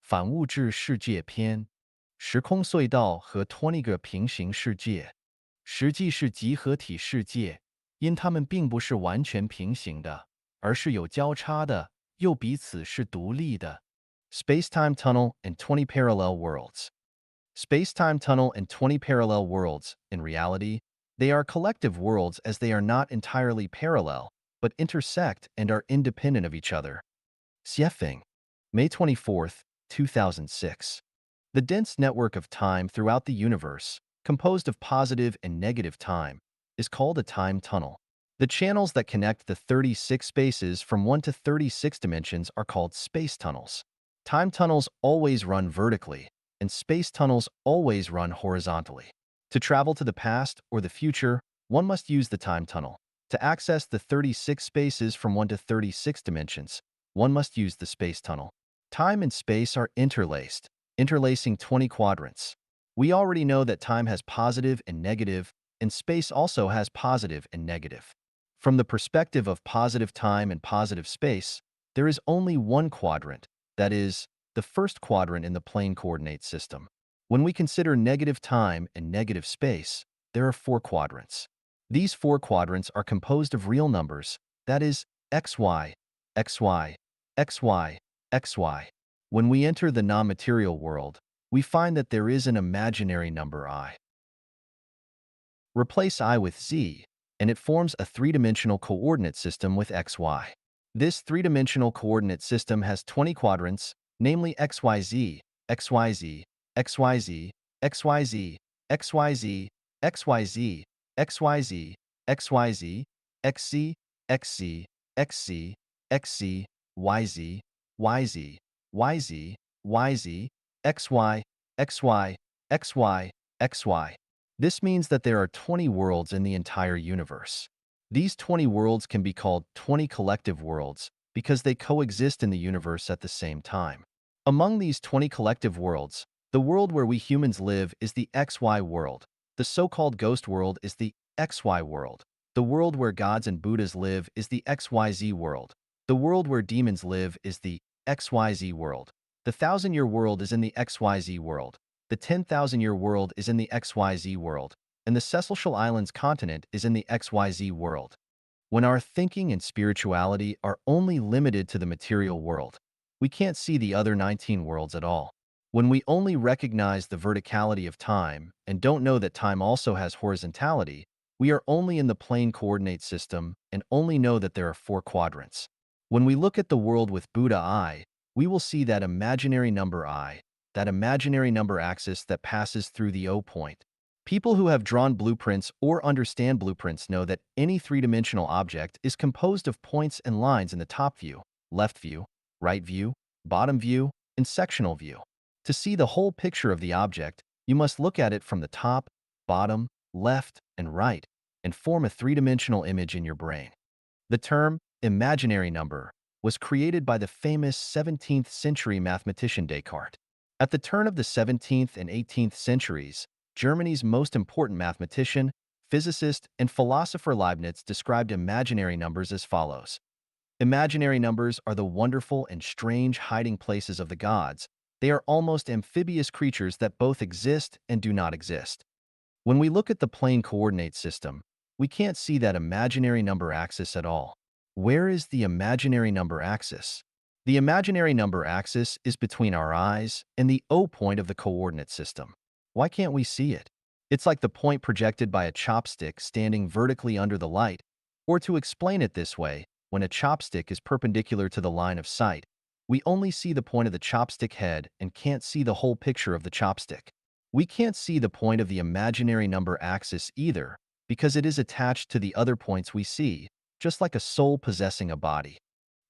反物质世界篇、时空隧道和20个平行世界，实际是集合体世界，因它们并不是完全平行的，而是有交叉的，又彼此是独立的。Space-time tunnel and 20 parallel worlds. Space-time tunnel and 20 parallel worlds, in reality, they are collective worlds as they are not entirely parallel, but intersect and are independent of each other. Xiefeng, May 24, 2006. The dense network of time throughout the universe, composed of positive and negative time, is called a time tunnel. The channels that connect the 36 spaces from 1 to 36 dimensions are called space tunnels. Time tunnels always run vertically, and space tunnels always run horizontally. To travel to the past or the future, one must use the time tunnel. To access the 36 spaces from 1 to 36 dimensions, one must use the space tunnel. Time and space are interlaced, interlacing 20 quadrants. We already know that time has positive and negative, and space also has positive and negative. From the perspective of positive time and positive space, there is only one quadrant, that is, the first quadrant in the plane coordinate system. When we consider negative time and negative space, there are four quadrants. These four quadrants are composed of real numbers, that is, xy, xy, xy, xy. When we enter the non-material world, we find that there is an imaginary number I. Replace I with z, and it forms a three-dimensional coordinate system with xy. This three-dimensional coordinate system has 20 quadrants, namely xyz, xyz, xyz, xyz, xyz, xyz, xyz, xyz, xc, xc, xc, xc, yz, yz, yz, yz, xy, xy, xy, xy. This means that there are 20 worlds in the entire universe. These 20 worlds can be called 20 collective worlds because they coexist in the universe at the same time. Among these 20 collective worlds, the world where we humans live is the XY world. The so-called ghost world is the XY world. The world where gods and Buddhas live is the XYZ world. The world where demons live is the XYZ world. The 1,000-year world is in the XYZ world. The 10,000-year world is in the XYZ world, and the Seychelles Islands continent is in the XYZ world. When our thinking and spirituality are only limited to the material world, we can't see the other 19 worlds at all. When we only recognize the verticality of time and don't know that time also has horizontality, we are only in the plane coordinate system and only know that there are four quadrants. When we look at the world with Buddha eye, we will see that imaginary number I, that imaginary number axis that passes through the O point. People who have drawn blueprints or understand blueprints know that any three-dimensional object is composed of points and lines in the top view, left view, right view, bottom view, and sectional view. To see the whole picture of the object, you must look at it from the top, bottom, left, and right, and form a three-dimensional image in your brain. The term imaginary number was created by the famous 17th century mathematician Descartes. At the turn of the 17th and 18th centuries, Germany's most important mathematician, physicist, and philosopher Leibniz described imaginary numbers as follows. Imaginary numbers are the wonderful and strange hiding places of the gods. They are almost amphibious creatures that both exist and do not exist. When we look at the plane coordinate system, we can't see that imaginary number axis at all. Where is the imaginary number axis? The imaginary number axis is between our eyes and the O point of the coordinate system. Why can't we see it? It's like the point projected by a chopstick standing vertically under the light, or to explain it this way, when a chopstick is perpendicular to the line of sight, we only see the point of the chopstick head and can't see the whole picture of the chopstick. We can't see the point of the imaginary number axis either, because it is attached to the other points we see, just like a soul possessing a body.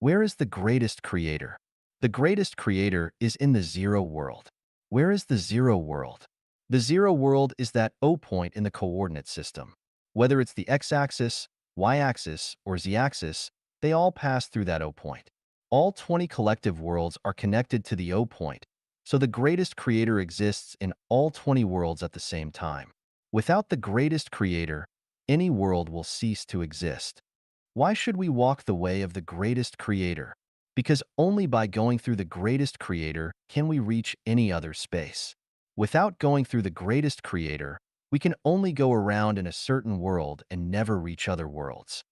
Where is the greatest creator? The greatest creator is in the zero world. Where is the zero world? The zero world is that O point in the coordinate system. Whether it's the x-axis, y-axis, or z-axis, they all pass through that O point. All 20 collective worlds are connected to the O point, so the greatest creator exists in all 20 worlds at the same time. Without the greatest creator, any world will cease to exist. Why should we walk the way of the greatest creator? Because only by going through the greatest creator can we reach any other space. Without going through the greatest creator, we can only go around in a certain world and never reach other worlds.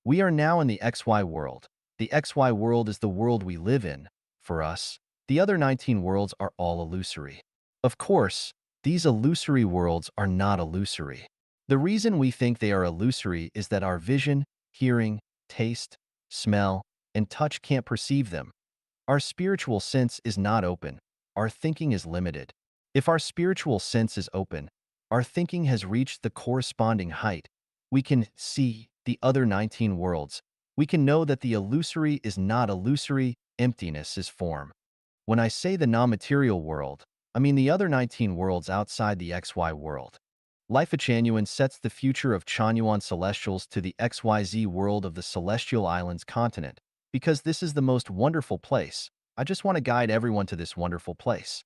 We are now in the XY world. The XY world is the world we live in. For us, the other 19 worlds are all illusory. Of course, these illusory worlds are not illusory. The reason we think they are illusory is that our vision, hearing, taste, smell, and touch can't perceive them. Our spiritual sense is not open. Our thinking is limited. If our spiritual sense is open, our thinking has reached the corresponding height. We can see the other 19 worlds. We can know that the illusory is not illusory, emptiness is form. When I say the non-material world, I mean the other 19 worlds outside the XY world. Life Changyuan sets the future of Chanyuan celestials to the XYZ world of the Celestial Islands continent, because this is the most wonderful place. I just want to guide everyone to this wonderful place.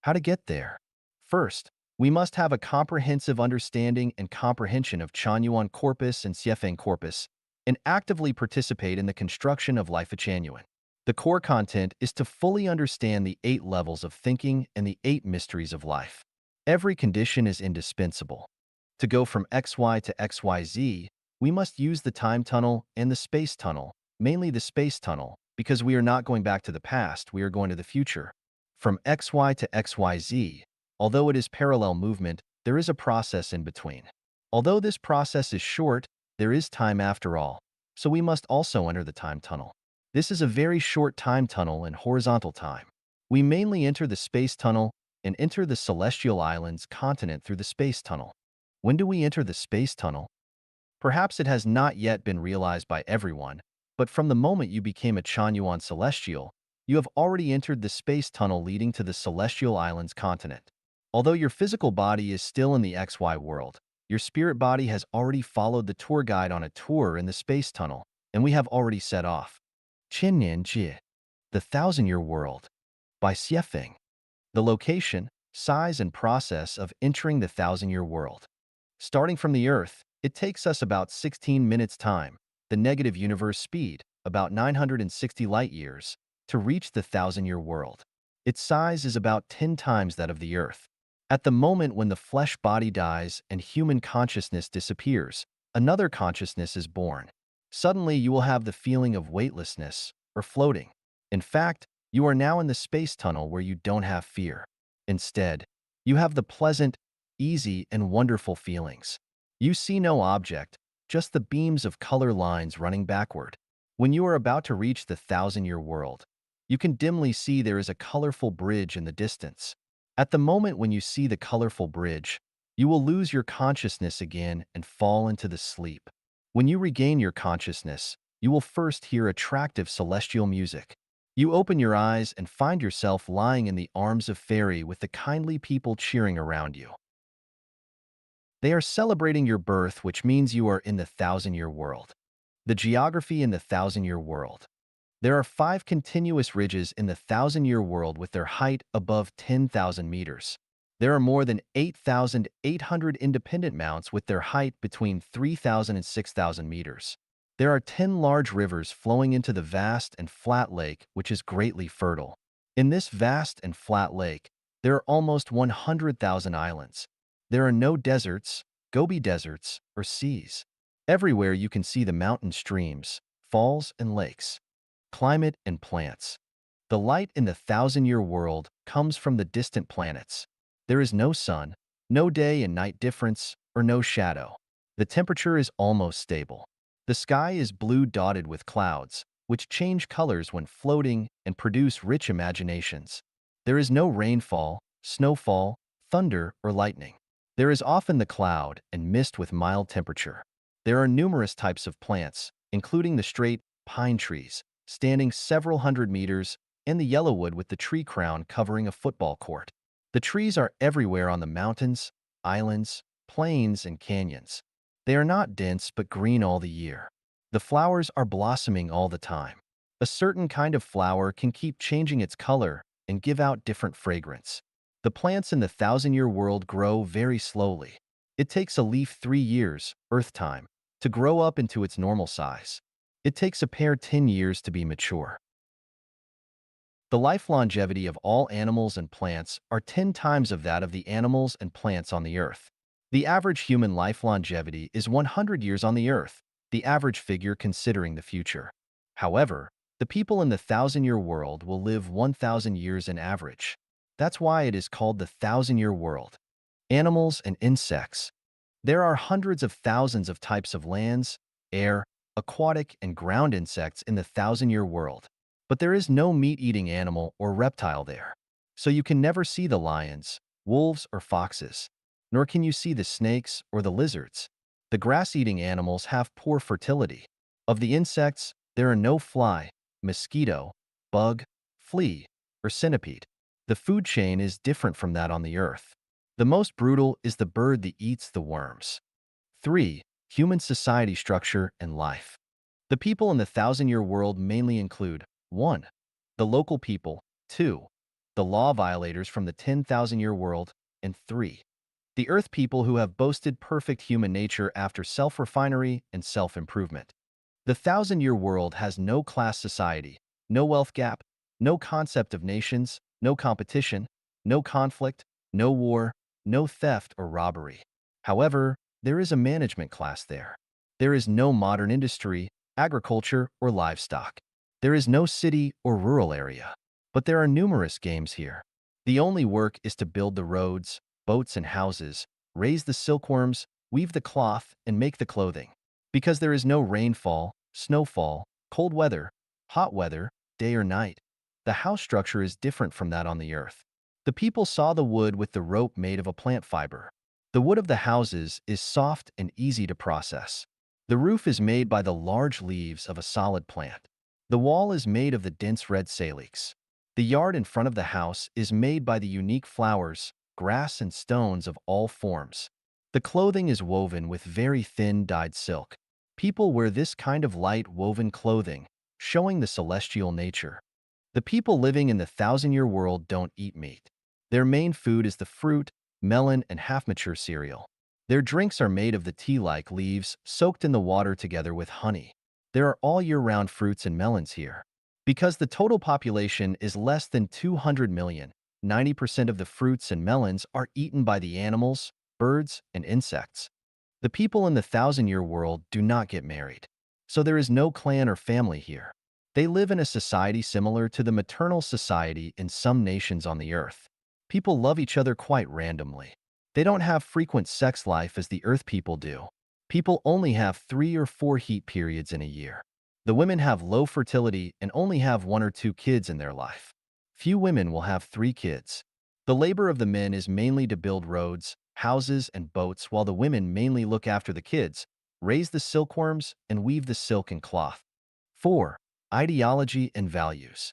How to get there? First, we must have a comprehensive understanding and comprehension of Chanyuan corpus and Siefeng corpus, and actively participate in the construction of Life Changyuan. The core content is to fully understand the 8 levels of thinking and the 8 mysteries of life. Every condition is indispensable. To go from XY to XYZ, we must use the time tunnel and the space tunnel, mainly the space tunnel, because we are not going back to the past, we are going to the future. From XY to XYZ, although it is parallel movement, there is a process in between. Although this process is short, there is time after all, so we must also enter the time tunnel. This is a very short time tunnel in horizontal time. We mainly enter the space tunnel and enter the Celestial Islands continent through the space tunnel. When do we enter the space tunnel? Perhaps it has not yet been realized by everyone, but from the moment you became a Chanyuan Celestial, you have already entered the space tunnel leading to the Celestial Islands continent. Although your physical body is still in the XY world, your spirit body has already followed the tour guide on a tour in the space tunnel, and we have already set off. Qinnian Jie, the Thousand-Year World, by Siefeng. The location, size, and process of entering the Thousand-Year World. Starting from the Earth, it takes us about 16 minutes time, the negative universe speed, about 960 light-years, to reach the Thousand-Year World. Its size is about 10 times that of the Earth. At the moment when the flesh body dies and human consciousness disappears, another consciousness is born. Suddenly, you will have the feeling of weightlessness or floating. In fact, you are now in the space tunnel where you don't have fear. Instead, you have the pleasant, easy, and wonderful feelings. You see no object, just the beams of color lines running backward. When you are about to reach the Thousand-Year World, you can dimly see there is a colorful bridge in the distance. At the moment when you see the colorful bridge, you will lose your consciousness again and fall into the sleep. When you regain your consciousness, you will first hear attractive celestial music. You open your eyes and find yourself lying in the arms of fairy with the kindly people cheering around you. They are celebrating your birth, which means you are in the Thousand-Year World. The geography in the Thousand-Year World. There are 5 continuous ridges in the Thousand-Year World with their height above 10,000 meters. There are more than 8,800 independent mounts with their height between 3,000 and 6,000 meters. There are 10 large rivers flowing into the vast and flat lake, which is greatly fertile. In this vast and flat lake, there are almost 100,000 islands. There are no deserts, Gobi deserts, or seas. Everywhere you can see the mountain streams, falls, and lakes. Climate and plants. The light in the Thousand-Year World comes from the distant planets. There is no sun, no day and night difference, or no shadow. The temperature is almost stable. The sky is blue dotted with clouds, which change colors when floating and produce rich imaginations. There is no rainfall, snowfall, thunder, or lightning. There is often the cloud and mist with mild temperature. There are numerous types of plants, including the straight pine trees, standing several hundred meters, and the yellowwood with the tree crown covering a football court. The trees are everywhere on the mountains, islands, plains, and canyons. They are not dense but green all the year. The flowers are blossoming all the time. A certain kind of flower can keep changing its color and give out different fragrance. The plants in the Thousand-Year World grow very slowly. It takes a leaf 3 years, Earth time, to grow up into its normal size. It takes a pear 10 years to be mature. The life longevity of all animals and plants are 10 times of that of the animals and plants on the Earth. The average human life longevity is 100 years on the Earth, the average figure considering the future. However, the people in the thousand-year world will live 1,000 years in average. That's why it is called the thousand-year world. Animals and insects. There are hundreds of thousands of types of lands, air, aquatic, and ground insects in the thousand-year world. But there is no meat-eating animal or reptile there. So you can never see the lions, wolves, or foxes. Nor can you see the snakes or the lizards. The grass-eating animals have poor fertility. Of the insects, there are no fly, mosquito, bug, flea, or centipede. The food chain is different from that on the Earth. The most brutal is the bird that eats the worms. 3. Human society structure and life. The people in the thousand-year world mainly include 1. The local people, 2. The law violators from the 10,000-year world, and 3. The Earth people who have boasted perfect human nature after self-refinery and self-improvement. The thousand-year world has no class society, no wealth gap, no concept of nations, no competition, no conflict, no war, no theft or robbery. However, there is a management class there. There is no modern industry, agriculture, or livestock. There is no city or rural area. But there are numerous games here. The only work is to build the roads, boats, and houses, raise the silkworms, weave the cloth, and make the clothing. Because there is no rainfall, snowfall, cold weather, hot weather, day or night, the house structure is different from that on the Earth. The people saw the wood with the rope made of a plant fiber. The wood of the houses is soft and easy to process. The roof is made by the large leaves of a solid plant. The wall is made of the dense red salix. The yard in front of the house is made by the unique flowers, grass, and stones of all forms. The clothing is woven with very thin dyed silk. People wear this kind of light woven clothing, showing the celestial nature. The people living in the thousand-year world don't eat meat. Their main food is the fruit, melon, and half-mature cereal. Their drinks are made of the tea-like leaves soaked in the water together with honey. There are all year-round fruits and melons here. Because the total population is less than 200 million, 90% of the fruits and melons are eaten by the animals, birds, and insects. The people in the thousand-year world do not get married. So there is no clan or family here. They live in a society similar to the maternal society in some nations on the Earth. People love each other quite randomly. They don't have frequent sex life as the Earth people do. People only have 3 or 4 heat periods in a year. The women have low fertility and only have 1 or 2 kids in their life. Few women will have 3 kids. The labor of the men is mainly to build roads, houses, and boats, while the women mainly look after the kids, raise the silkworms, and weave the silk and cloth. 4. Ideology and values.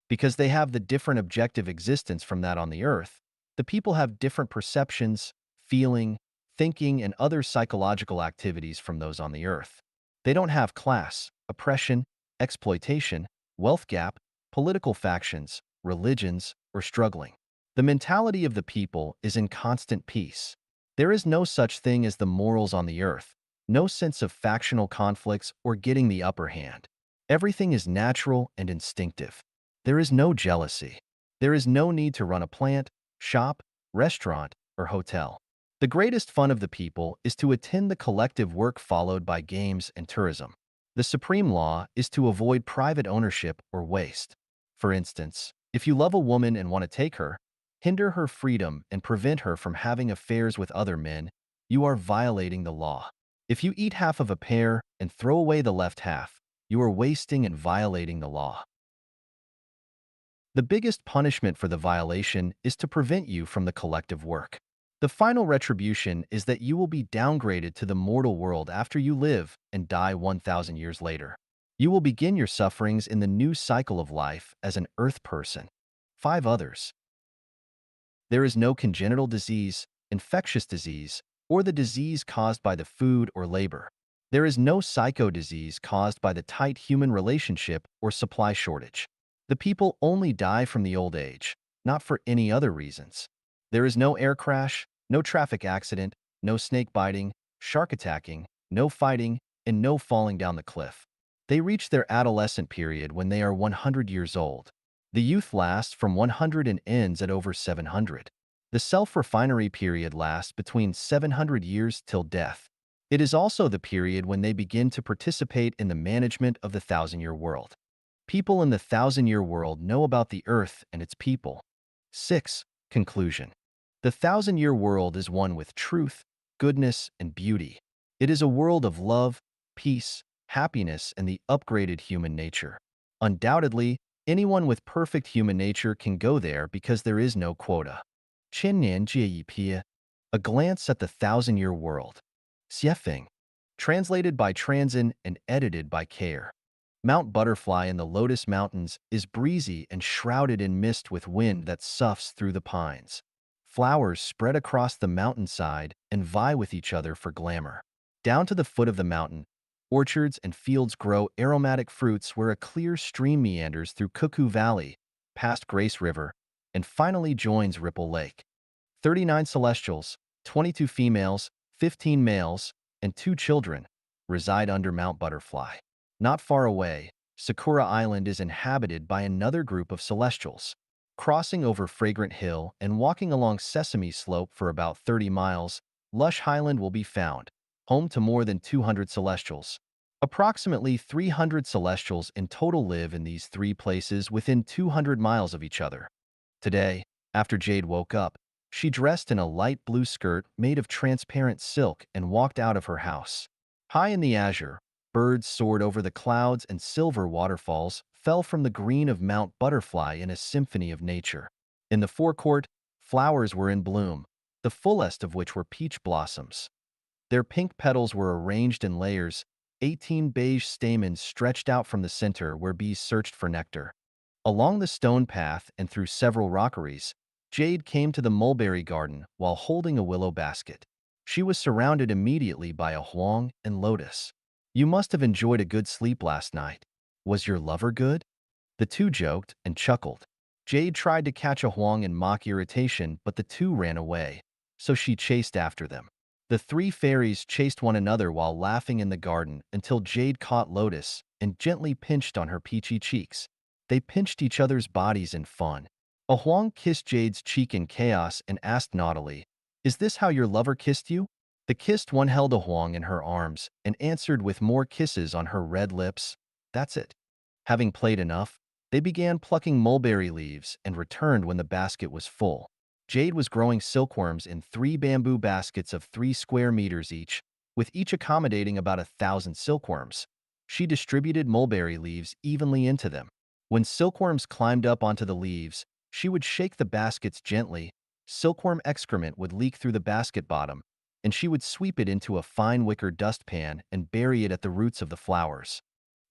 Because they have the different objective existence from that on the Earth, the people have different perceptions, feeling, thinking, and other psychological activities from those on the Earth. They don't have class, oppression, exploitation, wealth gap, political factions, religions, or struggling. The mentality of the people is in constant peace. There is no such thing as the morals on the Earth, no sense of factional conflicts or getting the upper hand. Everything is natural and instinctive. There is no jealousy. There is no need to run a plant, shop, restaurant, or hotel. The greatest fun of the people is to attend the collective work followed by games and tourism. The supreme law is to avoid private ownership or waste. For instance, if you love a woman and want to take her, hinder her freedom, and prevent her from having affairs with other men, you are violating the law. If you eat half of a pear and throw away the left half, you are wasting and violating the law. The biggest punishment for the violation is to prevent you from the collective work. The final retribution is that you will be downgraded to the mortal world after you live and die 1,000 years later. You will begin your sufferings in the new cycle of life as an earth person. 5 others. There is no congenital disease, infectious disease, or the disease caused by the food or labor. There is no psycho-disease caused by the tight human relationship or supply shortage. The people only die from the old age, not for any other reasons. There is no air crash, no traffic accident, no snake biting, shark attacking, no fighting, and no falling down the cliff. They reach their adolescent period when they are 100 years old. The youth lasts from 100 and ends at over 700. The self-refinery period lasts between 700 years till death. It is also the period when they begin to participate in the management of the thousand-year world. People in the thousand-year world know about the earth and its people. 6. Conclusion. The thousand-year world is one with truth, goodness, and beauty. It is a world of love, peace, happiness, and the upgraded human nature. Undoubtedly, anyone with perfect human nature can go there because there is no quota. 千年这一瞥, a glance at the thousand-year world. 写评, translated by Transin and edited by Care. Mount Butterfly in the Lotus Mountains is breezy and shrouded in mist with wind that soughs through the pines. Flowers spread across the mountainside and vie with each other for glamour. Down to the foot of the mountain, orchards and fields grow aromatic fruits where a clear stream meanders through Cuckoo Valley, past Grace River, and finally joins Ripple Lake. 39 celestials, 22 females, 15 males, and 2 children reside under Mount Butterfly. Not far away, Sakura Island is inhabited by another group of celestials. Crossing over Fragrant Hill and walking along Sesame Slope for about 30 miles, Lush Highland will be found, home to more than 200 celestials. Approximately 300 celestials in total live in these 3 places within 200 miles of each other. Today, after Jade woke up, she dressed in a light blue skirt made of transparent silk and walked out of her house. High in the azure, birds soared over the clouds and silver waterfalls fell from the green of Mount Butterfly in a symphony of nature. In the forecourt, flowers were in bloom, the fullest of which were peach blossoms. Their pink petals were arranged in layers, 18 beige stamens stretched out from the center where bees searched for nectar. Along the stone path and through several rockeries, Jade came to the mulberry garden while holding a willow basket. She was surrounded immediately by a huang and lotus. You must have enjoyed a good sleep last night. Was your lover good? The two joked and chuckled. Jade tried to catch a huang in mock irritation, but the two ran away, so she chased after them. The 3 fairies chased one another while laughing in the garden until Jade caught Lotus and gently pinched on her peachy cheeks. They pinched each other's bodies in fun. A huang kissed Jade's cheek in chaos and asked naughtily, "Is this how your lover kissed you?" The kissed one held a huang in her arms and answered with more kisses on her red lips, "That's it." Having played enough, they began plucking mulberry leaves and returned when the basket was full. Jade was growing silkworms in 3 bamboo baskets of 3 square meters each, with each accommodating about 1,000 silkworms. She distributed mulberry leaves evenly into them. When silkworms climbed up onto the leaves, she would shake the baskets gently, silkworm excrement would leak through the basket bottom, and she would sweep it into a fine wicker dustpan and bury it at the roots of the flowers.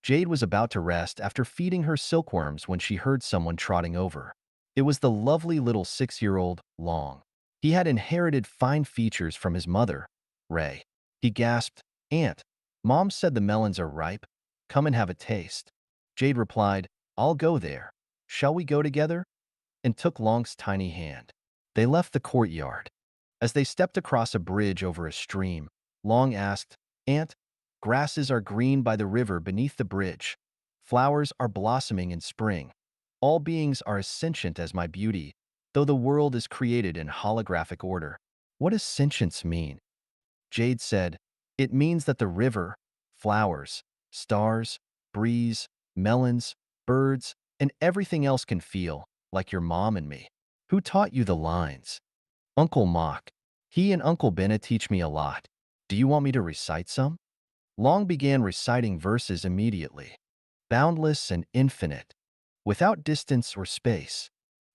Jade was about to rest after feeding her silkworms when she heard someone trotting over. It was the lovely little 6-year-old, Long. He had inherited fine features from his mother, Ray. He gasped, "Aunt, Mom said the melons are ripe. Come and have a taste." Jade replied, "I'll go there. Shall we go together?" and took Long's tiny hand. They left the courtyard. As they stepped across a bridge over a stream, Long asked, "Aunt, grasses are green by the river beneath the bridge. Flowers are blossoming in spring. All beings are as sentient as my beauty, though the world is created in holographic order." "What does sentience mean?" Jade said, "It means that the river, flowers, stars, breeze, melons, birds, and everything else can feel, like your mom and me." "Who taught you the lines?" "Uncle Mock. He and Uncle Benna teach me a lot. Do you want me to recite some?" Long began reciting verses immediately. Boundless and infinite, without distance or space,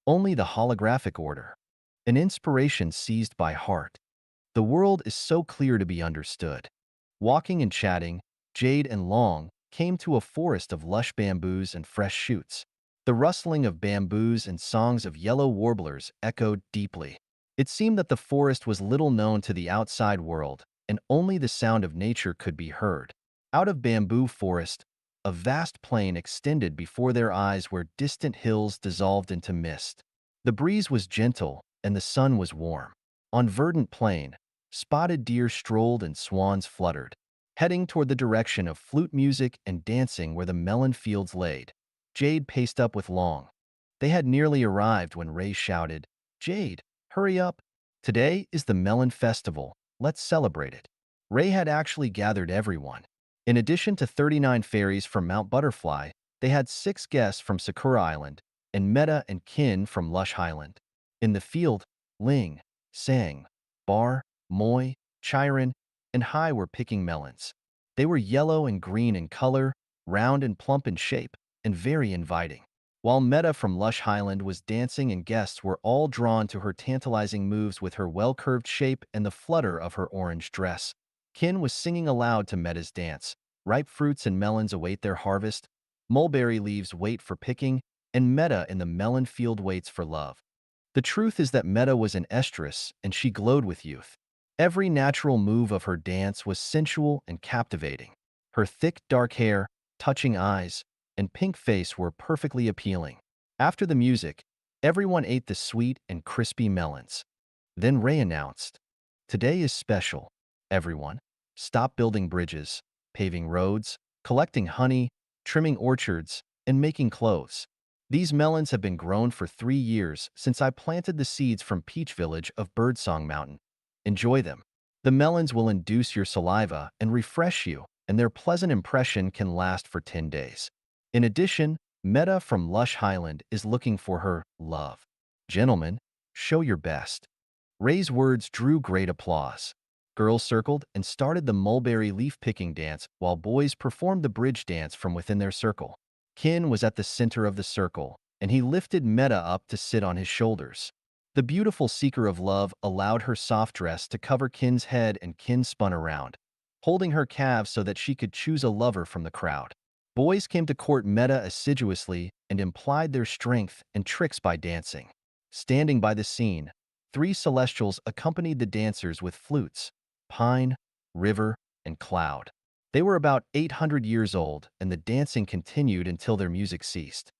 only the holographic order. An inspiration seized by heart. The world is so clear to be understood. Walking and chatting, Jade and Long came to a forest of lush bamboos and fresh shoots. The rustling of bamboos and songs of yellow warblers echoed deeply. It seemed that the forest was little known to the outside world, and only the sound of nature could be heard. Out of bamboo forest, a vast plain extended before their eyes where distant hills dissolved into mist. The breeze was gentle, and the sun was warm. On verdant plain, spotted deer strolled and swans fluttered, heading toward the direction of flute music and dancing where the melon fields laid. Jade paced up with Long. They had nearly arrived when Ray shouted, "Jade, hurry up! Today is the Melon Festival. Let's celebrate it." Ray had actually gathered everyone. In addition to 39 fairies from Mount Butterfly, they had 6 guests from Sakura Island and Meta and Kin from Lush Highland. In the field, Ling, Sang, Bar, Moy, Chiron, and Hai were picking melons. They were yellow and green in color, round and plump in shape, and very inviting. While Meta from Lush Highland was dancing and guests were all drawn to her tantalizing moves with her well-curved shape and the flutter of her orange dress. Kin was singing aloud to Meta's dance. Ripe fruits and melons await their harvest, mulberry leaves wait for picking, and Meta in the melon field waits for love. The truth is that Meta was an estrus and she glowed with youth. Every natural move of her dance was sensual and captivating. Her thick, dark hair, touching eyes, and pink face were perfectly appealing. After the music, everyone ate the sweet and crispy melons. Then Ray announced, "Today is special, everyone. Stop building bridges, paving roads, collecting honey, trimming orchards, and making clothes. These melons have been grown for 3 years since I planted the seeds from Peach Village of Birdsong Mountain. Enjoy them. The melons will induce your saliva and refresh you, and their pleasant impression can last for 10 days. In addition, Meta from Lush Highland is looking for her love. Gentlemen, show your best." Ray's words drew great applause. Girls circled and started the mulberry leaf-picking dance while boys performed the bridge dance from within their circle. Kin was at the center of the circle, and he lifted Meta up to sit on his shoulders. The beautiful seeker of love allowed her soft dress to cover Kin's head, and Kin spun around, holding her calves so that she could choose a lover from the crowd. Boys came to court Meta assiduously and implied their strength and tricks by dancing. Standing by the scene, 3 celestials accompanied the dancers with flutes: Pine, River, and Cloud. They were about 800 years old, and the dancing continued until their music ceased.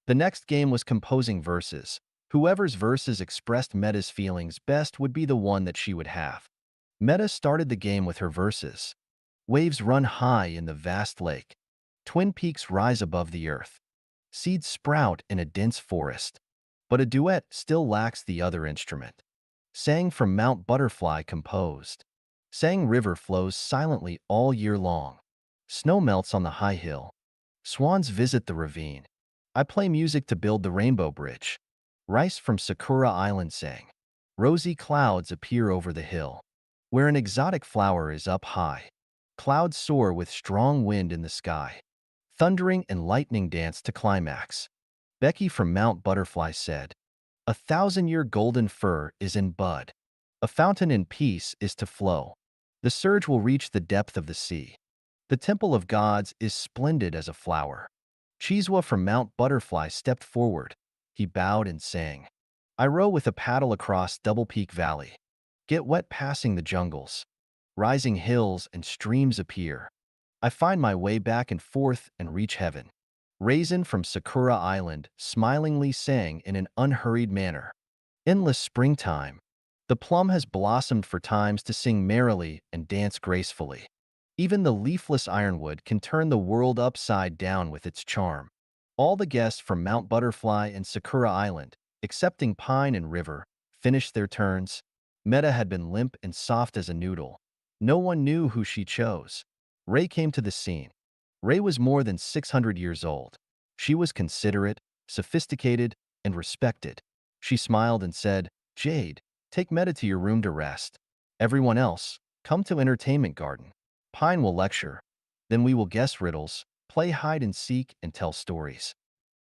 The next game was composing verses. Whoever's verses expressed Meta's feelings best would be the one that she would have. Meta started the game with her verses. Waves run high in the vast lake. Twin peaks rise above the earth. Seeds sprout in a dense forest. But a duet still lacks the other instrument. Sang from Mount Butterfly composed. Sang River flows silently all year long. Snow melts on the high hill. Swans visit the ravine. I play music to build the rainbow bridge. Rice from Sakura Island sang. Rosy clouds appear over the hill, where an exotic flower is up high. Clouds soar with strong wind in the sky. Thundering and lightning dance to climax. Becky from Mount Butterfly said, "A 1,000-year golden fir is in bud. A fountain in peace is to flow. The surge will reach the depth of the sea. The temple of gods is splendid as a flower." Chiswa from Mount Butterfly stepped forward. He bowed and sang, "I row with a paddle across Double Peak Valley. Get wet passing the jungles. Rising hills and streams appear. I find my way back and forth and reach heaven." Raisin from Sakura Island smilingly sang in an unhurried manner, "Endless springtime. The plum has blossomed for times to sing merrily and dance gracefully. Even the leafless ironwood can turn the world upside down with its charm." All the guests from Mount Butterfly and Sakura Island, excepting Pine and River, finished their turns. Meta had been limp and soft as a noodle. No one knew who she chose. Ray came to the scene. Ray was more than 600 years old. She was considerate, sophisticated, and respected. She smiled and said, "Jade, take Meta to your room to rest. Everyone else, come to Entertainment Garden. Pine will lecture. Then we will guess riddles, play hide and seek, and tell stories."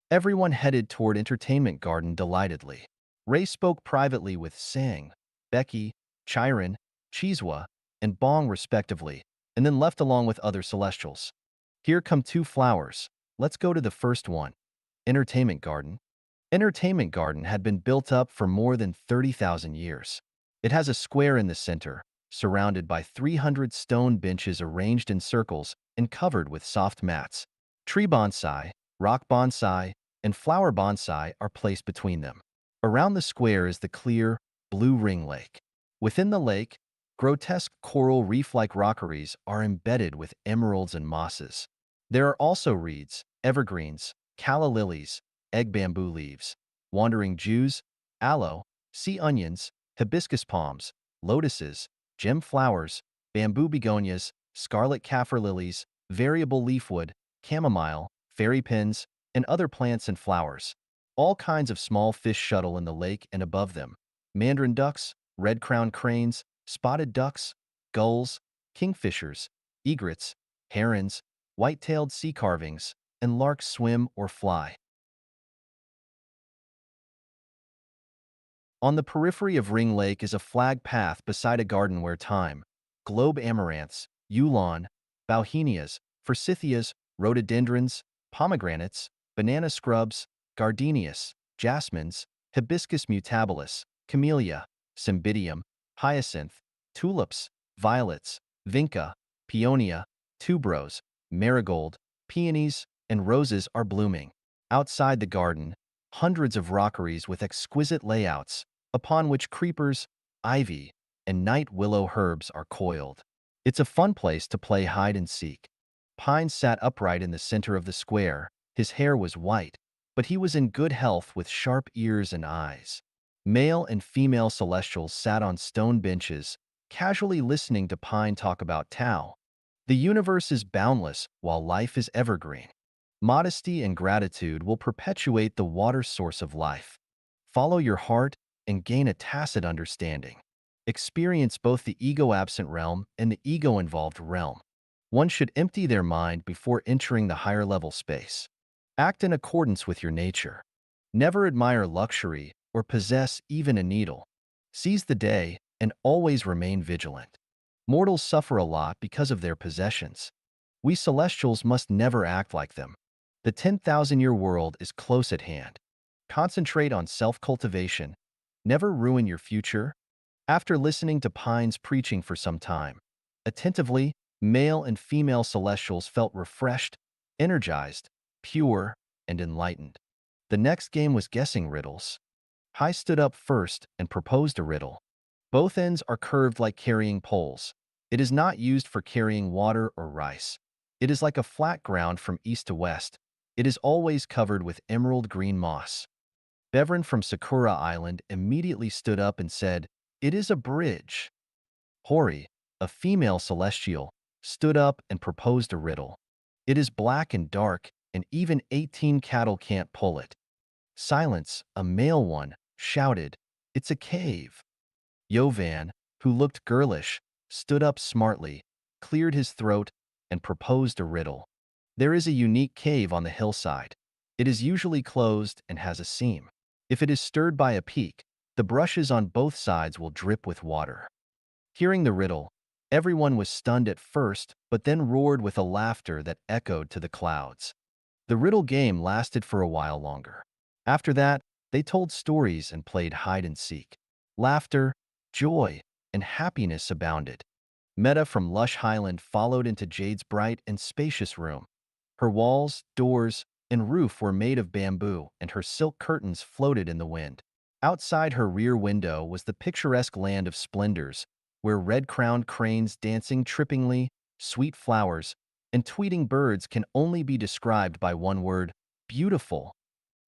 Everyone headed toward Entertainment Garden delightedly. Ray spoke privately with Sang, Becky, Chiron, Chiswa, and Bong respectively, and then left along with other celestials. "Here come 2 flowers. Let's go to the first one." Entertainment Garden. Entertainment Garden had been built up for more than 30,000 years. It has a square in the center, surrounded by 300 stone benches arranged in circles and covered with soft mats. Tree bonsai, rock bonsai, and flower bonsai are placed between them. Around the square is the clear, blue ring lake. Within the lake, grotesque coral reef-like rockeries are embedded with emeralds and mosses. There are also reeds, evergreens, calla lilies, egg bamboo leaves, wandering Jews, aloe, sea onions, hibiscus palms, lotuses, gem flowers, bamboo begonias, scarlet kaffir lilies, variable leafwood, chamomile, fairy pins, and other plants and flowers. All kinds of small fish shuttle in the lake and above them. Mandarin ducks, red-crowned cranes, spotted ducks, gulls, kingfishers, egrets, herons, white-tailed sea carvings, and larks swim or fly. On the periphery of Ring Lake is a flag path beside a garden where thyme, globe amaranths, eulon, bauhinias, forsythias, rhododendrons, pomegranates, banana scrubs, gardenias, jasmines, hibiscus mutabilis, camellia, cymbidium, hyacinth, tulips, violets, vinca, peonia, tuberose, marigold, peonies, and roses are blooming. Outside the garden, hundreds of rockeries with exquisite layouts, upon which creepers, ivy, and night willow herbs are coiled. It's a fun place to play hide and seek. Pine sat upright in the center of the square. His hair was white, but he was in good health with sharp ears and eyes. Male and female celestials sat on stone benches, casually listening to Pine talk about Tao. The universe is boundless while life is evergreen. Modesty and gratitude will perpetuate the water source of life. Follow your heart and gain a tacit understanding. Experience both the ego-absent realm and the ego-involved realm. One should empty their mind before entering the higher-level space. Act in accordance with your nature. Never admire luxury or possess even a needle. Seize the day and always remain vigilant. Mortals suffer a lot because of their possessions. We celestials must never act like them. The 10,000-year world is close at hand. Concentrate on self-cultivation. Never ruin your future. After listening to Pine's preaching for some time, attentively, male and female celestials felt refreshed, energized, pure, and enlightened. The next game was guessing riddles. Pi stood up first and proposed a riddle. Both ends are curved like carrying poles. It is not used for carrying water or rice. It is like a flat ground from east to west. It is always covered with emerald green moss. Bevran from Sakura Island immediately stood up and said, "It is a bridge." Hori, a female celestial, stood up and proposed a riddle. "It is black and dark, and even 18 cattle can't pull it." Silence, a male one, shouted, "It's a cave." Yovan, who looked girlish, stood up smartly, cleared his throat, and proposed a riddle. "There is a unique cave on the hillside. It is usually closed and has a seam. If it is stirred by a peak, the brushes on both sides will drip with water." Hearing the riddle, everyone was stunned at first, but then roared with a laughter that echoed to the clouds. The riddle game lasted for a while longer. After that, they told stories and played hide and seek. Laughter, joy, and happiness abounded. Meta from Lush Highland followed into Jade's bright and spacious room. Her walls, doors, and roof were made of bamboo, and her silk curtains floated in the wind. Outside her rear window was the picturesque land of splendors, where red-crowned cranes dancing trippingly, sweet flowers, and tweeting birds can only be described by one word: beautiful.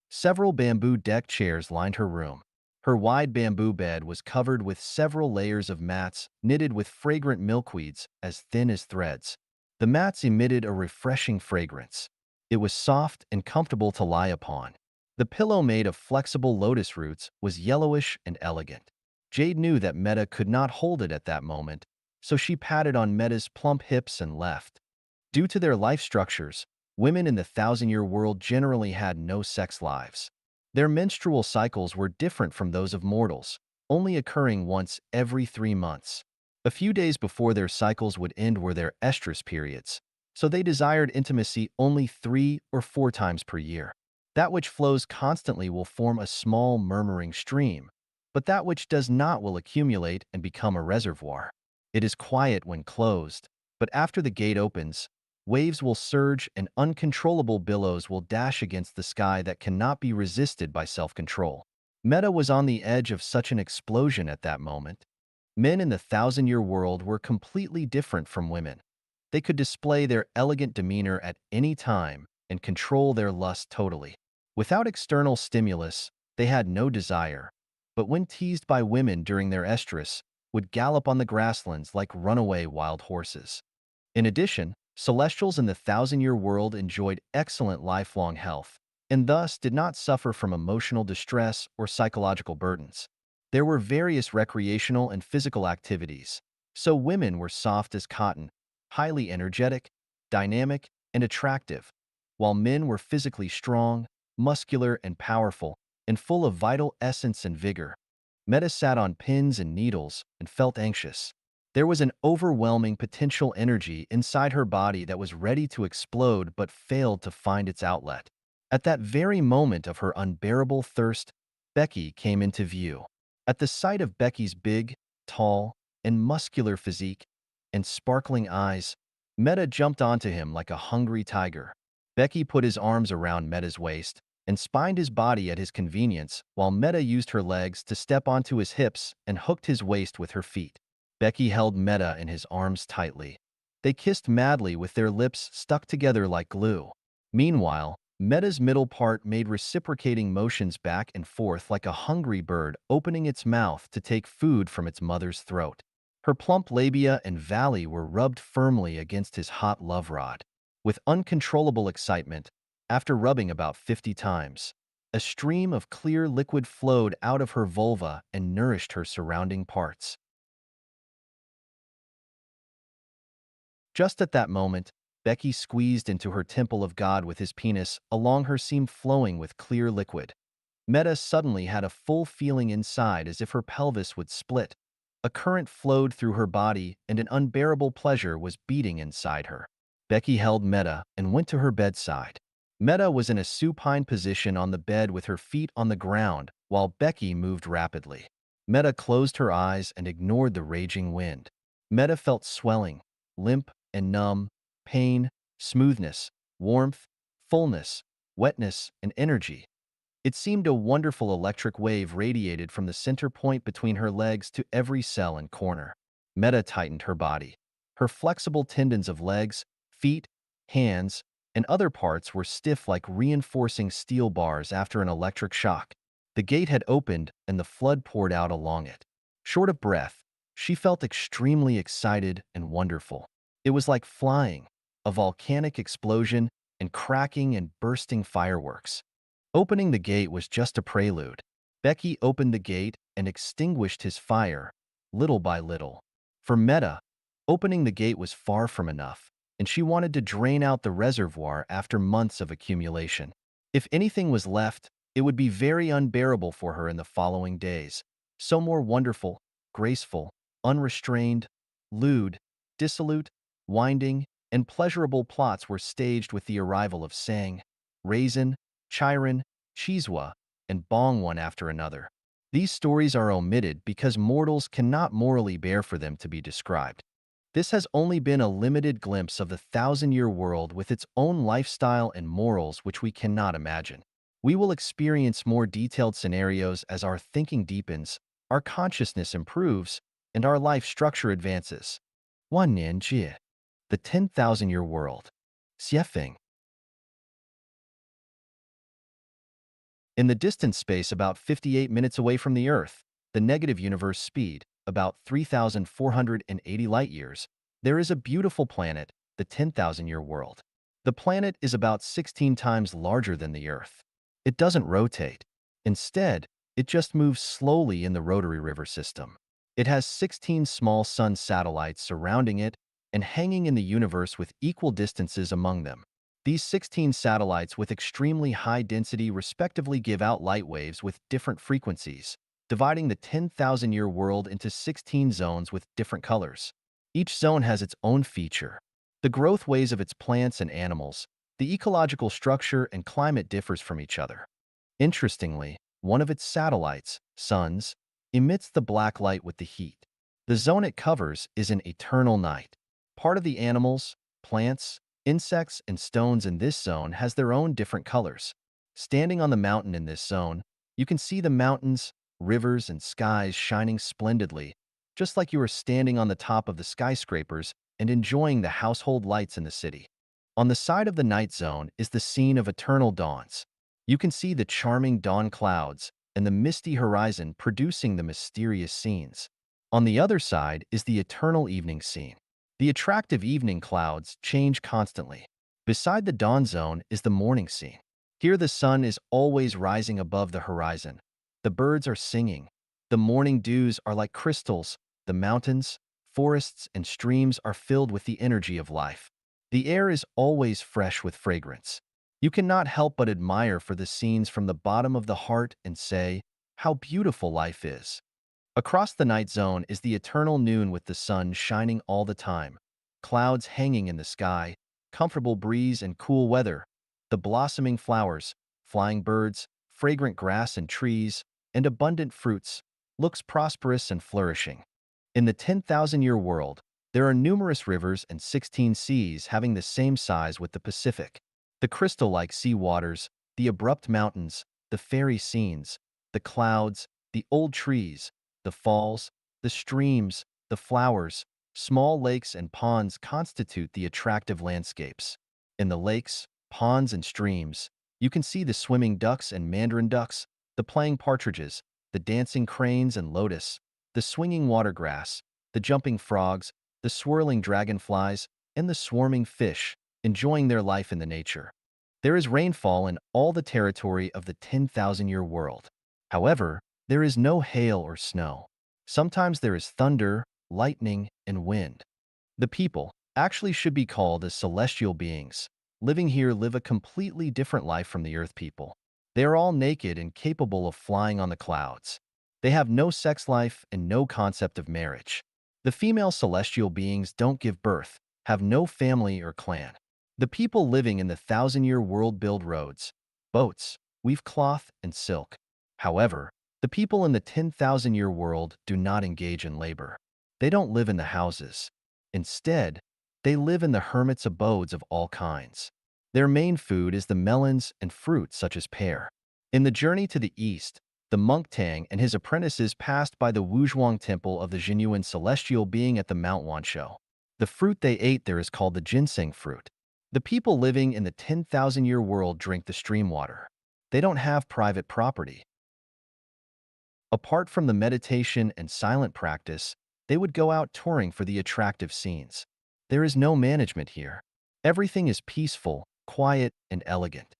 Several bamboo deck chairs lined her room. Her wide bamboo bed was covered with several layers of mats knitted with fragrant milkweeds as thin as threads. The mats emitted a refreshing fragrance. It was soft and comfortable to lie upon. The pillow made of flexible lotus roots was yellowish and elegant. Jade knew that Meta could not hold it at that moment, so she patted on Meta's plump hips and left. Due to their life structures, women in the thousand-year world generally had no sex lives. Their menstrual cycles were different from those of mortals, only occurring once every 3 months. A few days before their cycles would end were their estrus periods, so they desired intimacy only 3 or 4 times per year. That which flows constantly will form a small murmuring stream, but that which does not will accumulate and become a reservoir. It is quiet when closed, but after the gate opens, waves will surge and uncontrollable billows will dash against the sky that cannot be resisted by self-control. Meta was on the edge of such an explosion at that moment. Men in the thousand-year world were completely different from women. They could display their elegant demeanor at any time and control their lust totally. Without external stimulus, They had no desire, but when teased by women during their estrus, would gallop on the grasslands like runaway wild horses. In addition, celestials in the thousand-year world enjoyed excellent lifelong health, and thus did not suffer from emotional distress or psychological burdens. There were various recreational and physical activities, so women were soft as cotton, highly energetic, dynamic, and attractive, while men were physically strong, muscular, and powerful, and full of vital essence and vigor. Meta sat on pins and needles and felt anxious. There was an overwhelming potential energy inside her body that was ready to explode but failed to find its outlet. At that very moment of her unbearable thirst, Becky came into view. At the sight of Becky's big, tall, and muscular physique and sparkling eyes, Meta jumped onto him like a hungry tiger. Becky put his arms around Meta's waist and spined his body at his convenience while Meta used her legs to step onto his hips and hooked his waist with her feet. Becky held Meta in his arms tightly. They kissed madly with their lips stuck together like glue. Meanwhile, Meta's middle part made reciprocating motions back and forth like a hungry bird opening its mouth to take food from its mother's throat. Her plump labia and valley were rubbed firmly against his hot love rod. With uncontrollable excitement, after rubbing about 50 times, a stream of clear liquid flowed out of her vulva and nourished her surrounding parts. Just at that moment, Becky squeezed into her temple of God with his penis along her seam flowing with clear liquid. Meta suddenly had a full feeling inside as if her pelvis would split. A current flowed through her body and an unbearable pleasure was beating inside her. Becky held Meta and went to her bedside. Meta was in a supine position on the bed with her feet on the ground while Becky moved rapidly. Meta closed her eyes and ignored the raging wind. Meta felt swelling, limp and numb, pain, smoothness, warmth, fullness, wetness, and energy. It seemed a wonderful electric wave radiated from the center point between her legs to every cell and corner. Meta tightened her body. Her flexible tendons of legs, feet, hands, and other parts were stiff like reinforcing steel bars after an electric shock. The gate had opened and the flood poured out along it. Short of breath, she felt extremely excited and wonderful. It was like flying, a volcanic explosion, and cracking and bursting fireworks. Opening the gate was just a prelude. Becky opened the gate and extinguished his fire, little by little. For Meta, opening the gate was far from enough, and she wanted to drain out the reservoir after months of accumulation. If anything was left, it would be very unbearable for her in the following days. So more wonderful, graceful, unrestrained, lewd, dissolute, winding, and pleasurable plots were staged with the arrival of Sang, Raisin, Chiron, Chiswa, and Bong one after another. These stories are omitted because mortals cannot morally bear for them to be described. This has only been a limited glimpse of the thousand-year world with its own lifestyle and morals which we cannot imagine. We will experience more detailed scenarios as our thinking deepens, our consciousness improves, and our life structure advances. 1年 the 10,000-year world. Xiefeng. In the distance space about 58 minutes away from the Earth, the negative universe speed, about 3,480 light-years, there is a beautiful planet, the 10,000-year world. The planet is about 16 times larger than the Earth. It doesn't rotate. Instead, it just moves slowly in the rotary river system. It has 16 small sun satellites surrounding it and hanging in the universe with equal distances among them. These 16 satellites with extremely high density respectively give out light waves with different frequencies, dividing the 10,000-year world into 16 zones with different colors. Each zone has its own feature. The growth ways of its plants and animals, the ecological structure and climate differs from each other. Interestingly, one of its satellites, suns, emits the black light with the heat. The zone it covers is an eternal night. Part of the animals, plants, insects, and stones in this zone has their own different colors. Standing on the mountain in this zone, you can see the mountains, rivers, and skies shining splendidly, just like you are standing on the top of the skyscrapers and enjoying the household lights in the city. On the side of the night zone is the scene of eternal dawns. You can see the charming dawn clouds, and the misty horizon producing the mysterious scenes. On the other side is the eternal evening scene. The attractive evening clouds change constantly. Beside the dawn zone is the morning scene. Here the sun is always rising above the horizon. The birds are singing. The morning dews are like crystals. The mountains, forests, and streams are filled with the energy of life. The air is always fresh with fragrance. You cannot help but admire for the scenes from the bottom of the heart and say, how beautiful life is. Across the night zone is the eternal noon with the sun shining all the time, clouds hanging in the sky, comfortable breeze and cool weather, the blossoming flowers, flying birds, fragrant grass and trees, and abundant fruits, looks prosperous and flourishing. In the 10,000-year world, there are numerous rivers and 16 seas having the same size with the Pacific. The crystal-like sea waters, the abrupt mountains, the fairy scenes, the clouds, the old trees, the falls, the streams, the flowers, small lakes and ponds constitute the attractive landscapes. In the lakes, ponds and streams, you can see the swimming ducks and mandarin ducks, the playing partridges, the dancing cranes and lotus, the swinging watergrass, the jumping frogs, the swirling dragonflies, and the swarming fish, enjoying their life in the nature. There is rainfall in all the territory of the 10,000-year world. However, there is no hail or snow. Sometimes there is thunder, lightning, and wind. The people actually should be called as celestial beings. Living here live a completely different life from the earth people. They are all naked and capable of flying on the clouds. They have no sex life and no concept of marriage. The female celestial beings don't give birth, have no family or clan. The people living in the 1,000-year world build roads, boats, weave cloth and silk. However, the people in the 10,000-year world do not engage in labor. They don't live in the houses. Instead, they live in the hermits' abodes of all kinds. Their main food is the melons and fruits such as pear. In the journey to the east, the monk Tang and his apprentices passed by the Wuzhuang temple of the genuine celestial being at the Mount Wanshou. The fruit they ate there is called the ginseng fruit. The people living in the 10,000-year world drink the stream water. They don't have private property. Apart from the meditation and silent practice, they would go out touring for the attractive scenes. There is no management here. Everything is peaceful, quiet, and elegant.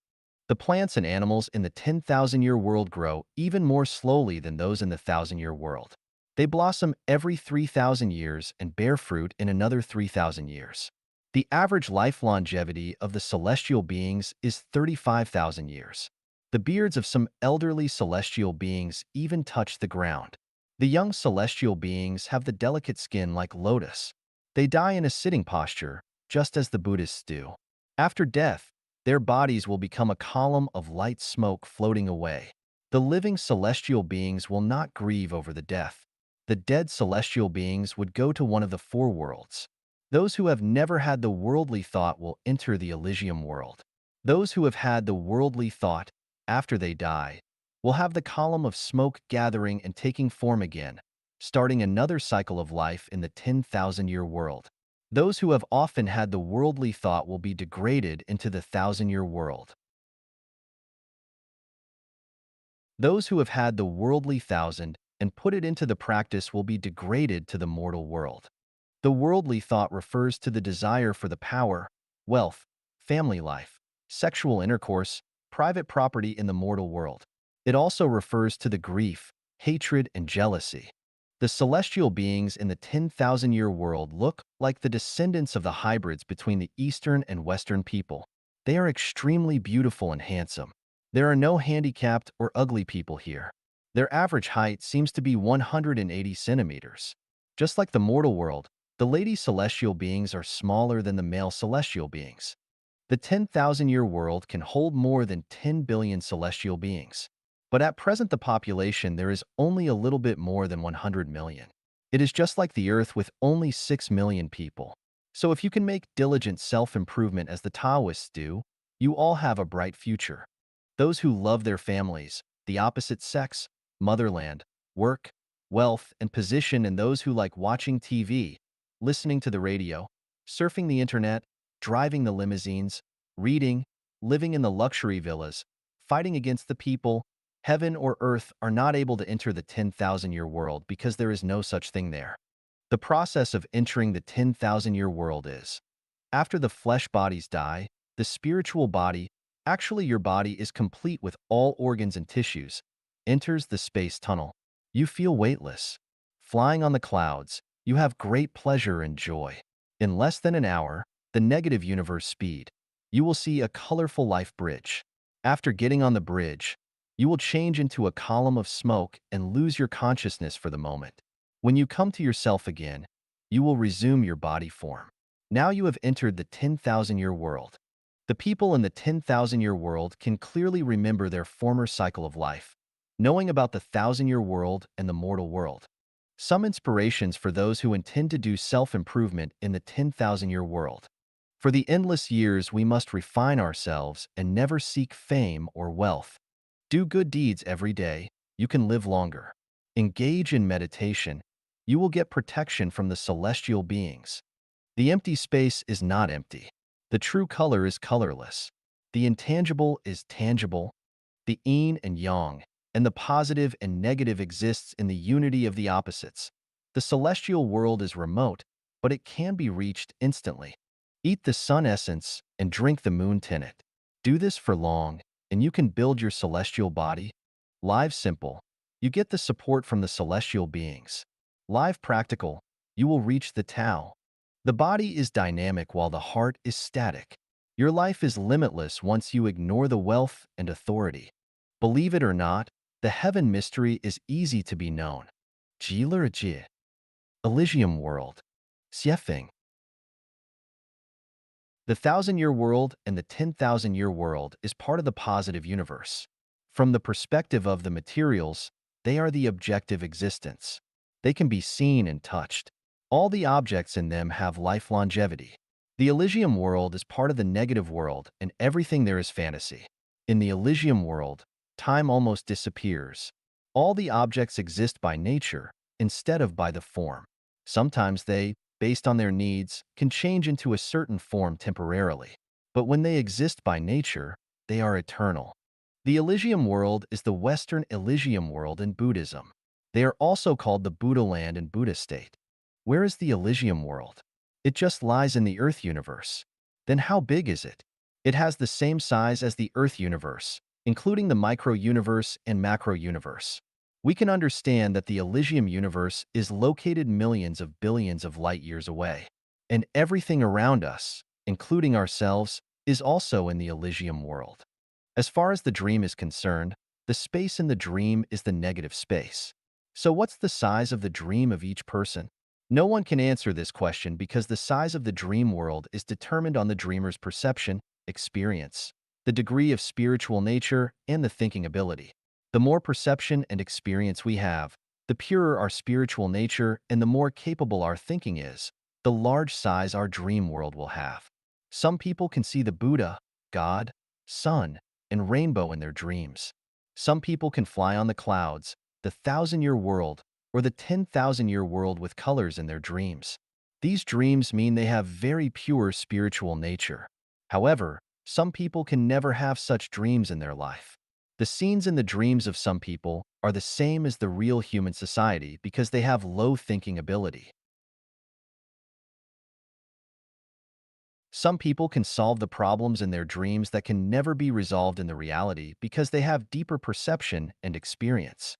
The plants and animals in the 10,000-year world grow even more slowly than those in the 1,000-year world. They blossom every 3,000 years and bear fruit in another 3,000 years. The average life longevity of the celestial beings is 35,000 years. The beards of some elderly celestial beings even touch the ground. The young celestial beings have the delicate skin like lotus. They die in a sitting posture, just as the Buddhists do. After death, their bodies will become a column of light smoke floating away. The living celestial beings will not grieve over the death. The dead celestial beings would go to one of the four worlds. Those who have never had the worldly thought will enter the Elysium world. Those who have had the worldly thought, after they die, will have the column of smoke gathering and taking form again, starting another cycle of life in the 10,000-year world. Those who have often had the worldly thought will be degraded into the 1,000-year world. Those who have had the worldly thousand and put it into the practice will be degraded to the mortal world. The worldly thought refers to the desire for the power, wealth, family life, sexual intercourse, private property in the mortal world. It also refers to the grief, hatred, and jealousy. The celestial beings in the 10,000-year world look like the descendants of the hybrids between the Eastern and Western people. They are extremely beautiful and handsome. There are no handicapped or ugly people here. Their average height seems to be 180 centimeters. Just like the mortal world, the lady celestial beings are smaller than the male celestial beings. The 10,000-year world can hold more than 10 billion celestial beings. But at present the population there is only a little bit more than 100 million. It is just like the Earth with only 6 million people. So if you can make diligent self-improvement as the Taoists do, you all have a bright future. Those who love their families, the opposite sex, motherland, work, wealth, and position, and those who like watching TV, listening to the radio, surfing the internet, driving the limousines, reading, living in the luxury villas, fighting against the people, Heaven or earth are not able to enter the 10,000-year world because there is no such thing there. The process of entering the 10,000-year world is, after the flesh bodies die, the spiritual body, actually your body is complete with all organs and tissues, enters the space tunnel. You feel weightless. Flying on the clouds, you have great pleasure and joy. In less than an hour, the negative universe speed, you will see a colorful life bridge. After getting on the bridge, you will change into a column of smoke and lose your consciousness for the moment. When you come to yourself again, you will resume your body form. Now you have entered the 10,000-year world. The people in the 10,000-year world can clearly remember their former cycle of life, knowing about the 1,000-year world and the mortal world. Some inspirations for those who intend to do self-improvement in the 10,000-year world. For the endless years, we must refine ourselves and never seek fame or wealth. Do good deeds every day, you can live longer. Engage in meditation, you will get protection from the celestial beings. The empty space is not empty. The true color is colorless. The intangible is tangible. The yin and yang, and the positive and negative exists in the unity of the opposites. The celestial world is remote, but it can be reached instantly. Eat the sun essence and drink the moon tenet. Do this for long, and you can build your celestial body. Live simple, you get the support from the celestial beings. Live practical, you will reach the Tao. The body is dynamic while the heart is static. Your life is limitless once you ignore the wealth and authority. Believe it or not, the heaven mystery is easy to be known. Ji Elysium world. Xiefeng. The 1,000-year world and the 10,000-year world is part of the positive universe. From the perspective of the materials, they are the objective existence. They can be seen and touched. All the objects in them have life longevity. The Elysium world is part of the negative world, and everything there is fantasy. In the Elysium world, time almost disappears. All the objects exist by nature instead of by the form. Sometimes they, based on their needs, can change into a certain form temporarily. But when they exist by nature, they are eternal. The Elysium world is the Western Elysium world in Buddhism. They are also called the Buddha land and Buddha state. Where is the Elysium world? It just lies in the Earth universe. Then how big is it? It has the same size as the Earth universe, including the micro-universe and macro-universe. We can understand that the Elysium universe is located millions of billions of light years away. And everything around us, including ourselves, is also in the Elysium world. As far as the dream is concerned, the space in the dream is the negative space. So what's the size of the dream of each person? No one can answer this question because the size of the dream world is determined on the dreamer's perception, experience, the degree of spiritual nature, and the thinking ability. The more perception and experience we have, the purer our spiritual nature and the more capable our thinking is, the large size our dream world will have. Some people can see the Buddha, God, sun, and rainbow in their dreams. Some people can fly on the clouds, the 1,000-year world, or the 10,000-year world with colors in their dreams. These dreams mean they have very pure spiritual nature. However, some people can never have such dreams in their life. The scenes in the dreams of some people are the same as the real human society because they have low thinking ability. Some people can solve the problems in their dreams that can never be resolved in the reality because they have deeper perception and experience.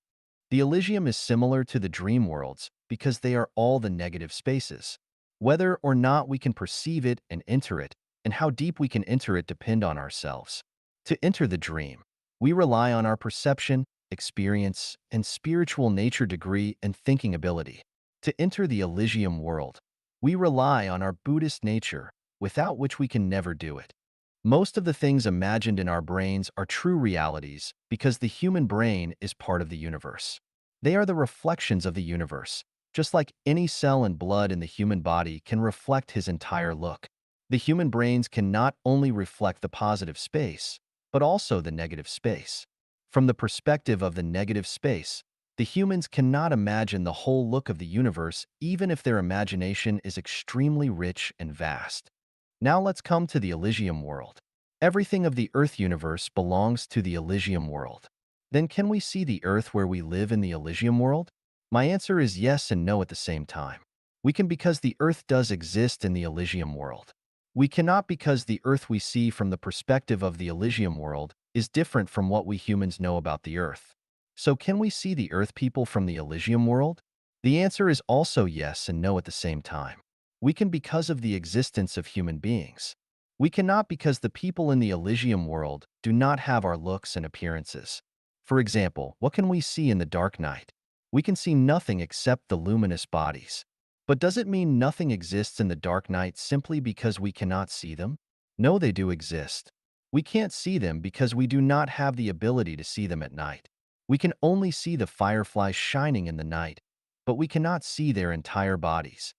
The Elysium is similar to the dream worlds because they are all the negative spaces. Whether or not we can perceive it and enter it, and how deep we can enter it depend on ourselves. To enter the dream, we rely on our perception, experience, and spiritual nature degree and thinking ability. To enter the Elysium world, we rely on our Buddhist nature, without which we can never do it. Most of the things imagined in our brains are true realities because the human brain is part of the universe. They are the reflections of the universe, just like any cell and blood in the human body can reflect his entire look. The human brains can not only reflect the positive space, but also the negative space. From the perspective of the negative space, the humans cannot imagine the whole look of the universe even if their imagination is extremely rich and vast. Now let's come to the Elysium world. Everything of the Earth universe belongs to the Elysium world. Then can we see the Earth where we live in the Elysium world? My answer is yes and no at the same time. We can because the Earth does exist in the Elysium world. We cannot because the Earth we see from the perspective of the Elysium world is different from what we humans know about the Earth. So can we see the Earth people from the Elysium world? The answer is also yes and no at the same time. We can because of the existence of human beings. We cannot because the people in the Elysium world do not have our looks and appearances. For example, what can we see in the dark night? We can see nothing except the luminous bodies. But does it mean nothing exists in the dark night simply because we cannot see them? No, they do exist. We can't see them because we do not have the ability to see them at night. We can only see the fireflies shining in the night, but we cannot see their entire bodies.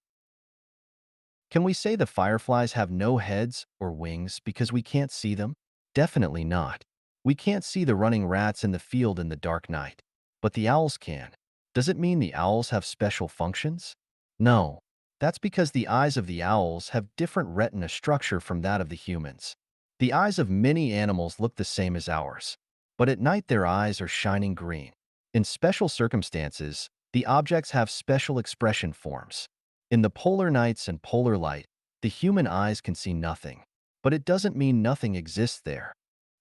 Can we say the fireflies have no heads or wings because we can't see them? Definitely not. We can't see the running rats in the field in the dark night, but the owls can. Does it mean the owls have special functions? No. That's because the eyes of the owls have different retina structure from that of the humans. The eyes of many animals look the same as ours, but at night their eyes are shining green. In special circumstances, the objects have special expression forms. In the polar nights and polar light, the human eyes can see nothing, but it doesn't mean nothing exists there.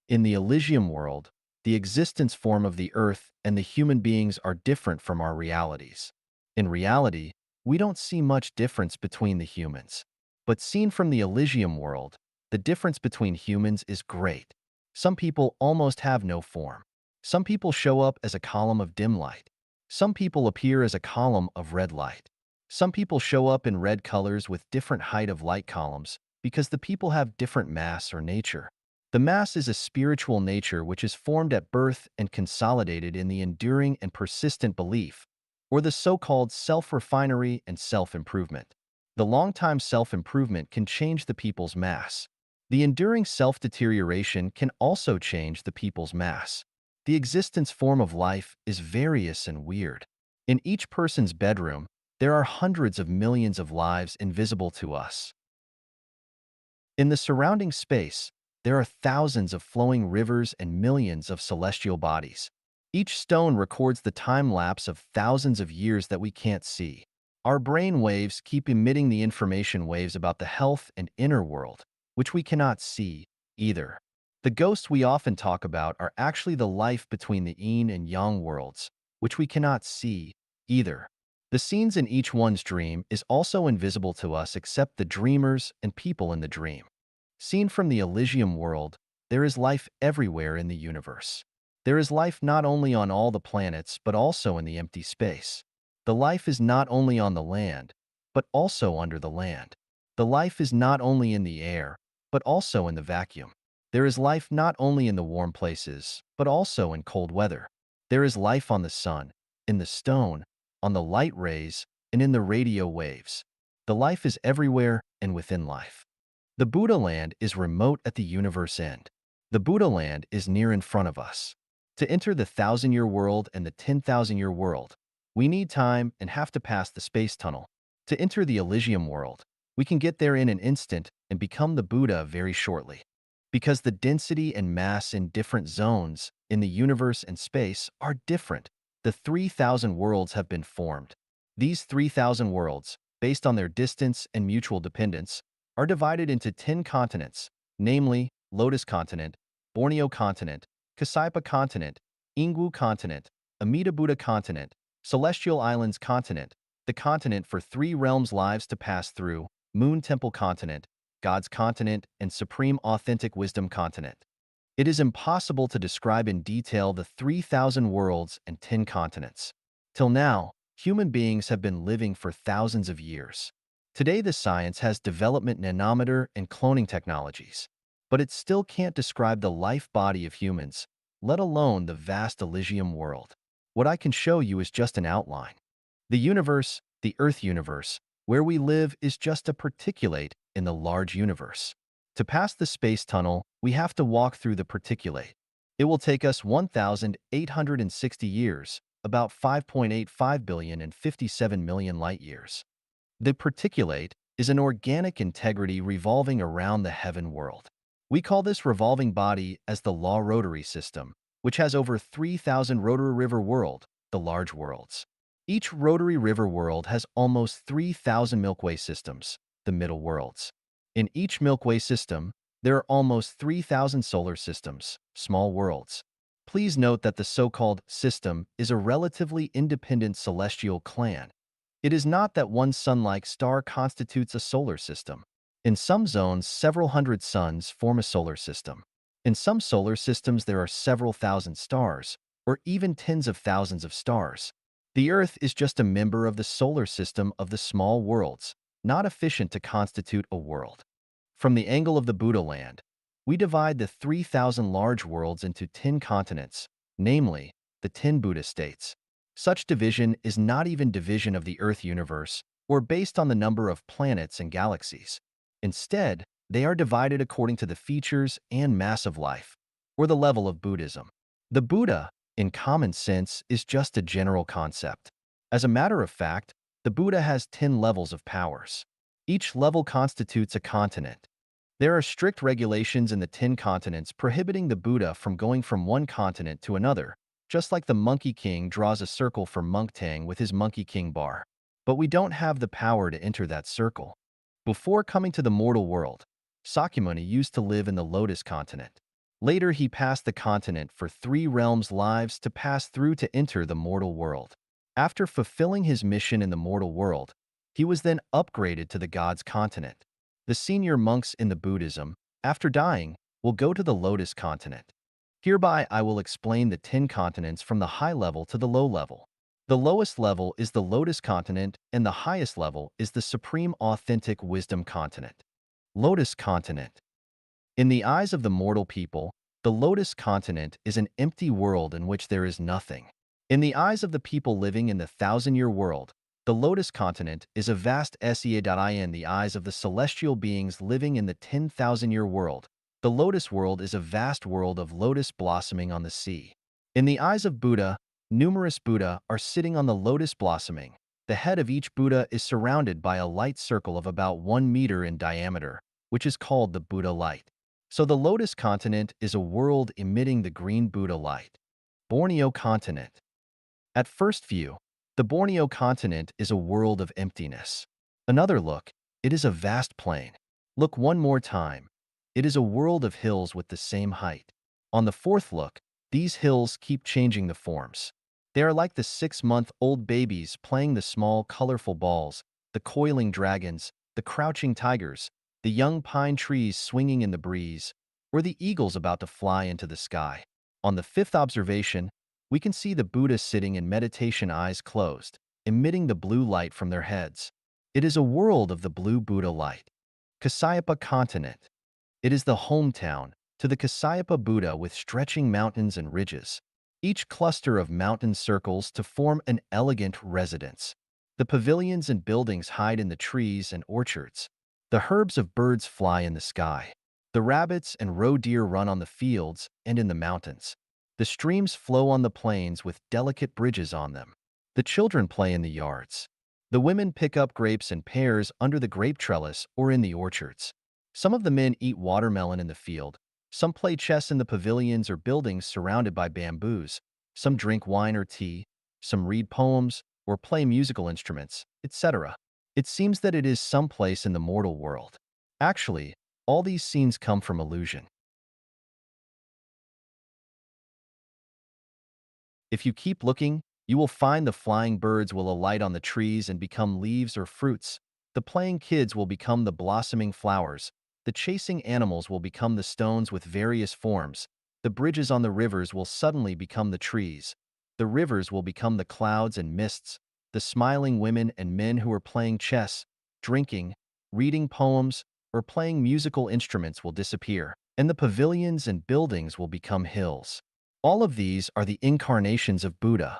In the Elysium world, the existence form of the Earth and the human beings are different from our realities. In reality, we don't see much difference between the humans. But seen from the Elysium world, the difference between humans is great. Some people almost have no form. Some people show up as a column of dim light. Some people appear as a column of red light. Some people show up in red colors with different height of light columns because the people have different mass or nature. The mass is a spiritual nature which is formed at birth and consolidated in the enduring and persistent belief, or the so-called self-refinery and self-improvement. The long-time self-improvement can change the people's mass. The enduring self-deterioration can also change the people's mass. The existence form of life is various and weird. In each person's bedroom, there are hundreds of millions of lives invisible to us. In the surrounding space, there are thousands of flowing rivers and millions of celestial bodies. Each stone records the time lapse of thousands of years that we can't see. Our brain waves keep emitting the information waves about the health and inner world, which we cannot see either. The ghosts we often talk about are actually the life between the yin and yang worlds, which we cannot see either. The scenes in each one's dream is also invisible to us except the dreamers and people in the dream. Seen from the Elysium world, there is life everywhere in the universe. There is life not only on all the planets but also in the empty space. The life is not only on the land, but also under the land. The life is not only in the air, but also in the vacuum. There is life not only in the warm places, but also in cold weather. There is life on the sun, in the stone, on the light rays, and in the radio waves. The life is everywhere and within life. The Buddha land is remote at the universe end. The Buddha land is near in front of us. To enter the 1,000-year world and the 10,000-year world, we need time and have to pass the space tunnel. To enter the Elysium world, we can get there in an instant and become the Buddha very shortly. Because the density and mass in different zones in the universe and space are different, the 3,000 worlds have been formed. These 3,000 worlds, based on their distance and mutual dependence, are divided into 10 continents, namely Lotus Continent, Borneo Continent, Kasaipa Continent, Ingwu Continent, Amida Buddha Continent, Celestial Islands Continent, the continent for 3 realms lives to pass through, Moon Temple Continent, God's Continent, and Supreme Authentic Wisdom Continent. It is impossible to describe in detail the 3,000 worlds and 10 continents. Till now, human beings have been living for thousands of years. Today, the science has development nanometer and cloning technologies, but it still can't describe the life body of humans, let alone the vast Elysium world. What I can show you is just an outline. The universe, the Earth universe, where we live is just a particulate in the large universe. To pass the space tunnel, we have to walk through the particulate. It will take us 1,860 years, about 5.85 billion and 57 million light years. The particulate is an organic integrity revolving around the heaven world. We call this revolving body as the law rotary system, which has over 3,000 rotary river world, the large worlds. Each rotary river world has almost 3,000 milkway systems, the middle worlds. In each milkway system, there are almost 3,000 solar systems, small worlds. Please note that the so-called system is a relatively independent celestial clan. It is not that one sun-like star constitutes a solar system. In some zones, several hundred suns form a solar system. In some solar systems, there are several thousand stars, or even tens of thousands of stars. The Earth is just a member of the solar system of the small worlds, not efficient to constitute a world. From the angle of the Buddha land, we divide the 3,000 large worlds into 10 continents, namely, the 10 Buddha states. Such division is not even division of the Earth universe or based on the number of planets and galaxies. Instead, they are divided according to the features and mass of life, or the level of Buddhism. The Buddha, in common sense, is just a general concept. As a matter of fact, the Buddha has 10 levels of powers. Each level constitutes a continent. There are strict regulations in the 10 continents prohibiting the Buddha from going from one continent to another, just like the Monkey King draws a circle for Mongtang with his Monkey King bar. But we don't have the power to enter that circle. Before coming to the mortal world, Sakyamuni used to live in the Lotus continent. Later, he passed the continent for 3 realms lives to pass through to enter the mortal world. After fulfilling his mission in the mortal world, he was then upgraded to the God's continent. The senior monks in the Buddhism, after dying, will go to the Lotus continent. Hereby, I will explain the 10 continents from the high level to the low level. The lowest level is the Lotus continent, and the highest level is the Supreme Authentic Wisdom continent. Lotus continent. In the eyes of the mortal people, the Lotus continent is an empty world in which there is nothing. In the eyes of the people living in the thousand-year world, the Lotus continent is a vast in the eyes of the celestial beings living in the 10,000-year world. The Lotus world is a vast world of lotus blossoming on the sea. In the eyes of Buddha, numerous Buddha are sitting on the lotus blossoming. The head of each Buddha is surrounded by a light circle of about 1 meter in diameter, which is called the Buddha light. So the Lotus continent is a world emitting the green Buddha light. Borneo continent. At first view, the Borneo continent is a world of emptiness. Another look, it is a vast plain. Look one more time. It is a world of hills with the same height. On the fourth look, these hills keep changing the forms. They are like the 6-month-old babies playing the small, colorful balls, the coiling dragons, the crouching tigers, the young pine trees swinging in the breeze, or the eagles about to fly into the sky. On the fifth observation, we can see the Buddha sitting in meditation, eyes closed, emitting the blue light from their heads. It is a world of the blue Buddha light. Kasyapa continent. It is the hometown to the Kasyapa Buddha with stretching mountains and ridges. Each cluster of mountain circles to form an elegant residence. The pavilions and buildings hide in the trees and orchards. The herbs of birds fly in the sky. The rabbits and roe deer run on the fields and in the mountains. The streams flow on the plains with delicate bridges on them. The children play in the yards. The women pick up grapes and pears under the grape trellis or in the orchards. Some of the men eat watermelon in the field. Some play chess in the pavilions or buildings surrounded by bamboos. Some drink wine or tea. Some read poems or play musical instruments, etc. It seems that it is someplace in the mortal world. Actually, all these scenes come from illusion. If you keep looking, you will find the flying birds will alight on the trees and become leaves or fruits. The playing kids will become the blossoming flowers. The chasing animals will become the stones with various forms. The bridges on the rivers will suddenly become the trees. The rivers will become the clouds and mists. The smiling women and men who are playing chess, drinking, reading poems, or playing musical instruments will disappear, and the pavilions and buildings will become hills. All of these are the incarnations of Buddha.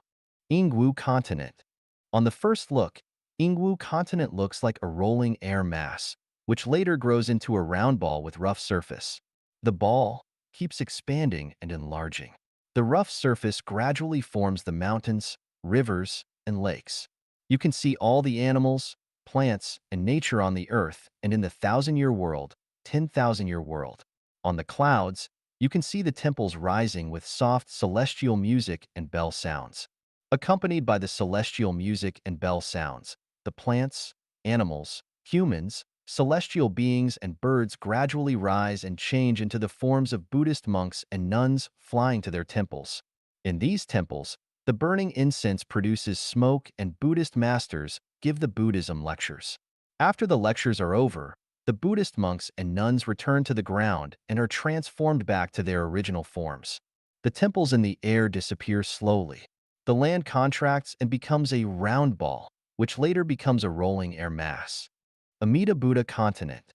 Ingwu continent. On the first look, Ingwu continent looks like a rolling air mass, which later grows into a round ball with rough surface. The ball keeps expanding and enlarging. The rough surface gradually forms the mountains, rivers, and lakes. You can see all the animals, plants, and nature on the earth and in the 1,000-year world, 10,000-year world. On the clouds, You can see the temples rising with soft celestial music and bell sounds. Accompanied by the celestial music and bell sounds, the plants, animals, humans, celestial beings, and birds gradually rise and change into the forms of Buddhist monks and nuns flying to their temples. In these temples, the burning incense produces smoke and Buddhist masters give the Buddhism lectures. After the lectures are over, the Buddhist monks and nuns return to the ground and are transformed back to their original forms. The temples in the air disappear slowly. The land contracts and becomes a round ball, which later becomes a rolling air mass. Amida Buddha continent.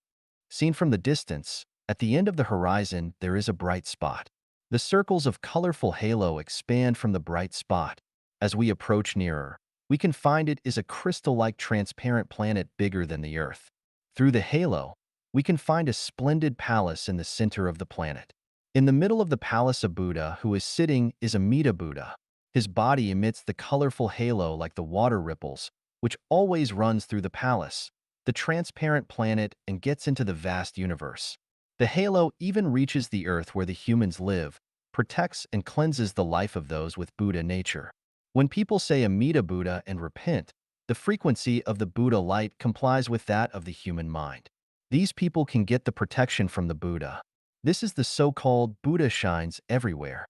Seen from the distance, at the end of the horizon there is a bright spot. The circles of colorful halo expand from the bright spot. As we approach nearer, we can find it is a crystal-like transparent planet bigger than the Earth. Through the halo, we can find a splendid palace in the center of the planet. In the middle of the palace of Buddha, who is sitting, is Amida Buddha. His body emits the colorful halo like the water ripples, which always runs through the palace, the transparent planet, and gets into the vast universe. The halo even reaches the earth where the humans live, protects and cleanses the life of those with Buddha nature. When people say Amida Buddha and repent, the frequency of the Buddha light complies with that of the human mind. These people can get the protection from the Buddha. This is the so-called Buddha shines everywhere.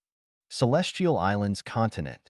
Celestial Islands continent.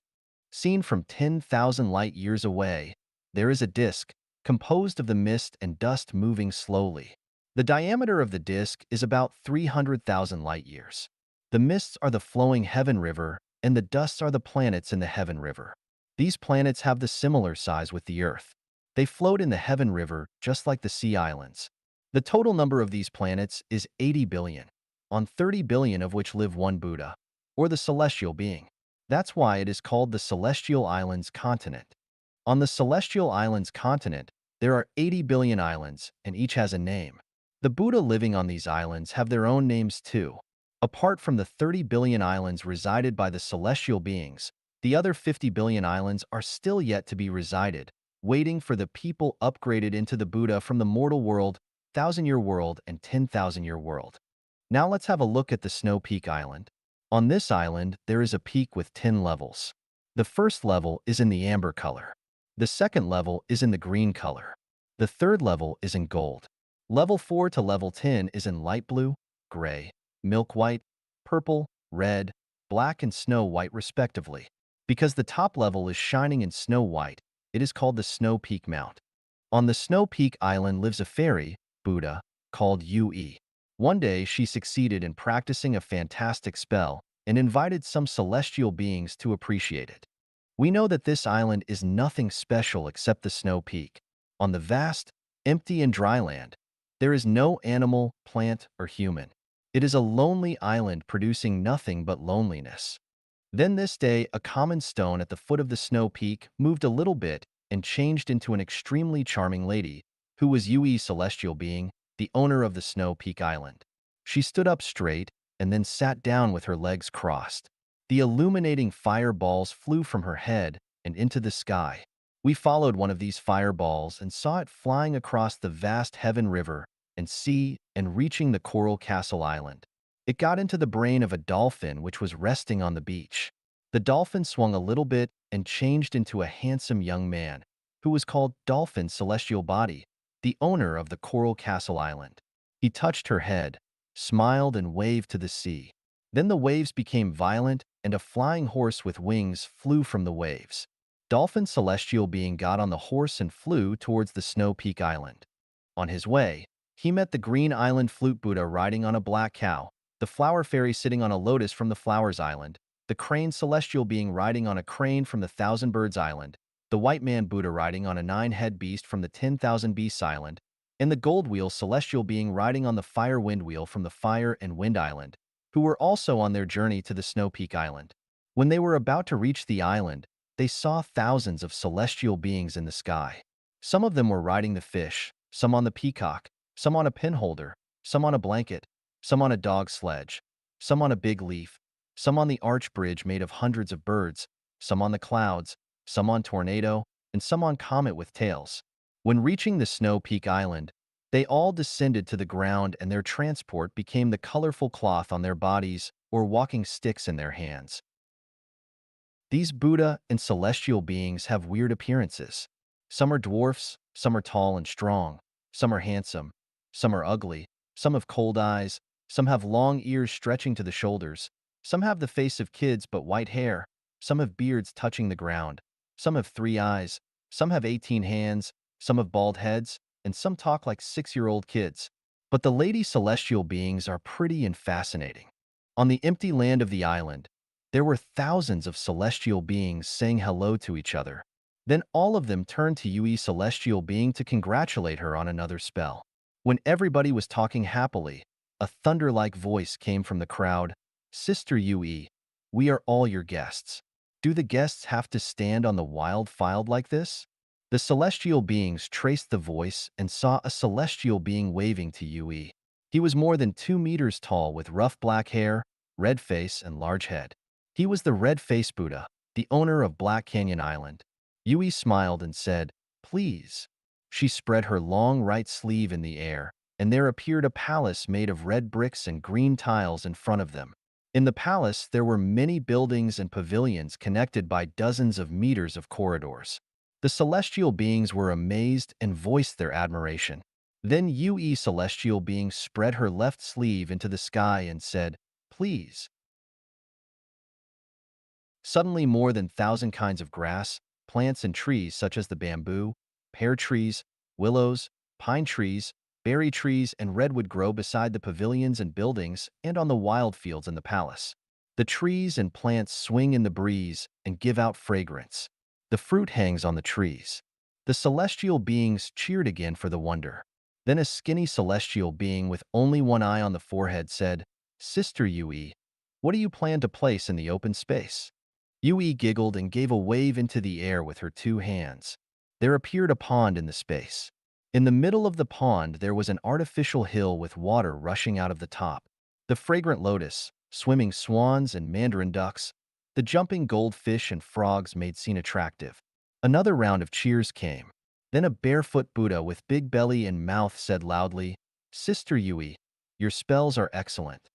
Seen from 10,000 light years away, there is a disk, composed of the mist and dust moving slowly. The diameter of the disk is about 300,000 light years. The mists are the flowing heaven river, and the dusts are the planets in the heaven river. These planets have the similar size with the Earth. They float in the heaven river just like the sea islands. The total number of these planets is 80 billion, on 30 billion of which live one Buddha, or the celestial being. That's why it is called the Celestial Islands continent. On the Celestial Islands continent, there are 80 billion islands, and each has a name. The Buddha living on these islands have their own names too. Apart from the 30 billion islands resided by the celestial beings, the other 50 billion islands are still yet to be resided, waiting for the people upgraded into the Buddha from the mortal world, 1,000-year world, and 10,000-year world. Now let's have a look at the Snow Peak Island. On this island, there is a peak with 10 levels. The first level is in the amber color. The second level is in the green color. The third level is in gold. Level 4 to level 10 is in light blue, gray, milk white, purple, red, black, and snow white respectively. Because the top level is shining in snow white, it is called the Snow Peak Mount. On the Snow Peak Island lives a fairy, Buddha, called Yue. One day she succeeded in practicing a fantastic spell and invited some celestial beings to appreciate it. We know that this island is nothing special except the Snow Peak. On the vast, empty and dry land, there is no animal, plant, or human. It is a lonely island producing nothing but loneliness. Then this day, a common stone at the foot of the Snow Peak moved a little bit and changed into an extremely charming lady, who was Yui's celestial being, the owner of the Snow Peak Island. She stood up straight and then sat down with her legs crossed. The illuminating fireballs flew from her head and into the sky. We followed one of these fireballs and saw it flying across the vast heaven river and sea and reaching the Coral Castle Island. It got into the brain of a dolphin which was resting on the beach. The dolphin swung a little bit and changed into a handsome young man, who was called Dolphin Celestial Body, the owner of the Coral Castle Island. He touched her head, smiled, and waved to the sea. Then the waves became violent, and a flying horse with wings flew from the waves. Dolphin Celestial Being got on the horse and flew towards the Snow Peak Island. On his way, he met the Green Island Flute Buddha riding on a black cow, the Flower Fairy sitting on a lotus from the Flowers Island, the Crane Celestial Being riding on a crane from the Thousand Birds Island, the White Man Buddha riding on a 9-head beast from the 10,000 Beasts Island, and the Gold Wheel Celestial Being riding on the Fire Wind Wheel from the Fire and Wind Island, who were also on their journey to the Snow Peak Island. When they were about to reach the island, they saw thousands of celestial beings in the sky. Some of them were riding the fish, some on the peacock, some on a pinholder, some on a blanket, some on a dog sledge, some on a big leaf, some on the arch bridge made of hundreds of birds, some on the clouds, some on tornado, and some on comet with tails. When reaching the Snow Peak Island, They all descended to the ground, and their transport became the colorful cloth on their bodies or walking sticks in their hands. These Buddha and celestial beings have weird appearances. Some are dwarfs, some are tall and strong, some are handsome, some are ugly, some have cold eyes, some have long ears stretching to the shoulders, some have the face of kids but white hair, some have beards touching the ground, some have 3 eyes, some have 18 hands, some have bald heads, and some talk like 6-year-old kids. But the lady celestial beings are pretty and fascinating. On the empty land of the island, there were thousands of celestial beings saying hello to each other. Then all of them turned to Yui celestial being to congratulate her on another spell. When everybody was talking happily, a thunder-like voice came from the crowd. Sister Yui, we are all your guests. Do the guests have to stand on the wild field like this? The celestial beings traced the voice and saw a celestial being waving to Yui. He was more than 2 meters tall with rough black hair, red face, and large head. He was the Red Face Buddha, the owner of Black Canyon Island. Yui smiled and said, "Please." She spread her long right sleeve in the air, and there appeared a palace made of red bricks and green tiles in front of them. In the palace, there were many buildings and pavilions connected by dozens of meters of corridors. The celestial beings were amazed and voiced their admiration. Then Yui celestial being spread her left sleeve into the sky and said, "Please." Suddenly more than 1,000 kinds of grass, plants and trees such as the bamboo, pear trees, willows, pine trees, berry trees, and redwood grow beside the pavilions and buildings and on the wild fields in the palace. The trees and plants swing in the breeze and give out fragrance. The fruit hangs on the trees. The celestial beings cheered again for the wonder. Then a skinny celestial being with only one eye on the forehead said, "Sister Yui, what do you plan to place in the open space?" Yui giggled and gave a wave into the air with her 2 hands. There appeared a pond in the space. In the middle of the pond there was an artificial hill with water rushing out of the top. The fragrant lotus, swimming swans and mandarin ducks, the jumping goldfish and frogs made scene attractive. Another round of cheers came. Then a barefoot Buddha with big belly and mouth said loudly, "Sister Yui, your spells are excellent.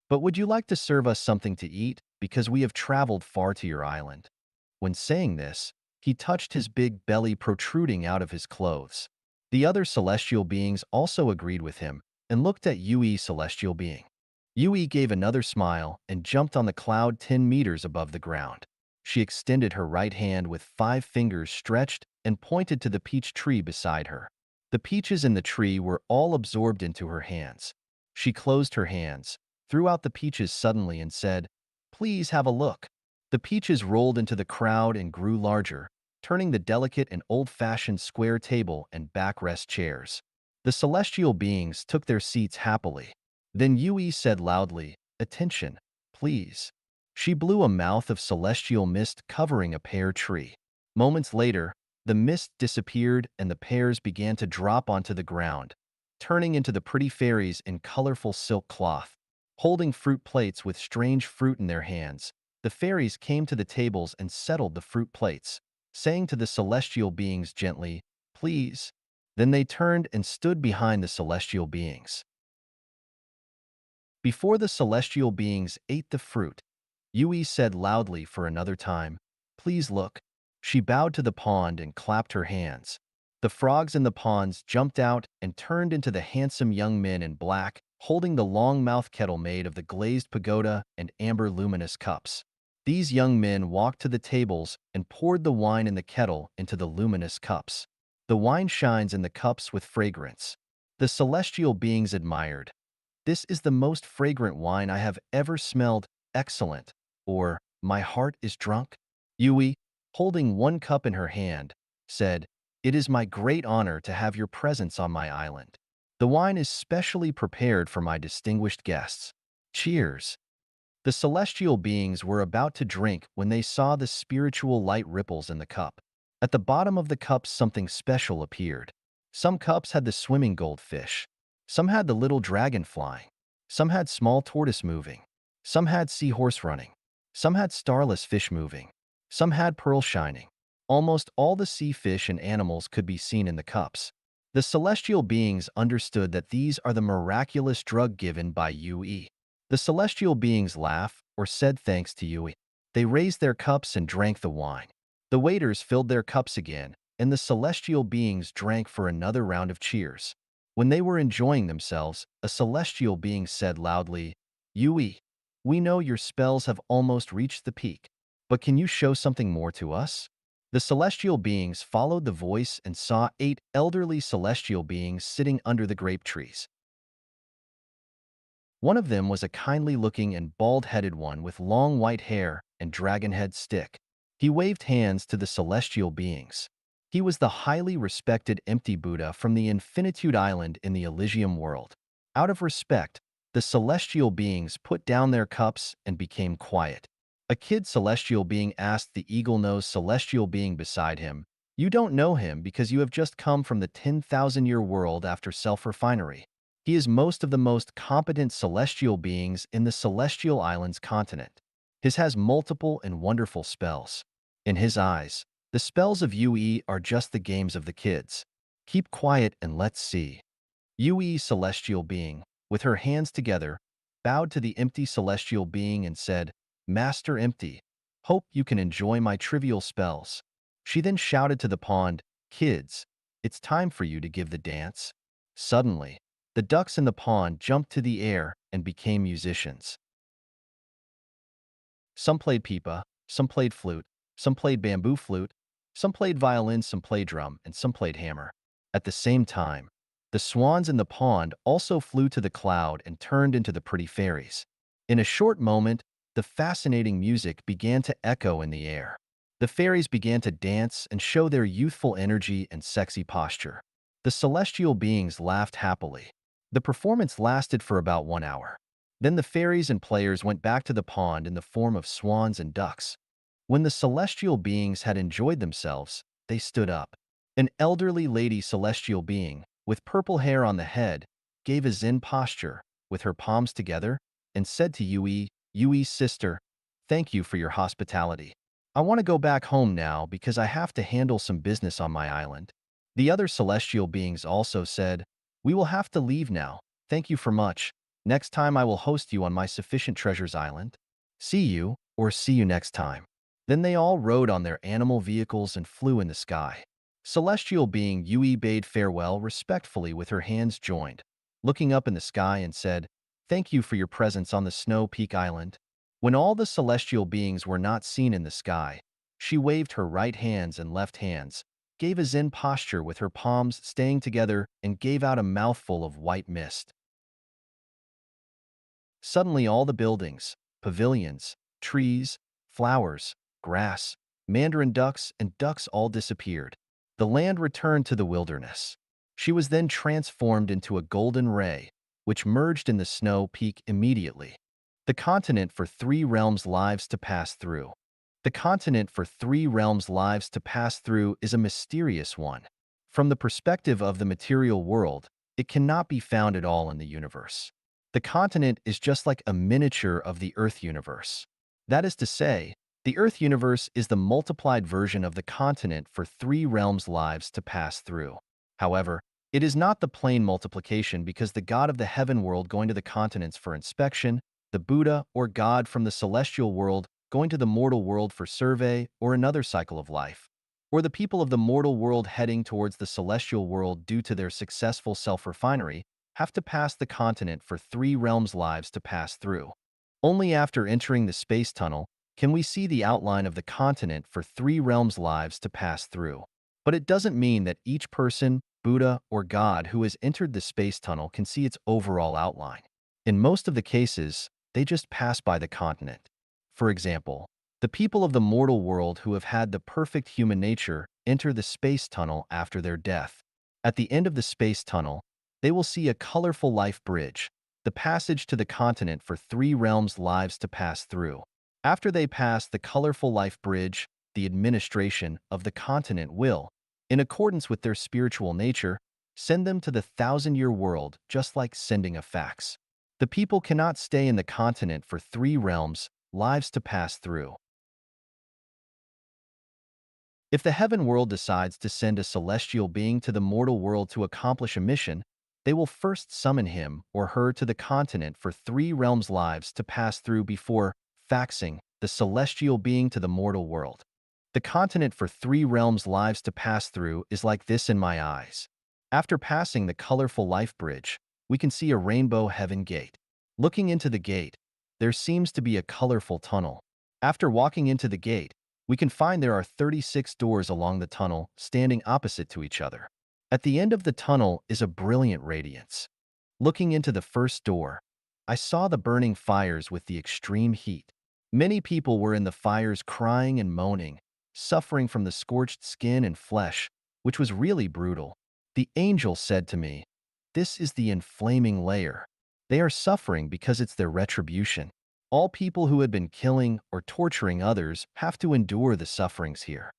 But would you like to serve us something to eat, because we have traveled far to your island?" When saying this, he touched his big belly protruding out of his clothes. The other celestial beings also agreed with him and looked at Yui celestial being. Yui gave another smile and jumped on the cloud 10 meters above the ground. She extended her right hand with 5 fingers stretched and pointed to the peach tree beside her. The peaches in the tree were all absorbed into her hands. She closed her hands, threw out the peaches suddenly and said, "Please have a look." The peaches rolled into the crowd and grew larger, turning the delicate and old-fashioned square table and backrest chairs. The celestial beings took their seats happily. Then Yui said loudly, "Attention, please." She blew a mouth of celestial mist covering a pear tree. Moments later, the mist disappeared and the pears began to drop onto the ground, turning into the pretty fairies in colorful silk cloth. Holding fruit plates with strange fruit in their hands, the fairies came to the tables and settled the fruit plates, saying to the celestial beings gently, "Please." Then they turned and stood behind the celestial beings. Before the celestial beings ate the fruit, Yui said loudly for another time, "Please look." She bowed to the pond and clapped her hands. The frogs in the ponds jumped out and turned into the handsome young men in black, holding the long-mouthed kettle made of the glazed pagoda and amber luminous cups. These young men walked to the tables and poured the wine in the kettle into the luminous cups. The wine shines in the cups with fragrance. The celestial beings admired. "This is the most fragrant wine I have ever smelled, excellent," or "My heart is drunk." Yui, holding one cup in her hand, said, "It is my great honor to have your presence on my island. The wine is specially prepared for my distinguished guests. Cheers." The celestial beings were about to drink when they saw the spiritual light ripples in the cup. At the bottom of the cups something special appeared. Some cups had the swimming goldfish. Some had the little dragon flying. Some had small tortoise moving. Some had seahorse running. Some had starless fish moving. Some had pearl shining. Almost all the sea fish and animals could be seen in the cups. The celestial beings understood that these are the miraculous drug given by Yue. The celestial beings laughed or said thanks to Yue. They raised their cups and drank the wine. The waiters filled their cups again, and the celestial beings drank for another round of cheers. When they were enjoying themselves, a celestial being said loudly, Yue, we know your spells have almost reached the peak, but can you show something more to us? The celestial beings followed the voice and saw 8 elderly celestial beings sitting under the grape trees. One of them was a kindly-looking and bald-headed one with long white hair and dragon-head stick. He waved hands to the celestial beings. He was the highly respected empty Buddha from the Infinitude Island in the Elysium world. Out of respect, the celestial beings put down their cups and became quiet. A kid celestial being asked the eagle-nosed celestial being beside him, "You don't know him because you have just come from the 10,000-year world after self-refinery. He is most of the most competent celestial beings in the Celestial Islands continent. His has multiple and wonderful spells. In his eyes, the spells of Yue are just the games of the kids. Keep quiet and let's see." Yue celestial being, with her hands together, bowed to the empty celestial being and said, "Master Empty, hope you can enjoy my trivial spells." She then shouted to the pond, "Kids, it's time for you to give the dance." Suddenly, the ducks in the pond jumped to the air and became musicians. Some played pipa, some played flute, some played bamboo flute, some played violin, some played drum, and some played hammer. At the same time, the swans in the pond also flew to the cloud and turned into the pretty fairies. In a short moment, the fascinating music began to echo in the air. The fairies began to dance and show their youthful energy and sexy posture. The celestial beings laughed happily. The performance lasted for about 1 hour. Then the fairies and players went back to the pond in the form of swans and ducks. When the celestial beings had enjoyed themselves, they stood up. An elderly lady celestial being, with purple hair on the head, gave a Zen posture, with her palms together, and said to Yui's sister, "Thank you for your hospitality. I want to go back home now because I have to handle some business on my island." The other celestial beings also said, "We will have to leave now. Thank you for much. Next time I will host you on my Sufficient Treasures Island. See you, or see you next time." Then they all rode on their animal vehicles and flew in the sky. Celestial being Yue bade farewell respectfully with her hands joined, looking up in the sky and said, "Thank you for your presence on the Snow Peak Island." When all the celestial beings were not seen in the sky, she waved her right hands and left hands, gave a Zen posture with her palms staying together, and gave out a mouthful of white mist. Suddenly all the buildings, pavilions, trees, flowers, grass, mandarin ducks, and ducks all disappeared. The land returned to the wilderness. She was then transformed into a golden ray, which merged in the snow peak immediately. The continent for 3 realms lives to pass through. The continent for 3 realms lives to pass through is a mysterious one. From the perspective of the material world, it cannot be found at all in the universe. The continent is just like a miniature of the Earth universe. That is to say, the Earth universe is the multiplied version of the continent for 3 realms lives to pass through. However, it is not the plain multiplication because the God of the heaven world going to the continents for inspection, the Buddha or God from the celestial world going to the mortal world for survey or another cycle of life, or the people of the mortal world heading towards the celestial world due to their successful self-refinery, have to pass the continent for 3 realms lives to pass through. Only after entering the space tunnel can we see the outline of the continent for 3 realms lives to pass through. But it doesn't mean that each person, Buddha, or God who has entered the space tunnel can see its overall outline. In most of the cases, they just pass by the continent. For example, the people of the mortal world who have had the perfect human nature enter the space tunnel after their death. At the end of the space tunnel, they will see a colorful life bridge, the passage to the continent for 3 realms lives to pass through. After they pass the colorful life bridge, the administration of the continent will, in accordance with their spiritual nature, send them to the 1,000-year world just like sending a fax. The people cannot stay in the continent for 3 realms lives to pass through. If the heaven world decides to send a celestial being to the mortal world to accomplish a mission, they will first summon him or her to the continent for 3 realms lives to pass through before faxing the celestial being to the mortal world. The continent for 3 realms lives to pass through is like this in my eyes. After passing the colorful life bridge, we can see a rainbow heaven gate. Looking into the gate, there seems to be a colorful tunnel. After walking into the gate, we can find there are 36 doors along the tunnel, standing opposite to each other. At the end of the tunnel is a brilliant radiance. Looking into the first door, I saw the burning fires with the extreme heat. Many people were in the fires crying and moaning, suffering from the scorched skin and flesh, which was really brutal. The angel said to me, "This is the inflaming layer. They are suffering because it's their retribution. All people who had been killing or torturing others have to endure the sufferings here."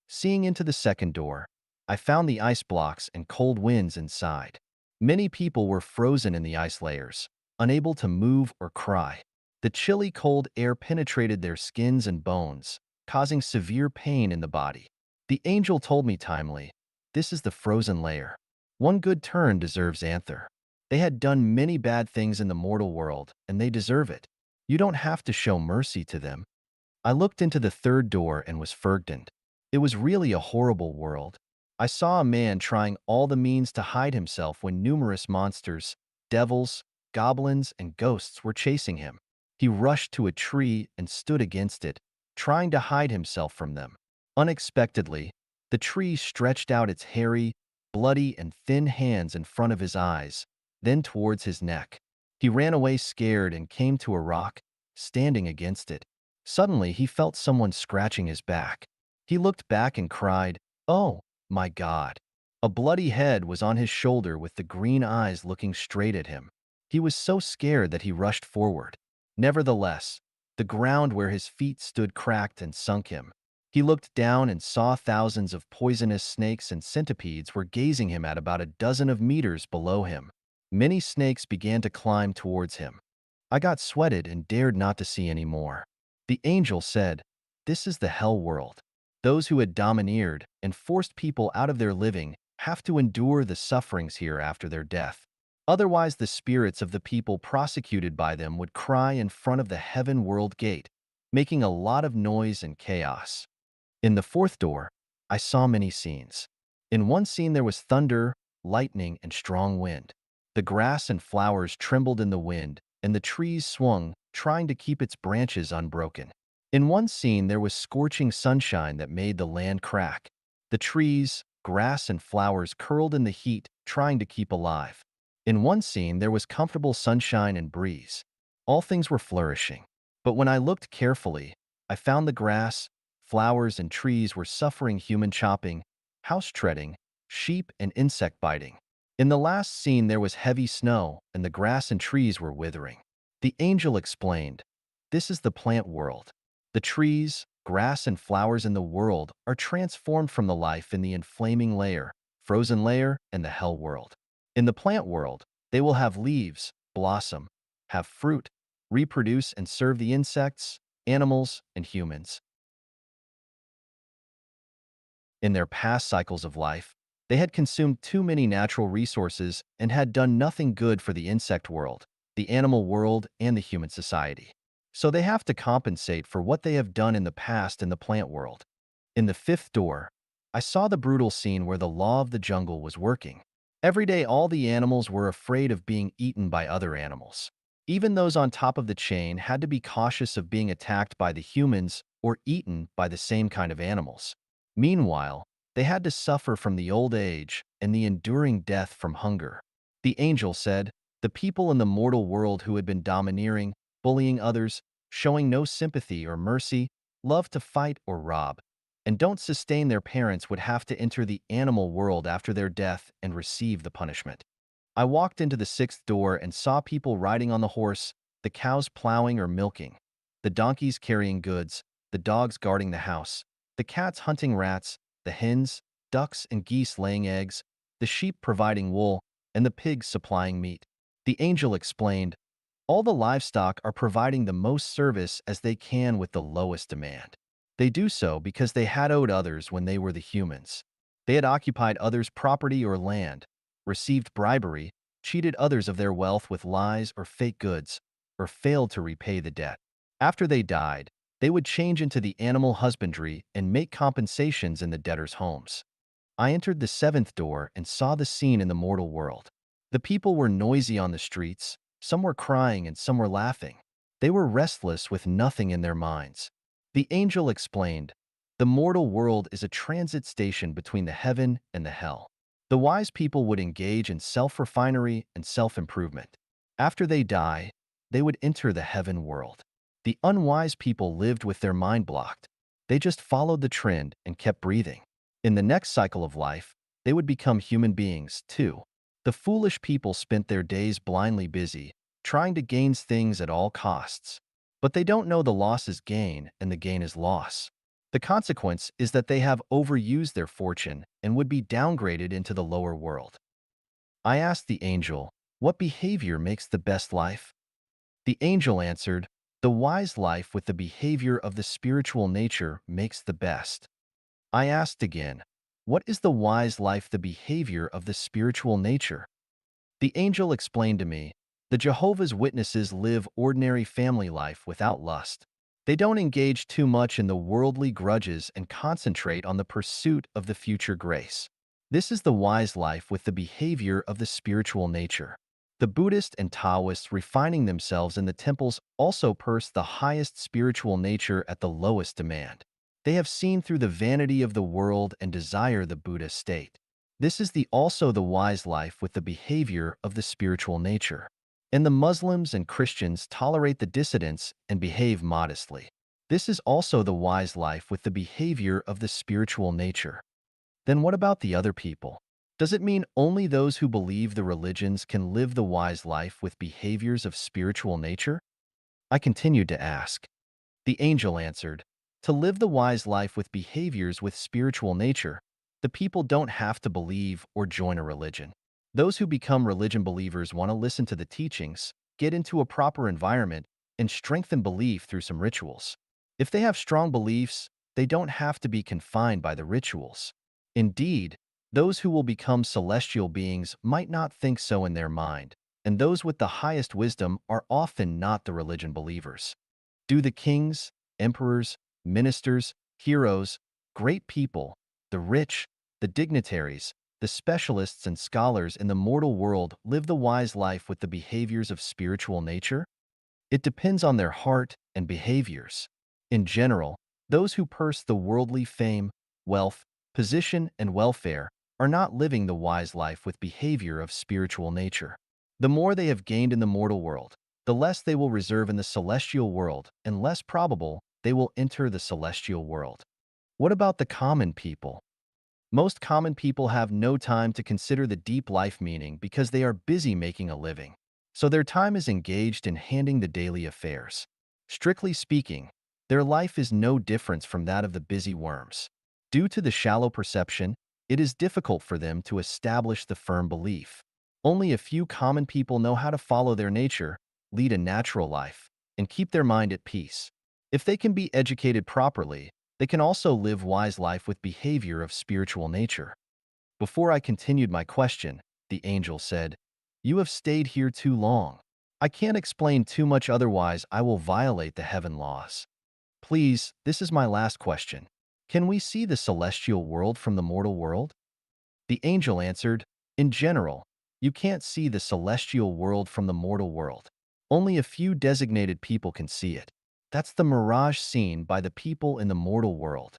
Seeing into the second door, I found the ice blocks and cold winds inside. Many people were frozen in the ice layers, unable to move or cry. The chilly cold air penetrated their skins and bones, causing severe pain in the body. The angel told me timely, "This is the frozen layer. One good turn deserves Anther. They had done many bad things in the mortal world, and they deserve it. You don't have to show mercy to them." I looked into the third door and was frightened. It was really a horrible world. I saw a man trying all the means to hide himself when numerous monsters, devils, goblins, and ghosts were chasing him. He rushed to a tree and stood against it, trying to hide himself from them. Unexpectedly, the tree stretched out its hairy, bloody, and thin hands in front of his eyes, then towards his neck. He ran away scared and came to a rock, standing against it. Suddenly, he felt someone scratching his back. He looked back and cried, "Oh, my God." A bloody head was on his shoulder with the green eyes looking straight at him. He was so scared that he rushed forward. Nevertheless, the ground where his feet stood cracked and sunk him. He looked down and saw thousands of poisonous snakes and centipedes were gazing him at about a dozen of meters below him. Many snakes began to climb towards him. I got sweated and dared not to see any more. The angel said, "This is the hell world. Those who had domineered and forced people out of their living have to endure the sufferings here after their death. Otherwise, the spirits of the people prosecuted by them would cry in front of the heaven world gate, making a lot of noise and chaos." In the fourth door, I saw many scenes. In one scene there was thunder, lightning, and strong wind. The grass and flowers trembled in the wind, and the trees swung, trying to keep its branches unbroken. In one scene there was scorching sunshine that made the land crack. The trees, grass, and flowers curled in the heat, trying to keep alive. In one scene there was comfortable sunshine and breeze. All things were flourishing. But when I looked carefully, I found the grass, flowers, and trees were suffering human chopping, house treading, sheep and insect biting. In the last scene there was heavy snow, and the grass and trees were withering. The angel explained, "This is the plant world. The trees, grass, and flowers in the world are transformed from the life in the inflaming layer, frozen layer, and the hell world. In the plant world, they will have leaves, blossom, have fruit, reproduce, and serve the insects, animals, and humans. In their past cycles of life, they had consumed too many natural resources and had done nothing good for the insect world, the animal world, and the human society. So they have to compensate for what they have done in the past in the plant world. In the fifth door, I saw the brutal scene where the law of the jungle was working. Every day, all the animals were afraid of being eaten by other animals. Even those on top of the chain had to be cautious of being attacked by the humans or eaten by the same kind of animals. Meanwhile, they had to suffer from the old age and the enduring death from hunger. The angel said, "The people in the mortal world who had been domineering, bullying others, showing no sympathy or mercy, love to fight or rob, and don't sustain their parents would have to enter the animal world after their death and receive the punishment." I walked into the sixth door and saw people riding on the horse, the cows plowing or milking, the donkeys carrying goods, the dogs guarding the house, the cats hunting rats, the hens, ducks, and geese laying eggs, the sheep providing wool, and the pigs supplying meat. The angel explained, "All the livestock are providing the most service as they can with the lowest demand. They do so because they had owed others when they were the humans. They had occupied others' property or land, received bribery, cheated others of their wealth with lies or fake goods, or failed to repay the debt. After they died, they would change into the animal husbandry and make compensations in the debtors' homes. I entered the seventh door and saw the scene in the mortal world. The people were noisy on the streets, some were crying and some were laughing. They were restless with nothing in their minds. The angel explained, "The mortal world is a transit station between the heaven and the hell." The wise people would engage in self-refinery and self-improvement. After they die, they would enter the heaven world. The unwise people lived with their mind blocked. They just followed the trend and kept breathing. In the next cycle of life, they would become human beings, too. The foolish people spent their days blindly busy, trying to gain things at all costs. But they don't know the loss is gain and the gain is loss. The consequence is that they have overused their fortune and would be downgraded into the lower world. I asked the angel, "What behavior makes the best life?" The angel answered, "The wise life with the behavior of the spiritual nature makes the best." I asked again, "What is the wise life, the behavior of the spiritual nature?" The angel explained to me, "The Jehovah's Witnesses live ordinary family life without lust. They don't engage too much in the worldly grudges and concentrate on the pursuit of the future grace. This is the wise life with the behavior of the spiritual nature." The Buddhists and Taoists refining themselves in the temples also purse the highest spiritual nature at the lowest demand. They have seen through the vanity of the world and desire the Buddha state. This is also the wise life with the behavior of the spiritual nature. And the Muslims and Christians tolerate the dissidents and behave modestly. This is also the wise life with the behavior of the spiritual nature. Then what about the other people? Does it mean only those who believe the religions can live the wise life with behaviors of spiritual nature? I continued to ask. The angel answered, "To live the wise life with behaviors with spiritual nature, the people don't have to believe or join a religion. Those who become religion believers want to listen to the teachings, get into a proper environment, and strengthen belief through some rituals. If they have strong beliefs, they don't have to be confined by the rituals. Indeed, those who will become celestial beings might not think so in their mind, and those with the highest wisdom are often not the religion believers. Do the kings, emperors, ministers, heroes, great people, the rich, the dignitaries, the specialists and scholars in the mortal world live the wise life with the behaviors of spiritual nature? It depends on their heart and behaviors. In general, those who purse the worldly fame, wealth, position, and welfare are not living the wise life with behavior of spiritual nature. The more they have gained in the mortal world, the less they will reserve in the celestial world, and less probable they will enter the celestial world. What about the common people? Most common people have no time to consider the deep life meaning because they are busy making a living. So their time is engaged in handling the daily affairs. Strictly speaking, their life is no different from that of the busy worms. Due to the shallow perception, it is difficult for them to establish the firm belief. Only a few common people know how to follow their nature, lead a natural life, and keep their mind at peace. If they can be educated properly, they can also live wise life with behavior of spiritual nature. Before I continued my question, the angel said, "You have stayed here too long. I can't explain too much, otherwise I will violate the heaven laws. Please, this is my last question. Can we see the celestial world from the mortal world?" The angel answered, "In general, you can't see the celestial world from the mortal world. Only a few designated people can see it. That's the mirage seen by the people in the mortal world.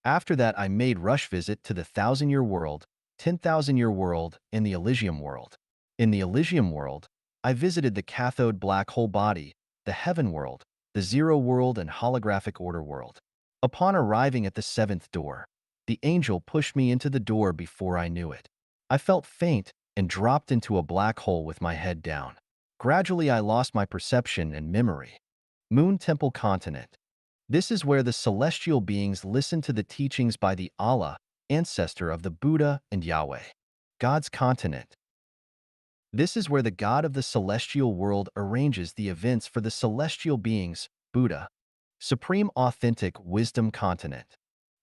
After that, I made rush visit to the 1,000-year world, 10,000-year world, and the Elysium world. In the Elysium world, I visited the cathode black hole body, the heaven world, the zero world, and holographic order world. Upon arriving at the seventh door, the angel pushed me into the door before I knew it. I felt faint and dropped into a black hole with my head down. Gradually, I lost my perception and memory. Moon Temple Continent. This is where the celestial beings listen to the teachings by the Allah, ancestor of the Buddha and Yahweh. God's continent. This is where the God of the celestial world arranges the events for the celestial beings, Buddha. Supreme Authentic Wisdom Continent.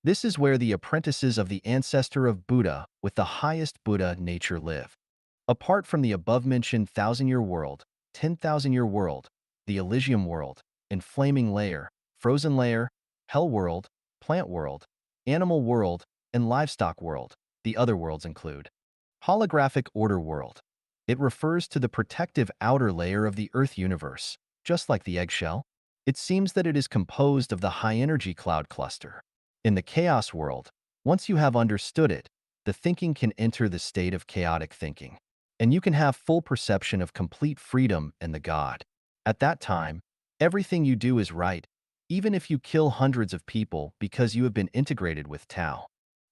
This is where the apprentices of the ancestor of Buddha with the highest Buddha nature live. Apart from the above-mentioned thousand-year world, 10,000-year world, the Elysium world, inflaming layer, frozen layer, hell world, plant world, animal world, and livestock world, the other worlds include holographic order world. It refers to the protective outer layer of the Earth universe, just like the eggshell. It seems that it is composed of the high-energy cloud cluster. In the chaos world, once you have understood it, the thinking can enter the state of chaotic thinking, and you can have full perception of complete freedom and the God. At that time, everything you do is right, even if you kill hundreds of people because you have been integrated with Tao.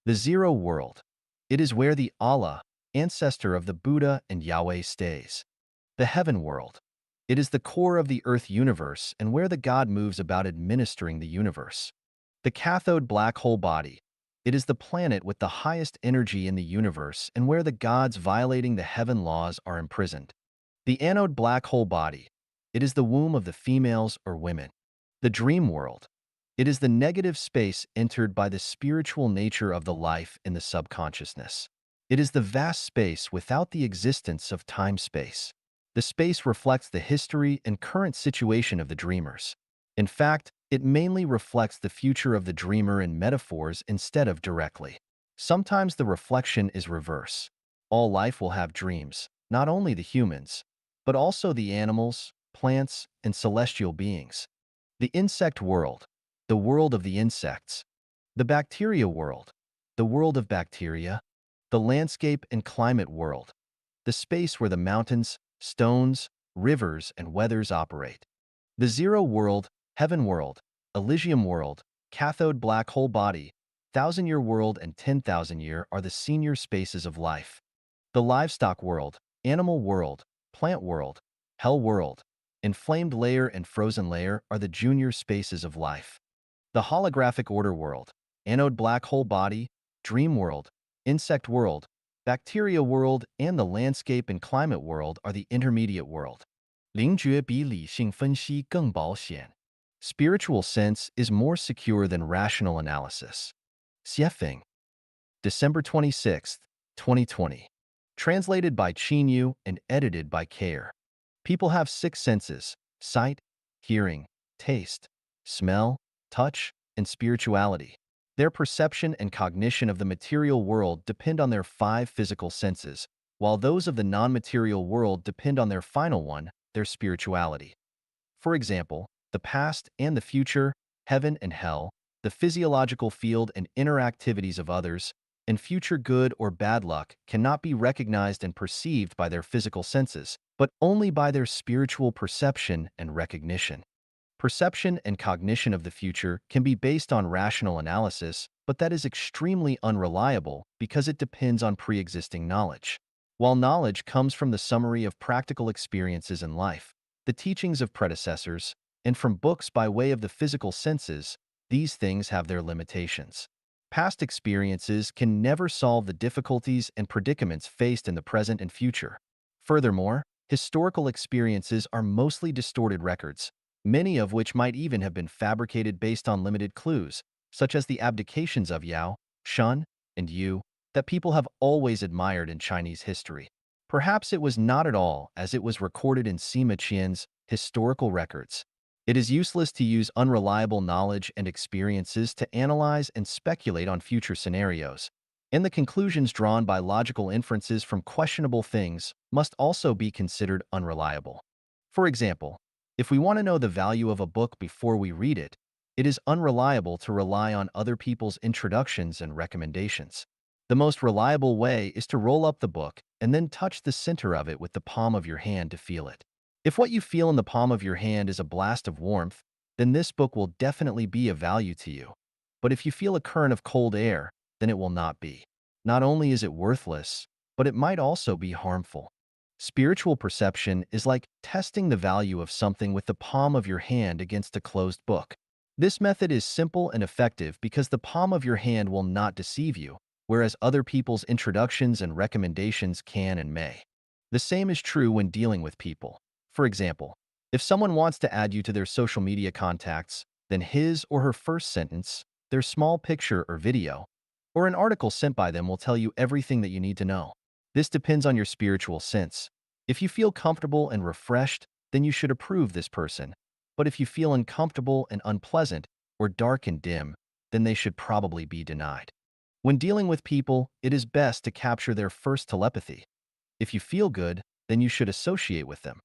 The Zero World. It is where the Allah, ancestor of the Buddha and Yahweh, stays. The Heaven World. It is the core of the Earth universe and where the God moves about administering the universe. The Cathode Black Hole Body. It is the planet with the highest energy in the universe and where the gods violating the heaven laws are imprisoned. The Anode Black Hole Body. It is the womb of the females or women. The Dream World. It is the negative space entered by the spiritual nature of the life in the subconsciousness. It is the vast space without the existence of time-space. The space reflects the history and current situation of the dreamers. In fact, it mainly reflects the future of the dreamer in metaphors instead of directly. Sometimes the reflection is reverse. All life will have dreams, not only the humans, but also the animals, plants, and celestial beings. The insect world, the world of the insects. The bacteria world, the world of bacteria. The landscape and climate world, the space where the mountains, stones, rivers, and weathers operate. The Zero World, Heaven World, Elysium World, Cathode Black Hole Body, Thousand-Year World, and 10,000-Year are the senior spaces of life. The Livestock World, Animal World, Plant World, Hell World, Inflamed Layer, and Frozen Layer are the junior spaces of life. The Holographic Order World, Anode Black Hole Body, Dream World, Insect World, Bacteria World, and the Landscape and Climate World are the intermediate world. 灵觉比理性分析更保险. Spiritual sense is more secure than rational analysis. Xiefeng. December 26, 2020. Translated by Qin Yu and edited by Care. People have six senses: sight, hearing, taste, smell, touch, and spirituality. Their perception and cognition of the material world depend on their five physical senses, while those of the non-material world depend on their final one, their spirituality. For example, the past and the future, heaven and hell, the physiological field and inner activities of others, and future good or bad luck cannot be recognized and perceived by their physical senses, but only by their spiritual perception and recognition. Perception and cognition of the future can be based on rational analysis, but that is extremely unreliable because it depends on pre-existing knowledge. While knowledge comes from the summary of practical experiences in life, the teachings of predecessors, and from books by way of the physical senses, these things have their limitations. Past experiences can never solve the difficulties and predicaments faced in the present and future. Furthermore, historical experiences are mostly distorted records, many of which might even have been fabricated based on limited clues, such as the abdications of Yao, Shun, and Yu, that people have always admired in Chinese history. Perhaps it was not at all as it was recorded in Sima Qian's historical records. It is useless to use unreliable knowledge and experiences to analyze and speculate on future scenarios, and the conclusions drawn by logical inferences from questionable things must also be considered unreliable. For example, if we want to know the value of a book before we read it, it is unreliable to rely on other people's introductions and recommendations. The most reliable way is to roll up the book and then touch the center of it with the palm of your hand to feel it. If what you feel in the palm of your hand is a blast of warmth, then this book will definitely be of value to you. But if you feel a current of cold air, then it will not be. Not only is it worthless, but it might also be harmful. Spiritual perception is like testing the value of something with the palm of your hand against a closed book. This method is simple and effective because the palm of your hand will not deceive you, whereas other people's introductions and recommendations can and may. The same is true when dealing with people. For example, if someone wants to add you to their social media contacts, then his or her first sentence, their small picture or video, or an article sent by them will tell you everything that you need to know. This depends on your spiritual sense. If you feel comfortable and refreshed, then you should approve this person. But if you feel uncomfortable and unpleasant, or dark and dim, then they should probably be denied. When dealing with people, it is best to capture their first telepathy. If you feel good, then you should associate with them.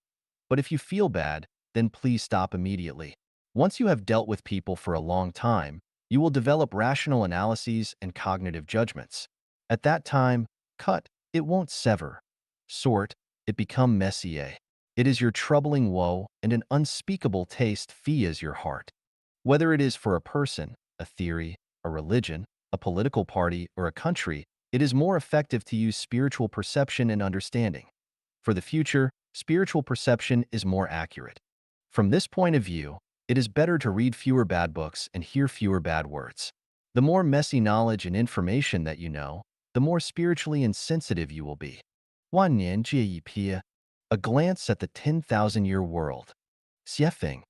But if you feel bad, then please stop immediately. Once you have dealt with people for a long time, you will develop rational analyses and cognitive judgments. At that time, cut, it won't sever. Sort, it become messier. It is your troubling woe and an unspeakable taste fills your heart. Whether it is for a person, a theory, a religion, a political party, or a country, it is more effective to use spiritual perception and understanding. For the future, spiritual perception is more accurate. From this point of view, it is better to read fewer bad books and hear fewer bad words. The more messy knowledge and information that you know, the more spiritually insensitive you will be. 万年借一瞥, a glance at the 10,000-year world. Xiefeng,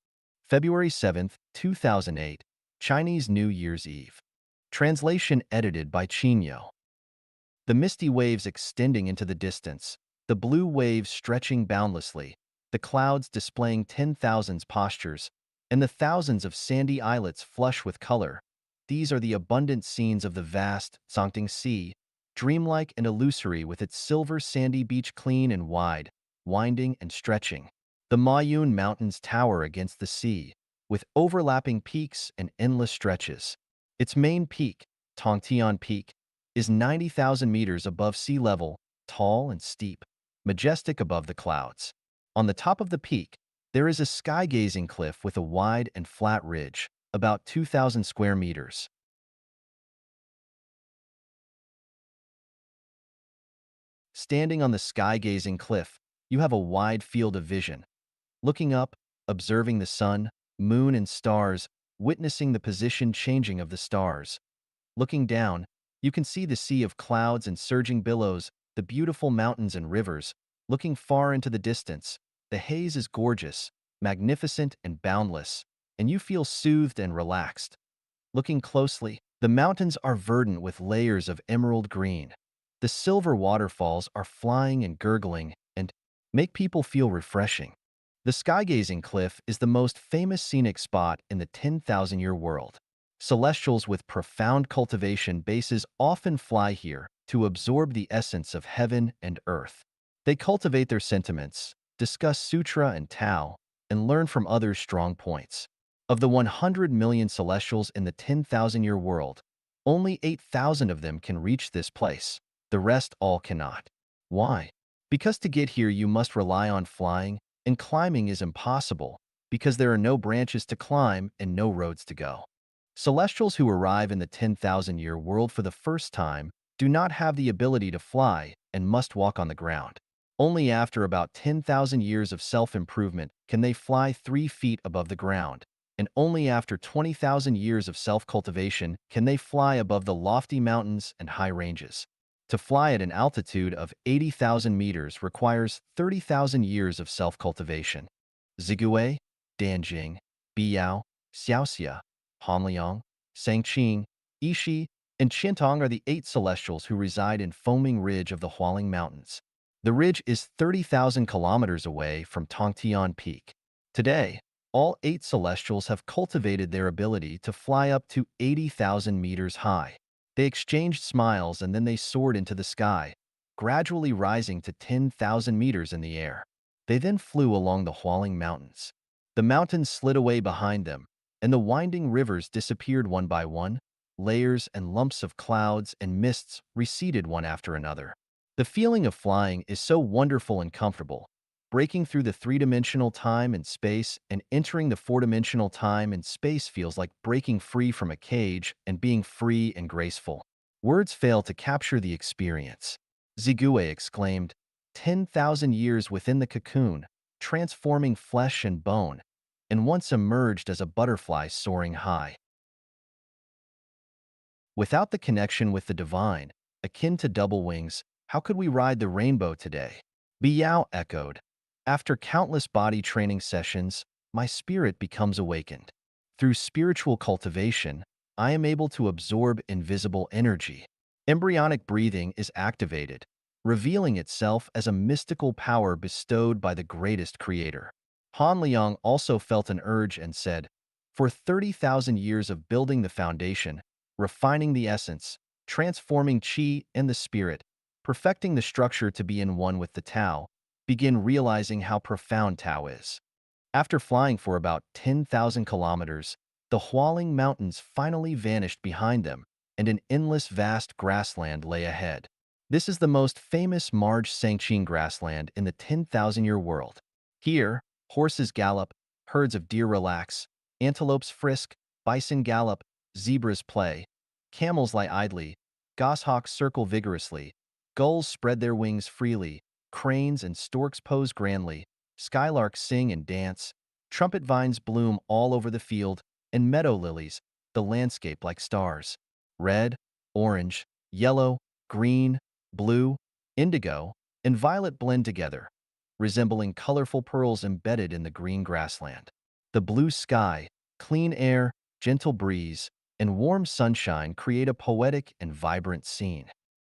February 7, 2008, Chinese New Year's Eve. Translation edited by Qinyo. The misty waves extending into the distance, the blue waves stretching boundlessly, the clouds displaying 10,000s postures, and the thousands of sandy islets flush with color. These are the abundant scenes of the vast Zongting Sea, dreamlike and illusory with its silver sandy beach clean and wide, winding and stretching. The Mayun Mountains tower against the sea, with overlapping peaks and endless stretches. Its main peak, Tongtian Peak, is 90,000 meters above sea level, tall and steep, majestic above the clouds. On the top of the peak, there is a sky-gazing cliff with a wide and flat ridge, about 2,000 square meters. Standing on the sky-gazing cliff, you have a wide field of vision. Looking up, observing the sun, moon, and stars, witnessing the position changing of the stars. Looking down, you can see the sea of clouds and surging billows, the beautiful mountains and rivers. Looking far into the distance, the haze is gorgeous, magnificent, and boundless, and you feel soothed and relaxed. Looking closely, the mountains are verdant with layers of emerald green. The silver waterfalls are flying and gurgling and make people feel refreshing. The sky-gazing cliff is the most famous scenic spot in the 10,000-year world. Celestials with profound cultivation bases often fly here to absorb the essence of heaven and earth. They cultivate their sentiments, discuss sutra and Tao, and learn from others' strong points. Of the 100 million celestials in the 10,000-year world, only 8,000 of them can reach this place. The rest all cannot. Why? Because to get here you must rely on flying, and climbing is impossible because there are no branches to climb and no roads to go. Celestials who arrive in the 10,000-year world for the first time do not have the ability to fly and must walk on the ground. Only after about 10,000 years of self-improvement can they fly 3 feet above the ground, and only after 20,000 years of self-cultivation can they fly above the lofty mountains and high ranges. To fly at an altitude of 80,000 meters requires 30,000 years of self-cultivation. Zigui, Danjing, Biyao, Xiaoxia, Hanliang, Sangqing, Yishi, and Qintong are the 8 celestials who reside in Foaming Ridge of the Hualing Mountains. The ridge is 30,000 kilometers away from Tongtian Peak. Today, all 8 celestials have cultivated their ability to fly up to 80,000 meters high. They exchanged smiles and then they soared into the sky, gradually rising to 10,000 meters in the air. They then flew along the Hualing Mountains. The mountains slid away behind them, and the winding rivers disappeared one by one. Layers and lumps of clouds and mists receded one after another. The feeling of flying is so wonderful and comfortable. Breaking through the 3-dimensional time and space and entering the 4-dimensional time and space feels like breaking free from a cage and being free and graceful. Words fail to capture the experience. Zigui exclaimed, 10,000 years within the cocoon, transforming flesh and bone, and once emerged as a butterfly soaring high. Without the connection with the divine, akin to double wings, how could we ride the rainbow today? Biyao echoed. After countless body training sessions, my spirit becomes awakened. Through spiritual cultivation, I am able to absorb invisible energy. Embryonic breathing is activated, revealing itself as a mystical power bestowed by the greatest creator. Han Liang also felt an urge and said, "For 30,000 years of building the foundation, refining the essence, transforming qi and the spirit, perfecting the structure to be in one with the Tao, begin realizing how profound Tao is." After flying for about 10,000 kilometers, the Hualing Mountains finally vanished behind them, and an endless vast grassland lay ahead. This is the most famous Marj Sangqing grassland in the 10,000-year world. Here, horses gallop, herds of deer relax, antelopes frisk, bison gallop, zebras play, camels lie idly, goshawks circle vigorously, gulls spread their wings freely, cranes and storks pose grandly, skylarks sing and dance, trumpet vines bloom all over the field, and meadow lilies, the landscape like stars. Red, orange, yellow, green, blue, indigo, and violet blend together, resembling colorful pearls embedded in the green grassland. The blue sky, clean air, gentle breeze, and warm sunshine create a poetic and vibrant scene.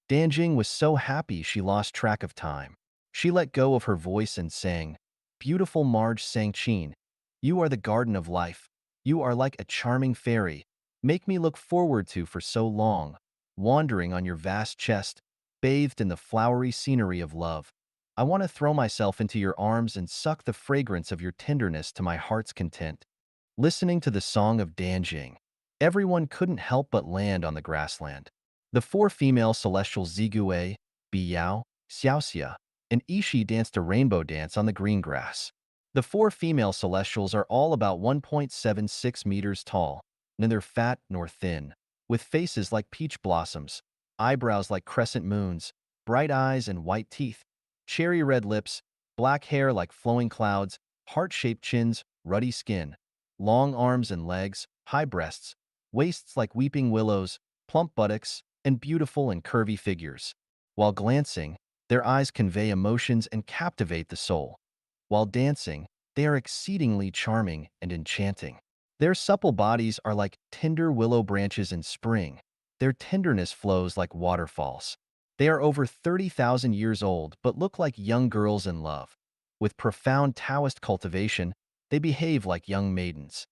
Danjing was so happy she lost track of time. She let go of her voice and sang, "Beautiful Marge Sangqin, you are the garden of life. You are like a charming fairy. Make me look forward to for so long, wandering on your vast chest, bathed in the flowery scenery of love. I want to throw myself into your arms and suck the fragrance of your tenderness to my heart's content." Listening to the song of Danjing, everyone couldn't help but land on the grassland. The four female celestials Zigue, Biyao, Xiaoxia, and Ishi danced a rainbow dance on the green grass. The four female celestials are all about 1.76 meters tall, neither fat nor thin, with faces like peach blossoms, eyebrows like crescent moons, bright eyes and white teeth, cherry red lips, black hair like flowing clouds, heart-shaped chins, ruddy skin, long arms and legs, high breasts, waists like weeping willows, plump buttocks, and beautiful and curvy figures. While glancing, their eyes convey emotions and captivate the soul. While dancing, they are exceedingly charming and enchanting. Their supple bodies are like tender willow branches in spring. Their tenderness flows like waterfalls. They are over 30,000 years old but look like young girls in love. With profound Taoist cultivation, they behave like young maidens.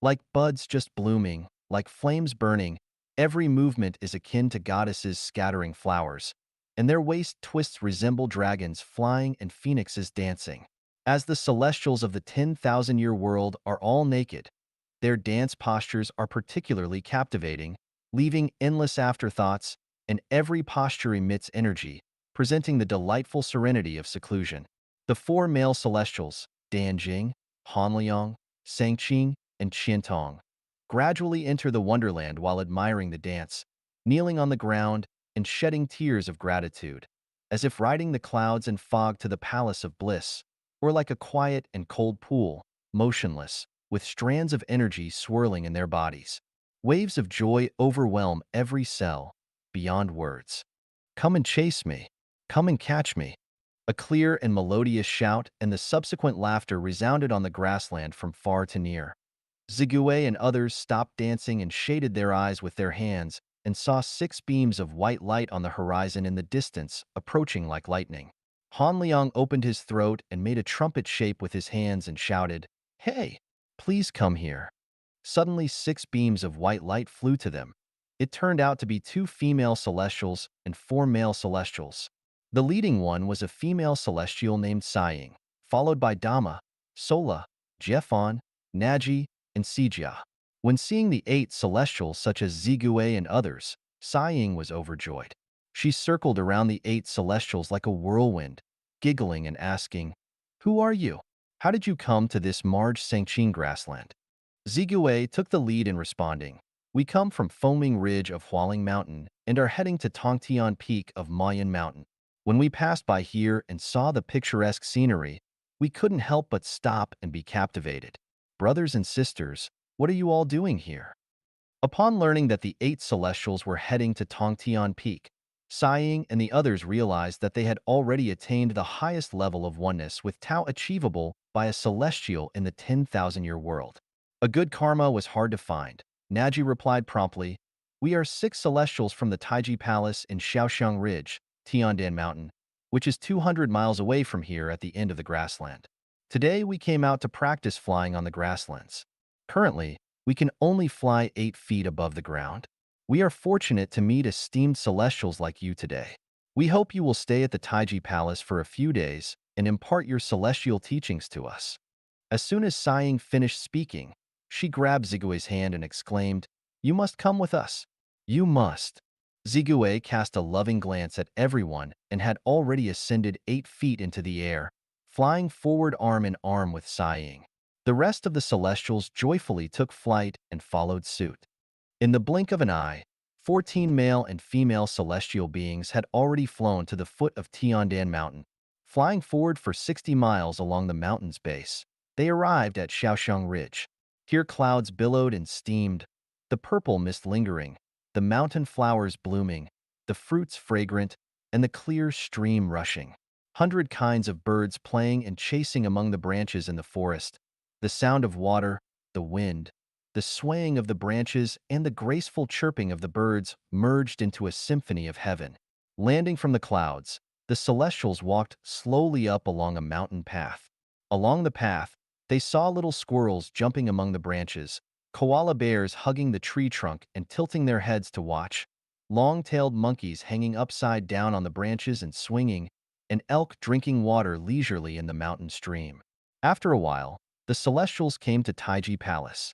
Like buds just blooming, like flames burning, every movement is akin to goddesses scattering flowers, and their waist twists resemble dragons flying and phoenixes dancing. As the celestials of the 10,000-year world are all naked, their dance postures are particularly captivating, leaving endless afterthoughts, and every posture emits energy, presenting the delightful serenity of seclusion. The four male celestials, Danjing, Hanliang, Sangqing, and Qiantong, gradually enter the wonderland while admiring the dance, kneeling on the ground and shedding tears of gratitude, as if riding the clouds and fog to the palace of bliss, or like a quiet and cold pool, motionless, with strands of energy swirling in their bodies. Waves of joy overwhelm every cell, beyond words. "Come and chase me. Come and catch me." A clear and melodious shout and the subsequent laughter resounded on the grassland from far to near. Zigue and others stopped dancing and shaded their eyes with their hands and saw 6 beams of white light on the horizon in the distance, approaching like lightning. Han Liang opened his throat and made a trumpet shape with his hands and shouted, "Hey, please come here." Suddenly 6 beams of white light flew to them. It turned out to be 2 female celestials and 4 male celestials. The leading one was a female celestial named Saying, followed by Dama, Sola, Jeffon, Naji, and Sijia. When seeing the 8 celestials such as Zigue and others, Saying was overjoyed. She circled around the 8 celestials like a whirlwind, giggling and asking, "Who are you? How did you come to this Marj Sangqing grassland?" Zigue took the lead in responding, "We come from Foaming Ridge of Hualing Mountain and are heading to Tongtian Peak of Mayan Mountain. When we passed by here and saw the picturesque scenery, we couldn't help but stop and be captivated. Brothers and sisters, what are you all doing here?" Upon learning that the 8 celestials were heading to Tongtian Peak, Sighing and the others realized that they had already attained the highest level of oneness with Tao achievable by a celestial in the 10,000-year world. A good karma was hard to find. Naji replied promptly, "We are 6 celestials from the Taiji Palace in Shaoxiang Ridge, Tiandan Mountain, which is 200 miles away from here at the end of the grassland. Today we came out to practice flying on the grasslands. Currently, we can only fly 8 feet above the ground. We are fortunate to meet esteemed celestials like you today. We hope you will stay at the Taiji Palace for a few days and impart your celestial teachings to us." As soon as Sighing finished speaking, she grabbed Zigue's hand and exclaimed, "You must come with us. You must." Zigue cast a loving glance at everyone and had already ascended 8 feet into the air, flying forward arm in arm with Sighing. The rest of the celestials joyfully took flight and followed suit. In the blink of an eye, 14 male and female celestial beings had already flown to the foot of Tiandan Mountain. Flying forward for 60 miles along the mountain's base, they arrived at Shaoxiang Ridge. Here clouds billowed and steamed, the purple mist lingering, the mountain flowers blooming, the fruits fragrant, and the clear stream rushing. 100 kinds of birds playing and chasing among the branches in the forest. The sound of water, the wind, the swaying of the branches and the graceful chirping of the birds merged into a symphony of heaven. Landing from the clouds, the celestials walked slowly up along a mountain path. Along the path, they saw little squirrels jumping among the branches, koala bears hugging the tree trunk and tilting their heads to watch, long-tailed monkeys hanging upside down on the branches and swinging, and elk drinking water leisurely in the mountain stream. After a while, the celestials came to Taiji Palace.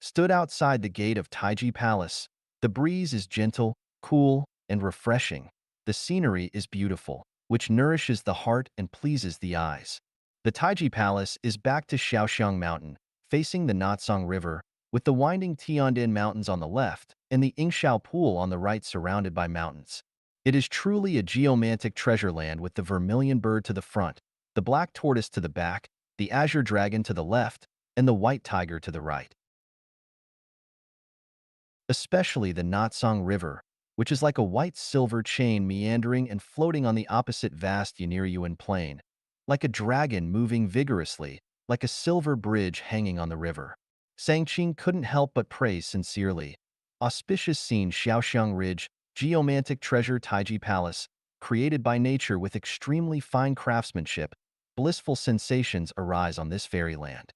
Stood outside the gate of Taiji Palace. The breeze is gentle, cool, and refreshing. The scenery is beautiful, which nourishes the heart and pleases the eyes. The Taiji Palace is back to Shaoxiang Mountain, facing the Natsong River, with the winding Tiandan Mountains on the left and the Yingxiao Pool on the right surrounded by mountains. It is truly a geomantic treasure land with the vermilion bird to the front, the black tortoise to the back, the azure dragon to the left, and the white tiger to the right. Especially the Natsong River, which is like a white-silver chain meandering and floating on the opposite vast Yaniryuan plain, like a dragon moving vigorously, like a silver bridge hanging on the river. Sangqing couldn't help but praise sincerely. Auspicious scene Shaoxiang Ridge, geomantic treasure Taiji Palace, created by nature with extremely fine craftsmanship, blissful sensations arise on this fairyland.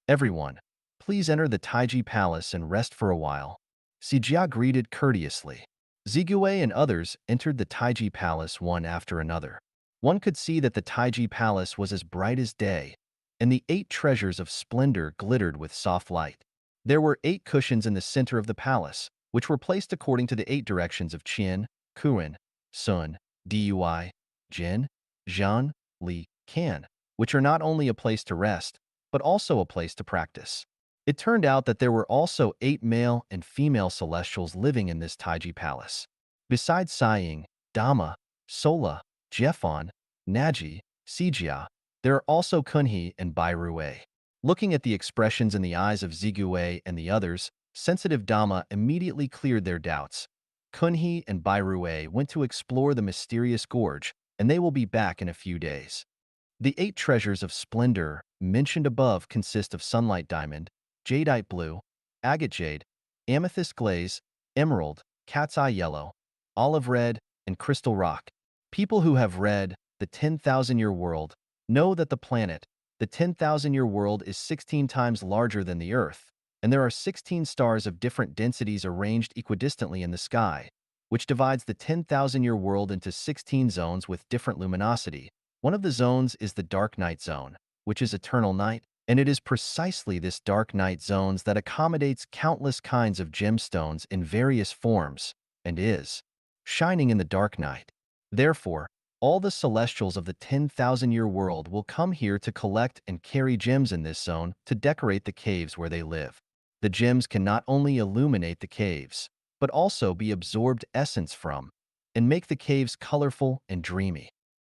Everyone, please enter the Taiji Palace and rest for a while. Sijia greeted courteously. Zigue and others entered the Taiji Palace one after another. One could see that the Taiji Palace was as bright as day, and the 8 treasures of splendor glittered with soft light. There were 8 cushions in the center of the palace, which were placed according to the 8 directions of Qian, Kuan, Sun, Dui, Jin, Zhan, Li, Can, which are not only a place to rest, but also a place to practice. It turned out that there were also 8 male and female celestials living in this Taiji Palace. Besides Sighing, Dama, Sola, Jeffon, Naji, Sijia, there are also Kunhe and Bairue. Looking at the expressions in the eyes of Zigue and the others, sensitive Dama immediately cleared their doubts. Kunhe and Bairue went to explore the mysterious gorge, and they will be back in a few days. The 8 treasures of splendor mentioned above consist of sunlight diamond, jadeite blue, agate jade, amethyst glaze, emerald, cat's eye yellow, olive red, and crystal rock. People who have read The 10,000-Year World know that the 10,000-year world, is 16 times larger than the Earth, and there are 16 stars of different densities arranged equidistantly in the sky, which divides the 10,000-year world into 16 zones with different luminosity. One of the zones is the dark night zone, which is eternal night, and it is precisely this dark night zones that accommodates countless kinds of gemstones in various forms, and is shining in the dark night. Therefore, all the celestials of the 10,000-year world will come here to collect and carry gems in this zone to decorate the caves where they live. The gems can not only illuminate the caves, but also be absorbed essence from, and make the caves colorful and dreamy.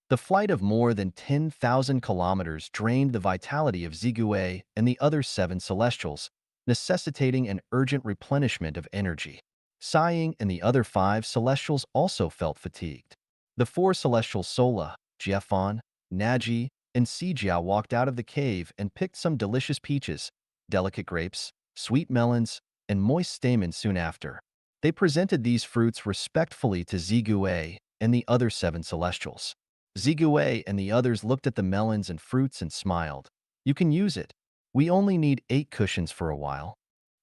The flight of more than 10,000 kilometers drained the vitality of Zigue and the other 7 celestials, necessitating an urgent replenishment of energy. Sighing and the other 5 celestials also felt fatigued. The 4 celestials Sola, Jiefan, Naji, and Sijia walked out of the cave and picked some delicious peaches, delicate grapes, sweet melons, and moist stamens soon after. They presented these fruits respectfully to Zigue and the other 7 celestials. Zigue and the others looked at the melons and fruits and smiled. You can use it. We only need 8 cushions for a while.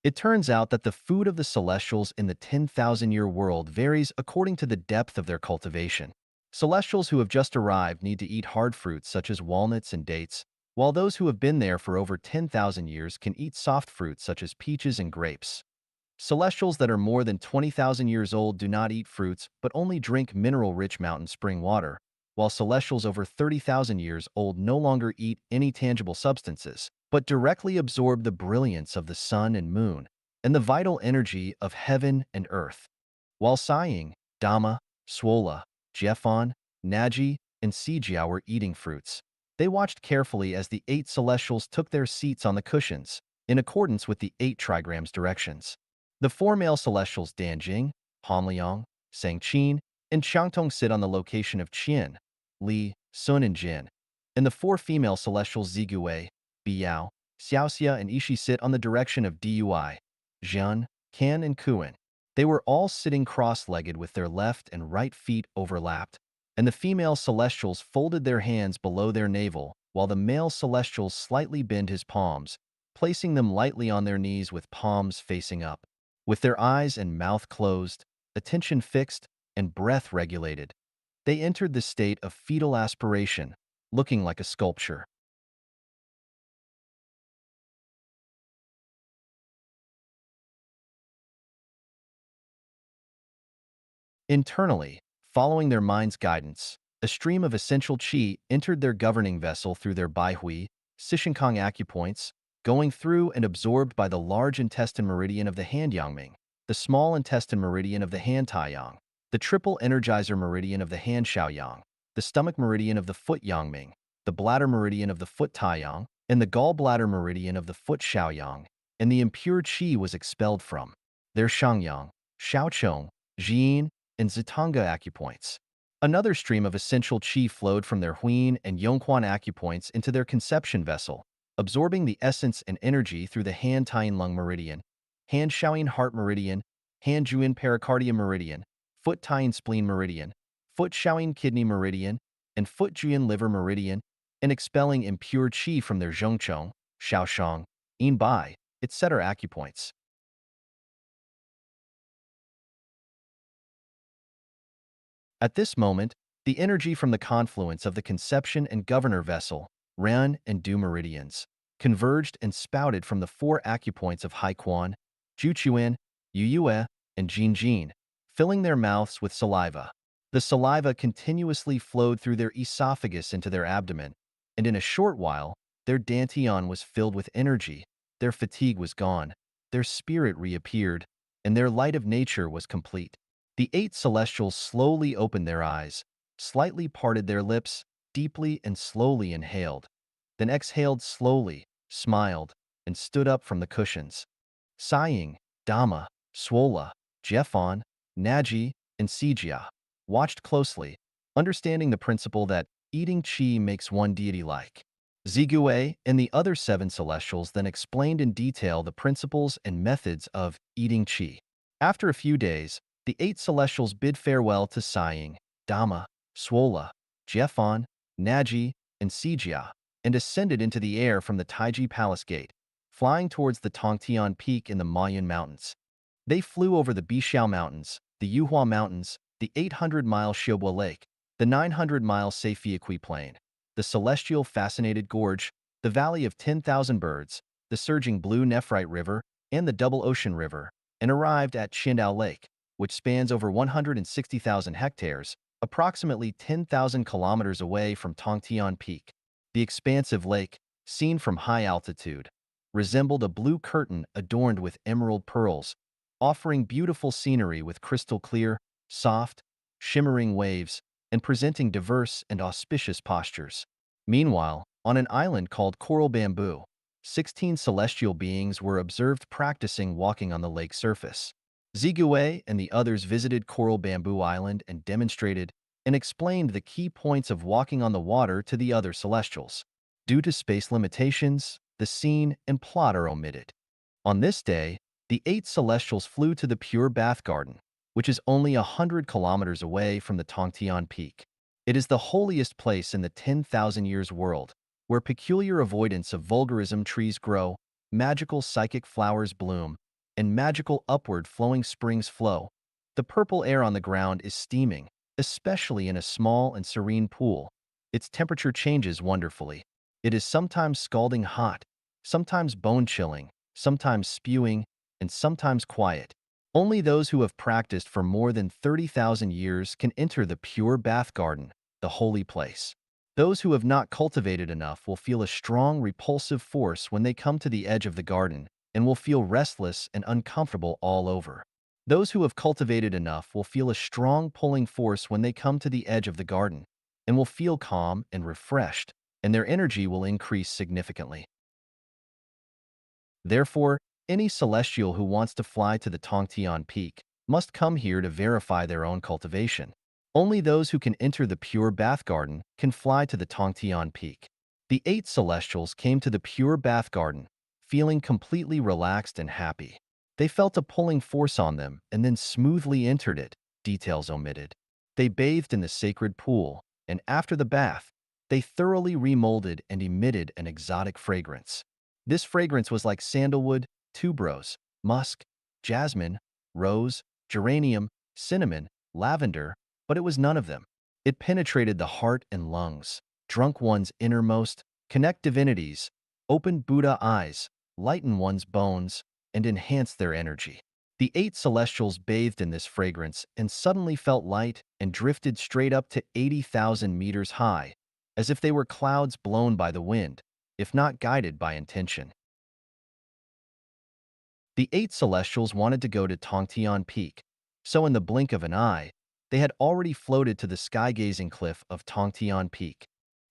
It turns out that the food of the celestials in the 10,000-year world varies according to the depth of their cultivation. Celestials who have just arrived need to eat hard fruits such as walnuts and dates, while those who have been there for over 10,000 years can eat soft fruits such as peaches and grapes. Celestials that are more than 20,000 years old do not eat fruits but only drink mineral-rich mountain spring water, while celestials over 30,000 years old no longer eat any tangible substances, but directly absorb the brilliance of the sun and moon and the vital energy of heaven and earth. While sighing, Dama, Swola, Jeffon, Naji, and Sijia were eating fruits. They watched carefully as the 8 celestials took their seats on the cushions, in accordance with the 8 trigrams directions. The 4 male celestials Danjing, Hanliang, Sangqin, and Changtong sit on the location of Qian, Li, Sun, and Jin, and the 4 female celestials Zigue, Biyao, Xiaoxia, and Ishi sit on the direction of Dui, Zhen, Kan, and Kuan. They were all sitting cross-legged with their left and right feet overlapped, and the female celestials folded their hands below their navel while the male celestials slightly bend his palms, placing them lightly on their knees with palms facing up. With their eyes and mouth closed, attention fixed, and breath regulated, they entered the state of fetal aspiration, looking like a sculpture. Internally, following their mind's guidance, a stream of essential qi entered their governing vessel through their baihui, Sishinkang acupoints, going through and absorbed by the large intestine meridian of the hand Yangming, the small intestine meridian of the hand Taiyang, the triple energizer meridian of the hand Shaoyang, the stomach meridian of the foot Yangming, the bladder meridian of the foot Taiyang, and the gallbladder meridian of the foot Shaoyang, and the impure qi was expelled from their Shangyang, Shaochong, Jin, and Zitanga acupoints. Another stream of essential qi flowed from their Huin and Yongquan acupoints into their conception vessel, absorbing the essence and energy through the hand Taiyin lung meridian, hand Shaoyin heart meridian, hand Juyin pericardium meridian, foot Taiyin spleen meridian, foot Shaoyin kidney meridian, and foot Juyin liver meridian, and expelling impure qi from their Zhongchong, Shaoshang, Yinbai, etc. acupoints. At this moment, the energy from the confluence of the conception and governor vessel, Ren and Du meridians, converged and spouted from the 4 acupoints of Haiquan, Juchuan, Yuyue, and Jinjin, filling their mouths with saliva. The saliva continuously flowed through their esophagus into their abdomen, and in a short while, their dantian was filled with energy, their fatigue was gone, their spirit reappeared, and their light of nature was complete. The 8 celestials slowly opened their eyes, slightly parted their lips, deeply and slowly inhaled, then exhaled slowly, smiled, and stood up from the cushions. Sighing, Dama, Swola, Jeffon, Naji, and Sijia watched closely, understanding the principle that eating qi makes one deity-like. Zigue and the other 7 celestials then explained in detail the principles and methods of eating qi. After a few days, the 8 celestials bid farewell to Sighing, Dama, Swola, Jeffon, Naji, and Sijia, and ascended into the air from the Taiji Palace Gate, flying towards the Tongtian Peak in the Mayan Mountains. They flew over the Bixiao Mountains, the Yuhua Mountains, the 800-mile Xiobua Lake, the 900-mile Seifiaqui Plain, the celestial Fascinated Gorge, the Valley of 10,000 Birds, the surging Blue Nephrite River, and the Double Ocean River, and arrived at Qindao Lake, which spans over 160,000 hectares, approximately 10,000 kilometers away from Tongtian Peak. The expansive lake, seen from high altitude, resembled a blue curtain adorned with emerald pearls, offering beautiful scenery with crystal clear, soft, shimmering waves, and presenting diverse and auspicious postures. Meanwhile, on an island called Coral Bamboo, 16 celestial beings were observed practicing walking on the lake surface. Zigue and the others visited Coral Bamboo Island and demonstrated and explained the key points of walking on the water to the other Celestials. Due to space limitations, the scene and plot are omitted. On this day, the 8 Celestials flew to the Pure Bath Garden, which is only 100 kilometers away from the Tongtian Peak. It is the holiest place in the 10,000 years world, where peculiar avoidance of vulgarism trees grow, magical psychic flowers bloom, and magical upward flowing springs flow. The purple air on the ground is steaming, especially in a small and serene pool. Its temperature changes wonderfully. It is sometimes scalding hot, sometimes bone-chilling, sometimes spewing, and sometimes quiet. Only those who have practiced for more than 30,000 years can enter the pure bath garden, the holy place. Those who have not cultivated enough will feel a strong repulsive force when they come to the edge of the garden and will feel restless and uncomfortable all over. Those who have cultivated enough will feel a strong pulling force when they come to the edge of the garden and will feel calm and refreshed, and their energy will increase significantly. Therefore, any celestial who wants to fly to the Tongtian Peak must come here to verify their own cultivation. Only those who can enter the pure bath garden can fly to the Tongtian Peak. The 8 Celestials came to the pure bath garden, feeling completely relaxed and happy. They felt a pulling force on them and then smoothly entered it, details omitted. They bathed in the sacred pool, and after the bath, they thoroughly remolded and emitted an exotic fragrance. This fragrance was like sandalwood, tuberose, musk, jasmine, rose, geranium, cinnamon, lavender, but it was none of them. It penetrated the heart and lungs, drunk one's innermost, connect divinities, opened Buddha eyes, lighten one's bones, and enhance their energy. The 8 Celestials bathed in this fragrance and suddenly felt light and drifted straight up to 80,000 meters high, as if they were clouds blown by the wind, if not guided by intention. The 8 Celestials wanted to go to Tongtian Peak, so in the blink of an eye, they had already floated to the sky-gazing cliff of Tongtian Peak.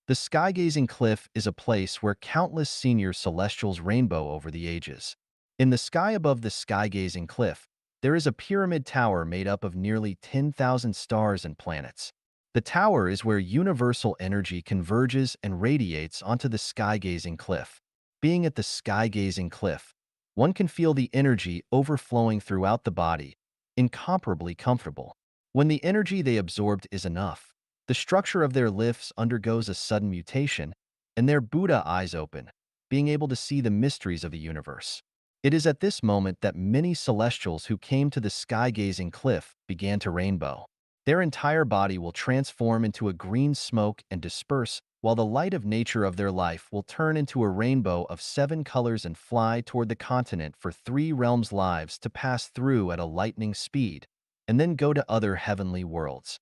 The sky-gazing cliff is a place where countless senior Celestials rainbow over the ages. In the sky above the sky-gazing cliff, there is a pyramid tower made up of nearly 10,000 stars and planets. The tower is where universal energy converges and radiates onto the sky-gazing cliff. Being at the sky-gazing cliff, one can feel the energy overflowing throughout the body, incomparably comfortable. When the energy they absorbed is enough, the structure of their lifts undergoes a sudden mutation, and their Buddha eyes open, being able to see the mysteries of the universe. It is at this moment that many celestials who came to the sky-gazing cliff began to rainbow. Their entire body will transform into a green smoke and disperse, while the light of nature of their life will turn into a rainbow of 7 colors and fly toward the continent for 3 realms lives to pass through at a lightning speed, and then go to other heavenly worlds.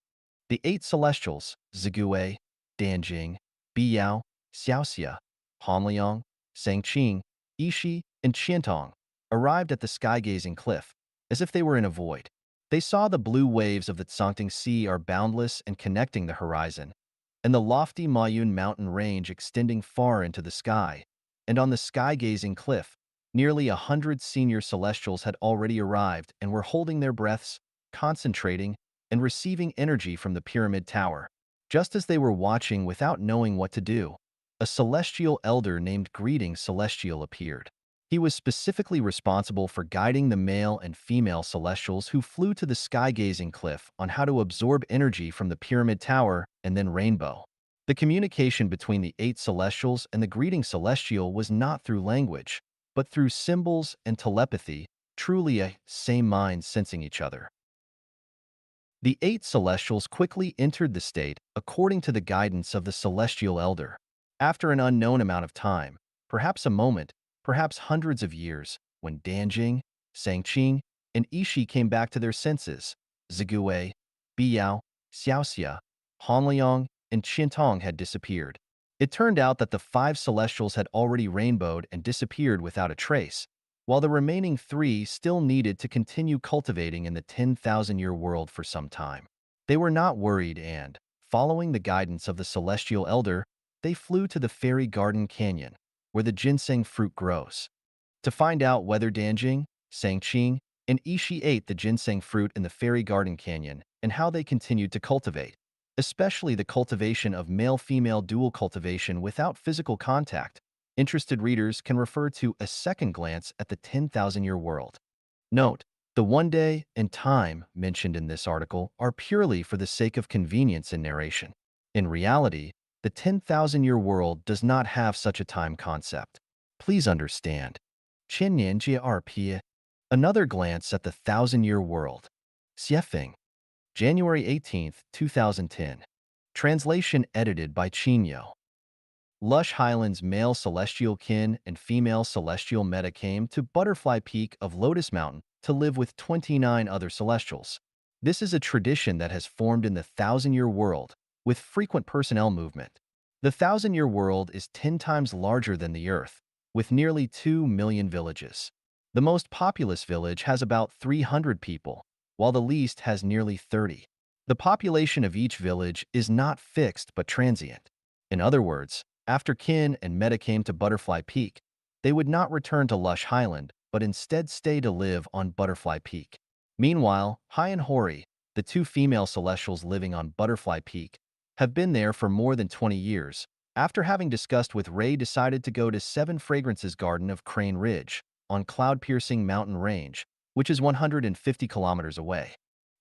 The 8 Celestials, Zigue, Danjing, Biyao, Xiaoxia, Hanliang, Sangqing, Ishi, and Qiantong, arrived at the sky-gazing cliff, as if they were in a void. They saw the blue waves of the Tsangting Sea are boundless and connecting the horizon, and the lofty Mayun mountain range extending far into the sky. And on the sky-gazing cliff, nearly 100 senior celestials had already arrived and were holding their breaths, concentrating, and receiving energy from the pyramid tower. Just as they were watching without knowing what to do, a celestial elder named Greeting Celestial appeared. He was specifically responsible for guiding the male and female celestials who flew to the sky-gazing cliff on how to absorb energy from the pyramid tower and then rainbow. The communication between the 8 Celestials and the Greeting Celestial was not through language, but through symbols and telepathy, truly a same mind sensing each other. The 8 Celestials quickly entered the state according to the guidance of the Celestial Elder. After an unknown amount of time, perhaps a moment, perhaps hundreds of years, when Danjing, Sangqing, and Ishi came back to their senses, Zigue, Biyao, Xiaoxia, Hanliang, and Qiantong had disappeared. It turned out that the 5 Celestials had already rainbowed and disappeared without a trace, while the remaining 3 still needed to continue cultivating in the 10,000-year world for some time. They were not worried and, following the guidance of the Celestial Elder, they flew to the Fairy Garden Canyon, where the ginseng fruit grows. To find out whether Danjing, Sangqing, and Ishi ate the ginseng fruit in the Fairy Garden Canyon and how they continued to cultivate, especially the cultivation of male-female dual cultivation without physical contact. Interested readers can refer to a second glance at the 10,000-year world. Note, the one day and time mentioned in this article are purely for the sake of convenience in narration. In reality, the 10,000-year world does not have such a time concept. Please understand. 千年界2P. Another glance at the thousand-year world. Xiefeng. January 18, 2010. Translation edited by Chinyo. Lush Highlands male celestial kin and female celestial meta came to Butterfly Peak of Lotus Mountain to live with 29 other celestials. This is a tradition that has formed in the thousand-year world, with frequent personnel movement. The thousand-year world is 10 times larger than the Earth, with nearly 2 million villages. The most populous village has about 300 people, while the least has nearly 30. The population of each village is not fixed but transient. In other words, after Kin and Meta came to Butterfly Peak, they would not return to Lush Highland, but instead stay to live on Butterfly Peak. Meanwhile, Hai and Hori, the two female celestials living on Butterfly Peak, have been there for more than 20 years. After having discussed with Ray, decided to go to Seven Fragrances Garden of Crane Ridge, on Cloud-Piercing Mountain Range, which is 150 kilometers away.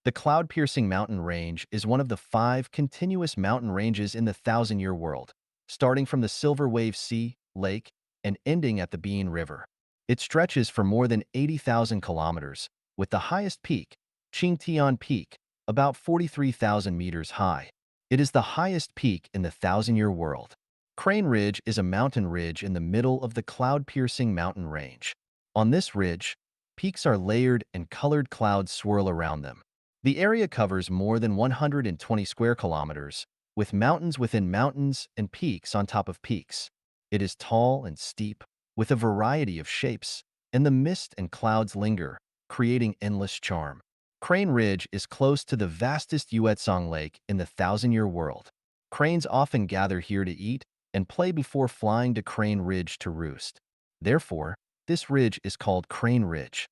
The Cloud-Piercing Mountain Range is one of the 5 continuous mountain ranges in the thousand-year world, starting from the Silver Wave Sea, lake, and ending at the Bean River. It stretches for more than 80,000 kilometers, with the highest peak, Qingtian Peak, about 43,000 meters high. It is the highest peak in the thousand-year world. Crane Ridge is a mountain ridge in the middle of the Cloud-Piercing Mountain Range. On this ridge, peaks are layered and colored clouds swirl around them. The area covers more than 120 square kilometers, with mountains within mountains and peaks on top of peaks. It is tall and steep, with a variety of shapes, and the mist and clouds linger, creating endless charm. Crane Ridge is close to the vastest Yuetsong Lake in the thousand-year world. Cranes often gather here to eat and play before flying to Crane Ridge to roost. Therefore, this ridge is called Crane Ridge.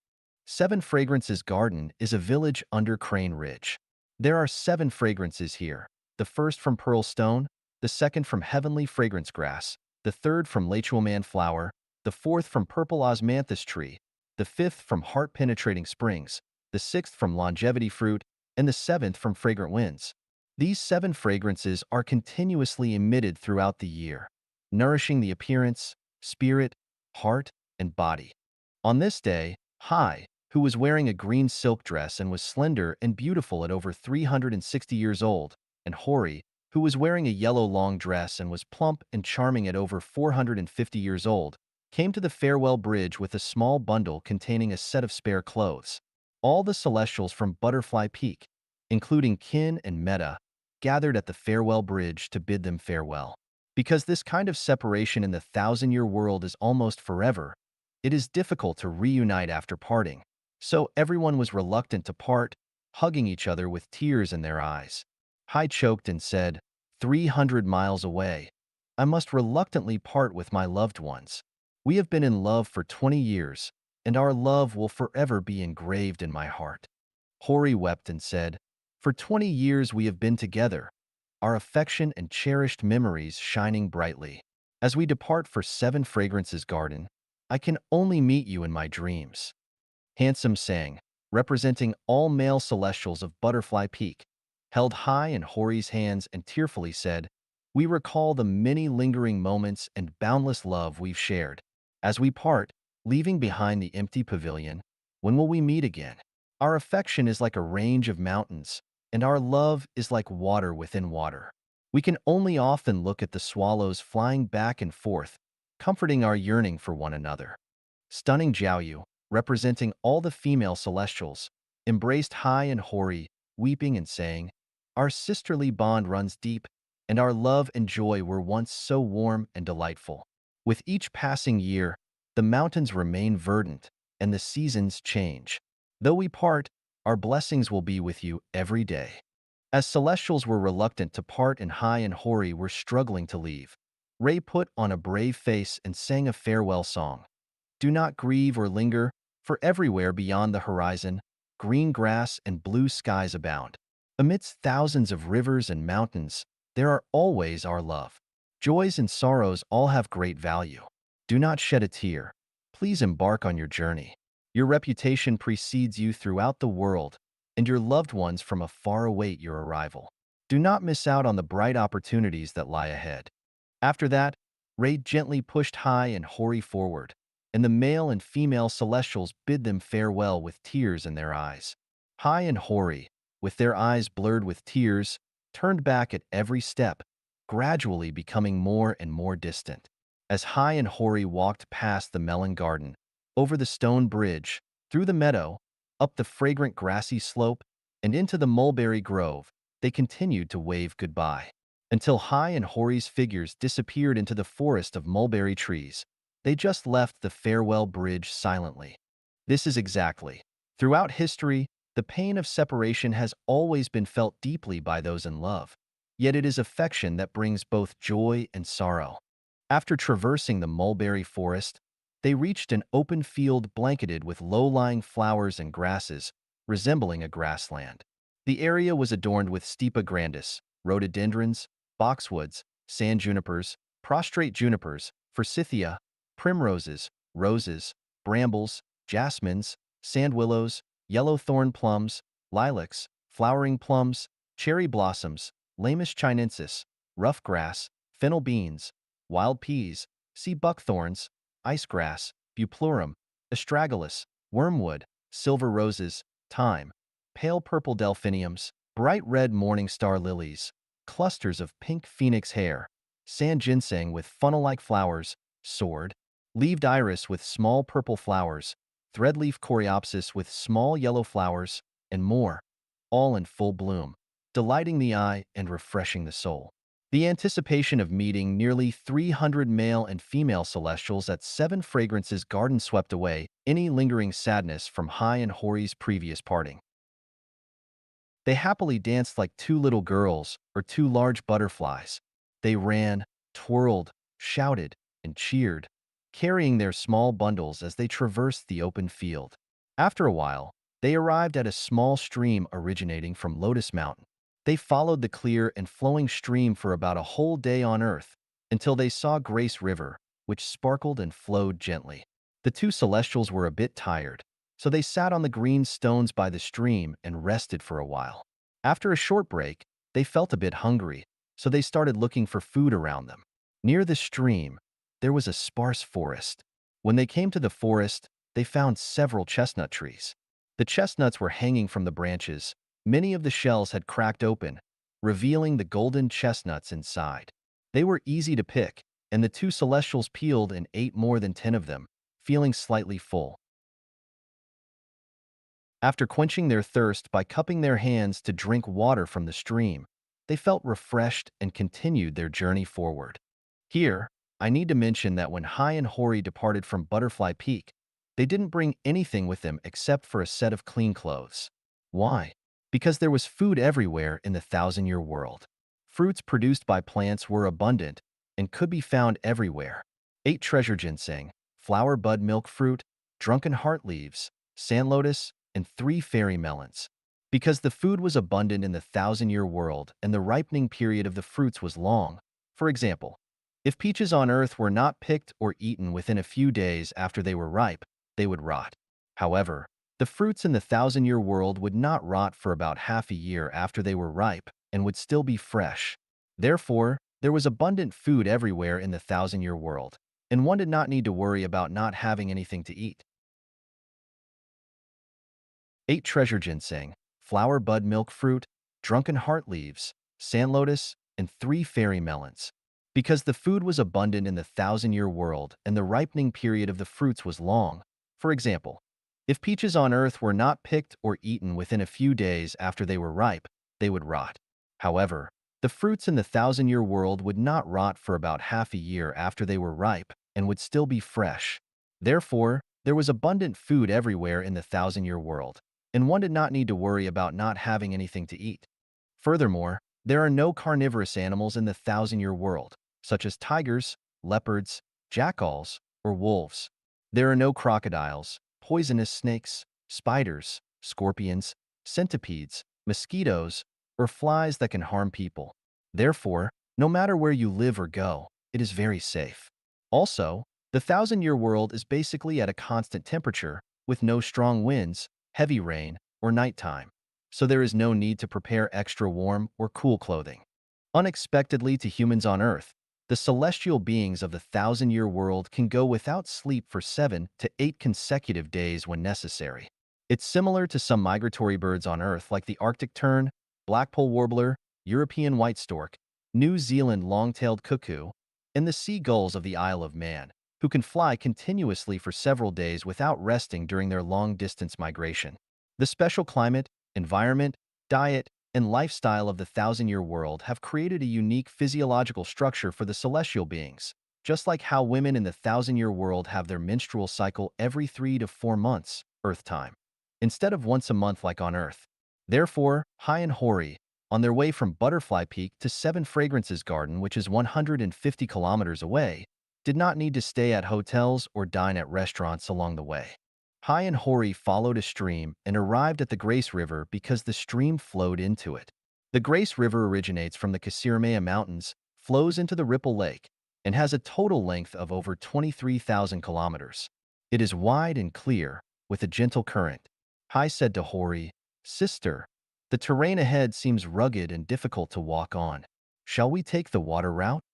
Seven Fragrances Garden is a village under Crane Ridge. There are 7 fragrances here, the first from Pearl Stone, the second from Heavenly Fragrance Grass, the third from Lechuaman Flower, the fourth from Purple Osmanthus Tree, the fifth from Heart Penetrating Springs, the sixth from Longevity Fruit, and the seventh from Fragrant Winds. These 7 fragrances are continuously emitted throughout the year, nourishing the appearance, spirit, heart, and body. On this day, Hai, who was wearing a green silk dress and was slender and beautiful at over 360 years old, and Hori, who was wearing a yellow long dress and was plump and charming at over 450 years old, came to the farewell bridge with a small bundle containing a set of spare clothes. All the celestials from Butterfly Peak, including Kin and Meta, gathered at the farewell bridge to bid them farewell. Because this kind of separation in the thousand-year world is almost forever, it is difficult to reunite after parting. So everyone was reluctant to part, hugging each other with tears in their eyes. Hai choked and said, 300 miles away, I must reluctantly part with my loved ones. We have been in love for 20 years, and our love will forever be engraved in my heart. Hori wept and said, for 20 years we have been together, our affection and cherished memories shining brightly. As we depart for Seven Fragrances Garden, I can only meet you in my dreams. Handsome sang, representing all male celestials of Butterfly Peak, held Hai in Hori's hands and tearfully said, we recall the many lingering moments and boundless love we've shared. As we part, leaving behind the empty pavilion, when will we meet again? Our affection is like a range of mountains, and our love is like water within water. We can only often look at the swallows flying back and forth, comforting our yearning for one another. Stunning Jiaoyu, representing all the female celestials, embraced Hai and Hori, weeping and saying, our sisterly bond runs deep, and our love and joy were once so warm and delightful. With each passing year, the mountains remain verdant, and the seasons change. Though we part, our blessings will be with you every day. As celestials were reluctant to part and Hai and Hori were struggling to leave, Ray put on a brave face and sang a farewell song. Do not grieve or linger, For everywhere beyond the horizon, green grass and blue skies abound. Amidst thousands of rivers and mountains, there are always our love. Joys and sorrows all have great value. Do not shed a tear. Please embark on your journey. Your reputation precedes you throughout the world, and your loved ones from afar await your arrival. Do not miss out on the bright opportunities that lie ahead. After that, Ray gently pushed Hai and Hori forward, and the male and female celestials bid them farewell with tears in their eyes. Hai and Hori, with their eyes blurred with tears, turned back at every step, gradually becoming more and more distant. As Hai and Hori walked past the melon garden, over the stone bridge, through the meadow, up the fragrant grassy slope, and into the mulberry grove, they continued to wave goodbye. Until Hai and Hori's figures disappeared into the forest of mulberry trees, they just left the farewell bridge silently. This is exactly. Throughout history, the pain of separation has always been felt deeply by those in love. Yet it is affection that brings both joy and sorrow. After traversing the mulberry forest, they reached an open field blanketed with low-lying flowers and grasses, resembling a grassland. The area was adorned with Stipa grandis, rhododendrons, boxwoods, sand junipers, prostrate junipers, forsythia, primroses, roses, brambles, jasmines, sand willows, yellow thorn plums, lilacs, flowering plums, cherry blossoms, Lamius chinensis, rough grass, fennel beans, wild peas, sea buckthorns, icegrass, buplorum, astragalus, wormwood, silver roses, thyme, pale purple delphiniums, bright red morning star lilies, clusters of pink phoenix hair, sand ginseng with funnel-like flowers, sword, leaved iris with small purple flowers, threadleaf coreopsis with small yellow flowers, and more, all in full bloom, delighting the eye and refreshing the soul. The anticipation of meeting nearly 300 male and female celestials at Seven Fragrances Garden swept away any lingering sadness from Hai and Hori's previous parting. They happily danced like two little girls or two large butterflies. They ran, twirled, shouted, and cheered, carrying their small bundles as they traversed the open field. After a while, they arrived at a small stream originating from Lotus Mountain. They followed the clear and flowing stream for about a whole day on Earth until they saw Grace River, which sparkled and flowed gently. The two celestials were a bit tired, so they sat on the green stones by the stream and rested for a while. After a short break, they felt a bit hungry, so they started looking for food around them. Near the stream, there was a sparse forest. When they came to the forest, they found several chestnut trees. The chestnuts were hanging from the branches. Many of the shells had cracked open, revealing the golden chestnuts inside. They were easy to pick, and the two celestials peeled and ate more than 10 of them, feeling slightly full. After quenching their thirst by cupping their hands to drink water from the stream, they felt refreshed and continued their journey forward. Here, I need to mention that when Hai and Hori departed from Butterfly Peak, they didn't bring anything with them except for a set of clean clothes. Why? Because there was food everywhere in the thousand-year world. Fruits produced by plants were abundant and could be found everywhere. 8 treasure ginseng, flower bud milk fruit, drunken heart leaves, sand lotus, and 3 fairy melons. Because the food was abundant in the thousand-year world and the ripening period of the fruits was long. For example, if peaches on Earth were not picked or eaten within a few days after they were ripe, they would rot. However, the fruits in the thousand-year world would not rot for about half a year after they were ripe and would still be fresh. Therefore, there was abundant food everywhere in the thousand-year world, and one did not need to worry about not having anything to eat. 8 treasure ginseng, flower bud milk fruit, drunken heart leaves, sand lotus, and 3 fairy melons. Because the food was abundant in the thousand-year world and the ripening period of the fruits was long. For example, if peaches on Earth were not picked or eaten within a few days after they were ripe, they would rot. However, the fruits in the thousand-year world would not rot for about half a year after they were ripe and would still be fresh. Therefore, there was abundant food everywhere in the thousand-year world, and one did not need to worry about not having anything to eat. Furthermore, there are no carnivorous animals in the thousand-year world, such as tigers, leopards, jackals, or wolves. There are no crocodiles, poisonous snakes, spiders, scorpions, centipedes, mosquitoes, or flies that can harm people. Therefore, no matter where you live or go, it is very safe. Also, the thousand-year world is basically at a constant temperature, with no strong winds, heavy rain, or nighttime, so there is no need to prepare extra warm or cool clothing. Unexpectedly to humans on Earth, the celestial beings of the thousand-year world can go without sleep for 7 to 8 consecutive days when necessary. It's similar to some migratory birds on Earth like the Arctic tern, blackpoll warbler, European white stork, New Zealand long-tailed cuckoo, and the seagulls of the Isle of Man, who can fly continuously for several days without resting during their long-distance migration. The special climate, environment, diet, and lifestyle of the thousand-year world have created a unique physiological structure for the celestial beings, just like how women in the thousand-year world have their menstrual cycle every 3 to 4 months, Earth time, instead of once a month like on Earth. Therefore, Hai and Hori, on their way from Butterfly Peak to Seven Fragrances Garden, which is 150 kilometers away, did not need to stay at hotels or dine at restaurants along the way. Hai and Hori followed a stream and arrived at the Grace River because the stream flowed into it. The Grace River originates from the Kasirmaya Mountains, flows into the Ripple Lake, and has a total length of over 23,000 kilometers. It is wide and clear, with a gentle current. Hai said to Hori, "Sister, the terrain ahead seems rugged and difficult to walk on. Shall we take the water route?"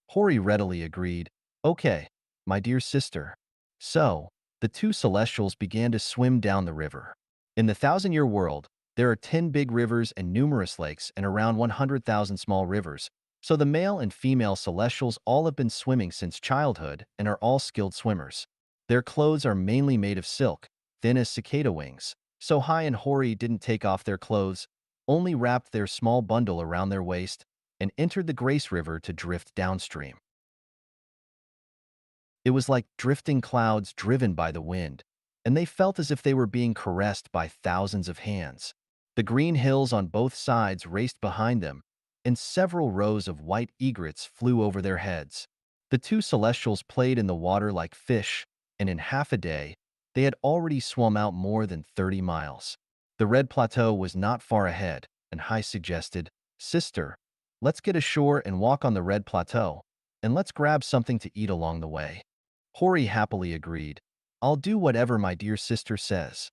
Hori readily agreed. "Okay, my dear sister." So, the two celestials began to swim down the river. In the thousand-year world, there are 10 big rivers and numerous lakes and around 100,000 small rivers, so the male and female celestials all have been swimming since childhood and are all skilled swimmers. Their clothes are mainly made of silk, thin as cicada wings, so Hai and Hori didn't take off their clothes, only wrapped their small bundle around their waist, and entered the Grace River to drift downstream. It was like drifting clouds driven by the wind, and they felt as if they were being caressed by thousands of hands. The green hills on both sides raced behind them, and several rows of white egrets flew over their heads. The two celestials played in the water like fish, and in half a day, they had already swum out more than 30 miles. The Red Plateau was not far ahead, and Hai suggested, "Sister, let's get ashore and walk on the Red Plateau, and let's grab something to eat along the way." Hori happily agreed. "I'll do whatever my dear sister says."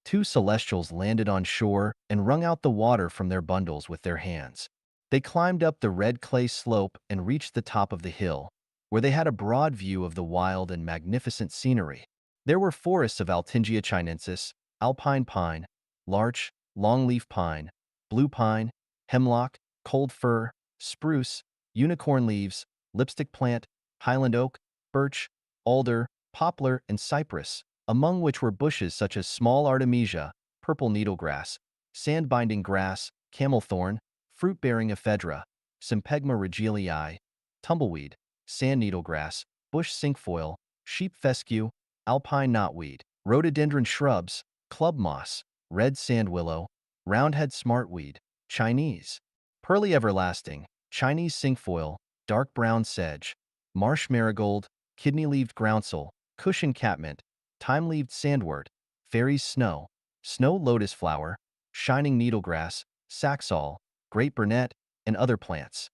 Two celestials landed on shore and wrung out the water from their bundles with their hands. They climbed up the red clay slope and reached the top of the hill, where they had a broad view of the wild and magnificent scenery. There were forests of Altingia chinensis, alpine pine, larch, longleaf pine, blue pine, hemlock, cold fir, spruce, unicorn leaves, lipstick plant, highland oak, birch, alder, poplar, and cypress, among which were bushes such as small artemisia, purple needlegrass, sand-binding grass, camelthorn, fruit-bearing ephedra, Sympegma regelii, tumbleweed, sand needlegrass, bush cinquefoil, sheep fescue, alpine knotweed, rhododendron shrubs, club moss, red sand willow, roundhead smartweed, Chinese, pearly everlasting, Chinese cinquefoil, dark brown sedge, marsh marigold, kidney-leaved groundsel, cushion catmint, time-leaved sandwort, fairies snow, snow lotus flower, shining needlegrass, saxaul, great burnet, and other plants.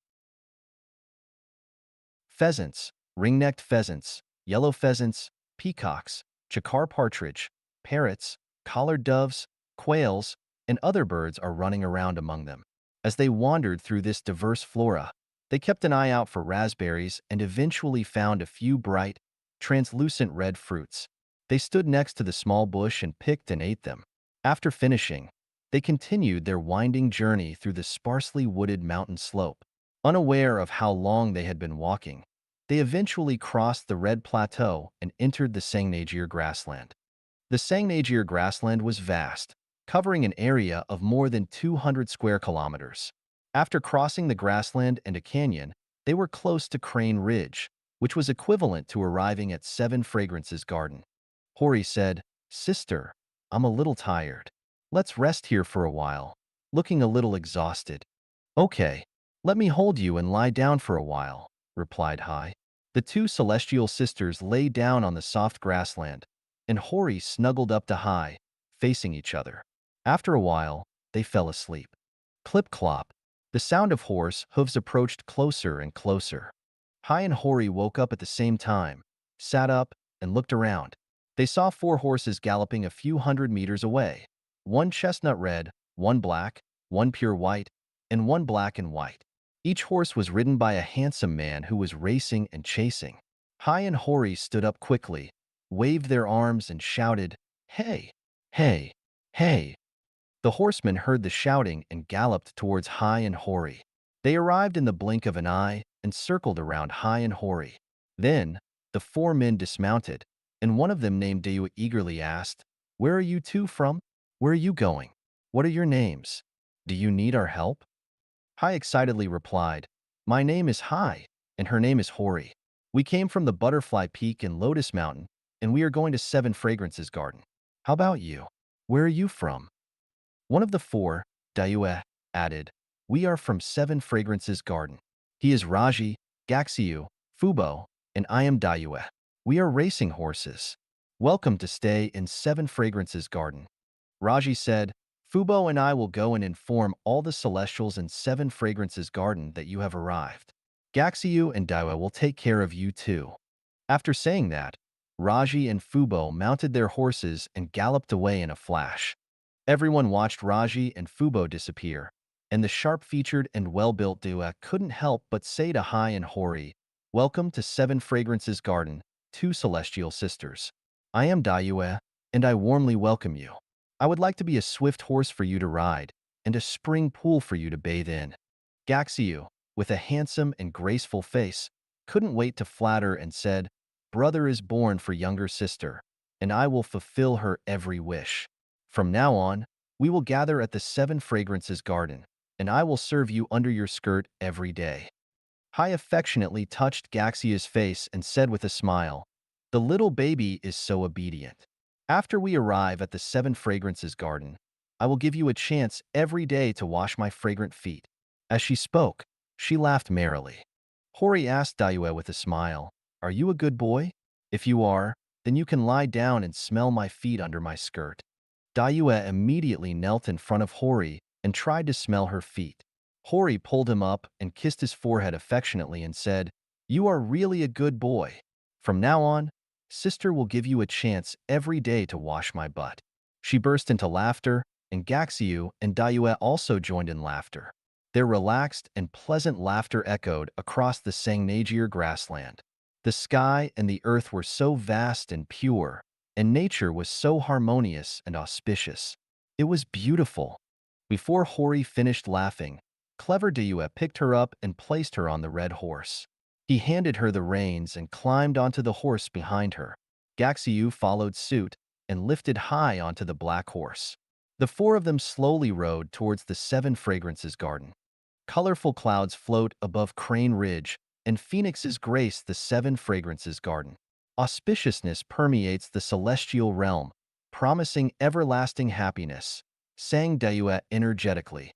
Pheasants, ring-necked pheasants, yellow pheasants, peacocks, chakar partridge, parrots, collared doves, quails, and other birds are running around among them. As they wandered through this diverse flora, they kept an eye out for raspberries and eventually found a few bright, translucent red fruits. They stood next to the small bush and picked and ate them. After finishing, they continued their winding journey through the sparsely wooded mountain slope. Unaware of how long they had been walking, they eventually crossed the Red Plateau and entered the Sangnagir grassland. The Sangnagir grassland was vast, covering an area of more than 200 square kilometers. After crossing the grassland and a canyon, they were close to Crane Ridge, which was equivalent to arriving at Seven Fragrances Garden. Hori said, "Sister, I'm a little tired. Let's rest here for a while," looking a little exhausted. "Okay, let me hold you and lie down for a while," replied Hai. The two celestial sisters lay down on the soft grassland, and Hori snuggled up to Hai, facing each other. After a while, they fell asleep. Clip-clop. The sound of horse hooves approached closer and closer. Hai and Hori woke up at the same time, sat up, and looked around. They saw four horses galloping a few hundred meters away. One chestnut red, one black, one pure white, and one black and white. Each horse was ridden by a handsome man who was racing and chasing. Hai and Hori stood up quickly, waved their arms, and shouted, "Hey! Hey! Hey!" The horsemen heard the shouting and galloped towards Hai and Hori. They arrived in the blink of an eye and circled around Hai and Hori. Then, the four men dismounted, and one of them named Dayu eagerly asked, "Where are you two from? Where are you going? What are your names? Do you need our help?" Hai excitedly replied, "My name is Hai, and her name is Hori. We came from the Butterfly Peak in Lotus Mountain, and we are going to Seven Fragrances Garden. How about you? Where are you from?" One of the four, Dayue, added, "We are from Seven Fragrances Garden. He is Raji, Gaxiu, Fubo, and I am Dayue. We are racing horses. Welcome to stay in Seven Fragrances Garden." Raji said, "Fubo and I will go and inform all the Celestials in Seven Fragrances Garden that you have arrived. Gaxiu and Daiwa will take care of you too." After saying that, Raji and Fubo mounted their horses and galloped away in a flash. Everyone watched Raji and Fubo disappear, and the sharp-featured and well-built Daiwa couldn't help but say to Hai and Hori, "Welcome to Seven Fragrances Garden, two celestial sisters. I am Daiwa, and I warmly welcome you. I would like to be a swift horse for you to ride, and a spring pool for you to bathe in." Gaxiu, with a handsome and graceful face, couldn't wait to flatter and said, "Brother is born for younger sister, and I will fulfill her every wish. From now on, we will gather at the Seven Fragrances Garden, and I will serve you under your skirt every day." Hai affectionately touched Gaxia's face and said with a smile, "The little baby is so obedient. After we arrive at the Seven Fragrances Garden, I will give you a chance every day to wash my fragrant feet." As she spoke, she laughed merrily. Hori asked Dayue with a smile, "Are you a good boy? If you are, then you can lie down and smell my feet under my skirt." Dayue immediately knelt in front of Hori and tried to smell her feet. Hori pulled him up and kissed his forehead affectionately and said, "You are really a good boy. From now on, sister will give you a chance every day to wash my butt." She burst into laughter, and Gaxiu and Dayue also joined in laughter. Their relaxed and pleasant laughter echoed across the Sangnagir grassland. The sky and the earth were so vast and pure, and nature was so harmonious and auspicious. It was beautiful. Before Hori finished laughing, clever Dayue picked her up and placed her on the red horse. He handed her the reins and climbed onto the horse behind her. Gaxiu followed suit and lifted Hai onto the black horse. The four of them slowly rode towards the Seven Fragrances Garden. Colorful clouds float above Crane Ridge, and phoenixes grace the Seven Fragrances Garden. Auspiciousness permeates the celestial realm, promising everlasting happiness, sang Dayue energetically.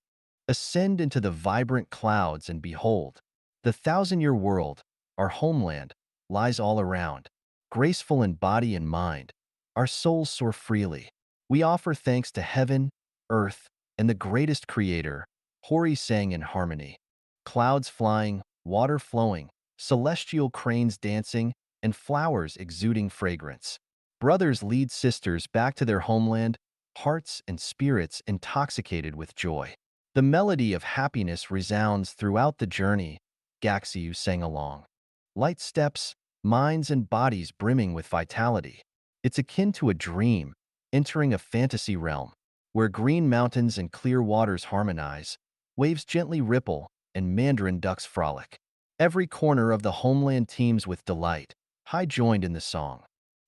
Ascend into the vibrant clouds and behold, the thousand-year world, our homeland, lies all around. Graceful in body and mind, our souls soar freely. We offer thanks to heaven, earth, and the greatest creator, Hori sang in harmony. Clouds flying, water flowing, celestial cranes dancing, and flowers exuding fragrance. Brothers lead sisters back to their homeland, hearts and spirits intoxicated with joy. The melody of happiness resounds throughout the journey, Gaxiu sang along. Light steps, minds and bodies brimming with vitality. It's akin to a dream, entering a fantasy realm, where green mountains and clear waters harmonize, waves gently ripple, and mandarin ducks frolic. Every corner of the homeland teems with delight. Hai joined in the song.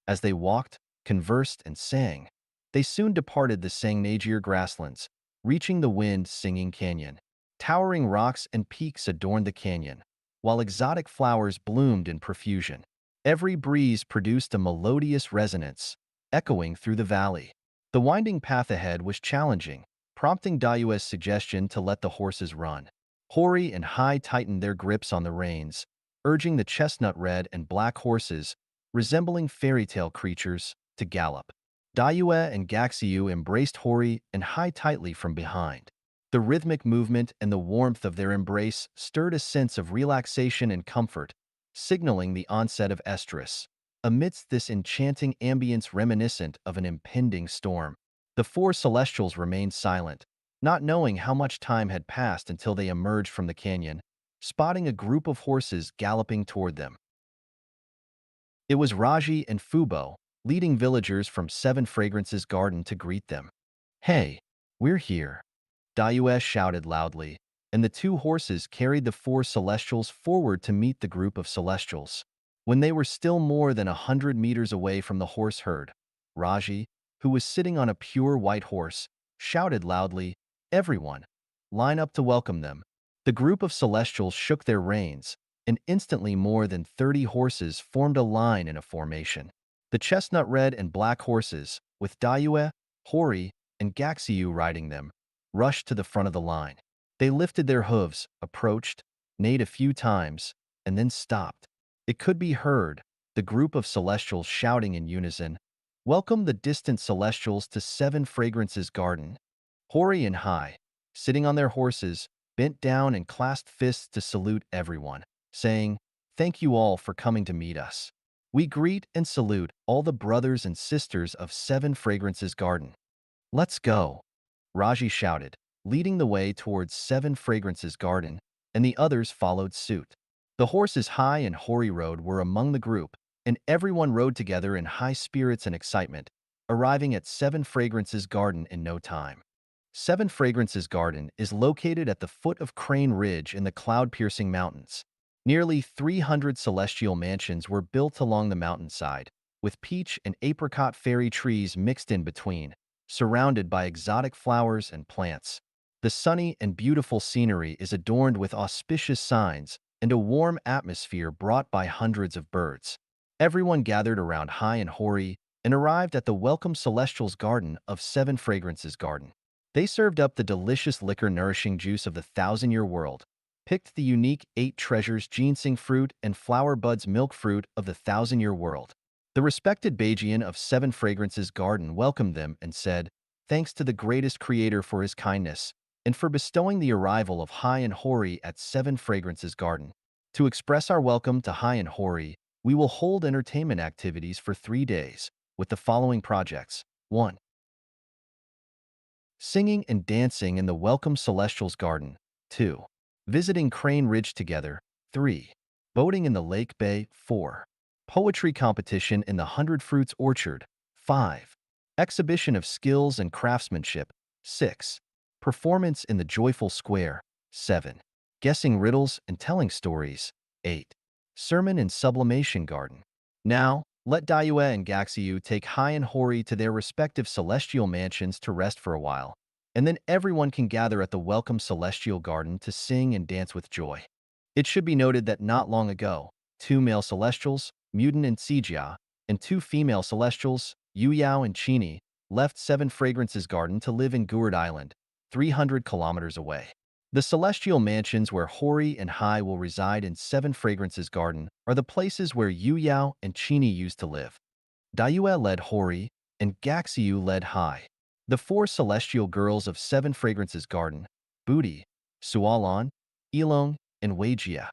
As they walked, conversed, and sang, they soon departed the Sangnagir grasslands, reaching the wind-singing canyon. Towering rocks and peaks adorned the canyon, while exotic flowers bloomed in profusion. Every breeze produced a melodious resonance, echoing through the valley. The winding path ahead was challenging, prompting Dayue's suggestion to let the horses run. Hori and Hai tightened their grips on the reins, urging the chestnut red and black horses, resembling fairy tale creatures, to gallop. Dayue and Gaxiu embraced Hori and Hai tightly from behind. The rhythmic movement and the warmth of their embrace stirred a sense of relaxation and comfort, signaling the onset of estrus. Amidst this enchanting ambience reminiscent of an impending storm, the four celestials remained silent, not knowing how much time had passed until they emerged from the canyon, spotting a group of horses galloping toward them. It was Raji and Fubo, leading villagers from Seven Fragrances Garden to greet them. "Hey, we're here," Dayue shouted loudly, and the two horses carried the four celestials forward to meet the group of celestials. When they were still more than 100 meters away from the horse herd, Raji, who was sitting on a pure white horse, shouted loudly, "Everyone, line up to welcome them." The group of celestials shook their reins, and instantly more than 30 horses formed a line in a formation. The chestnut red and black horses, with Dayue, Hori, and Gaxiu riding them, rushed to the front of the line. They lifted their hooves, approached, neighed a few times, and then stopped. It could be heard, the group of celestials shouting in unison, "Welcome the distant celestials to Seven Fragrances Garden." Hori and Hai, sitting on their horses, bent down and clasped fists to salute everyone, saying, "Thank you all for coming to meet us. We greet and salute all the brothers and sisters of Seven Fragrances Garden." "Let's go," Raji shouted, leading the way towards Seven Fragrances Garden, and the others followed suit. The horses Hai and Hori rode were among the group, and everyone rode together in high spirits and excitement, arriving at Seven Fragrances Garden in no time. Seven Fragrances Garden is located at the foot of Crane Ridge in the cloud-piercing mountains. Nearly 300 celestial mansions were built along the mountainside, with peach and apricot fairy trees mixed in between, surrounded by exotic flowers and plants. The sunny and beautiful scenery is adorned with auspicious signs and a warm atmosphere brought by hundreds of birds. Everyone gathered around Hai and Hori and arrived at the welcome Celestial's Garden of Seven Fragrances Garden. They served up the delicious liquor-nourishing juice of the thousand-year world, picked the unique 8 treasures ginseng fruit and flower buds milk fruit of the thousand-year world. The respected Beijian of Seven Fragrances Garden welcomed them and said, "Thanks to the greatest creator for his kindness, and for bestowing the arrival of Hai and Hori at Seven Fragrances Garden. To express our welcome to Hai and Hori, we will hold entertainment activities for 3 days, with the following projects. 1. Singing and dancing in the Welcome Celestial's Garden. 2. Visiting Crane Ridge together. 3. Boating in the Lake Bay. 4. Poetry competition in the Hundred Fruits Orchard. 5. Exhibition of skills and craftsmanship. 6. Performance in the Joyful Square. 7. Guessing riddles and telling stories. 8. Sermon in Sublimation Garden. Now, let Dayue and Gaxiu take Hai and Hori to their respective celestial mansions to rest for a while, and then everyone can gather at the welcome celestial garden to sing and dance with joy. It should be noted that not long ago, 2 male celestials, Mutant and Sijia, and 2 female celestials, Yu Yao and Chini, left Seven Fragrances Garden to live in Gourd Island, 300 kilometers away. The celestial mansions where Hori and Hai will reside in Seven Fragrances Garden are the places where Yu Yao and Chini used to live. Dayue led Hori, and Gaxiu led Hai. The 4 celestial girls of Seven Fragrances Garden, Booty, Sualon, Ilong, and Weijia,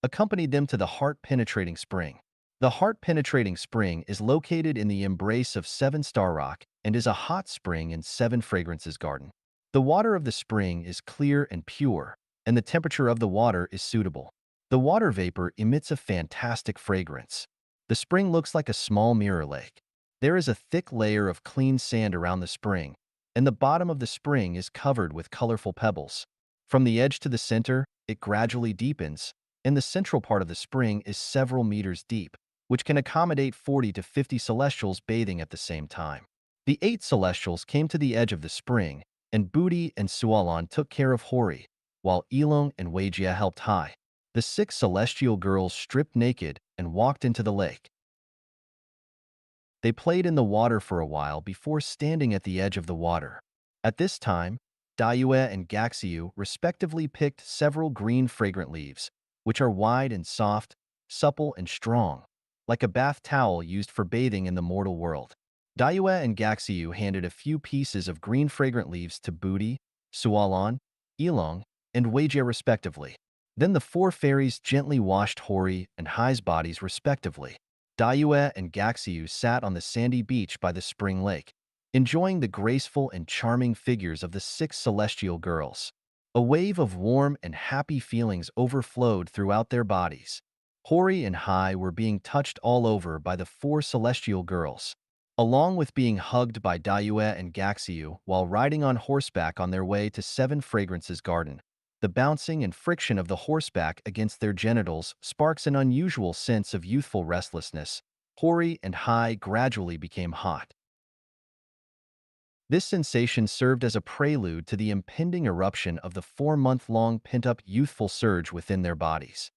accompanied them to the heart-penetrating spring. The heart-penetrating spring is located in the embrace of Seven Star Rock and is a hot spring in Seven Fragrances Garden. The water of the spring is clear and pure, and the temperature of the water is suitable. The water vapor emits a fantastic fragrance. The spring looks like a small mirror lake. There is a thick layer of clean sand around the spring, and the bottom of the spring is covered with colorful pebbles. From the edge to the center, it gradually deepens, and the central part of the spring is several meters deep, which can accommodate 40 to 50 celestials bathing at the same time. The 8 celestials came to the edge of the spring, and Booty and Sualon took care of Hori, while Ilong and Weijia helped Hai. The 6 celestial girls stripped naked and walked into the lake. They played in the water for a while before standing at the edge of the water. At this time, Dayue and Gaxiu respectively picked several green fragrant leaves, which are wide and soft, supple and strong, like a bath towel used for bathing in the mortal world. Dayue and Gaxiu handed a few pieces of green fragrant leaves to Budi, Sualon, Ilong, and Weijie respectively. Then the four fairies gently washed Hori and Hai's bodies respectively. Dayue and Gaxiu sat on the sandy beach by the spring lake, enjoying the graceful and charming figures of the six celestial girls. A wave of warm and happy feelings overflowed throughout their bodies. Hori and Hai were being touched all over by the four celestial girls, along with being hugged by Dayue and Gaxiu while riding on horseback on their way to Seven Fragrances Garden. The bouncing and friction of the horseback against their genitals sparks an unusual sense of youthful restlessness. Hori and Hai gradually became hot. This sensation served as a prelude to the impending eruption of the 4-month-long pent-up youthful surge within their bodies.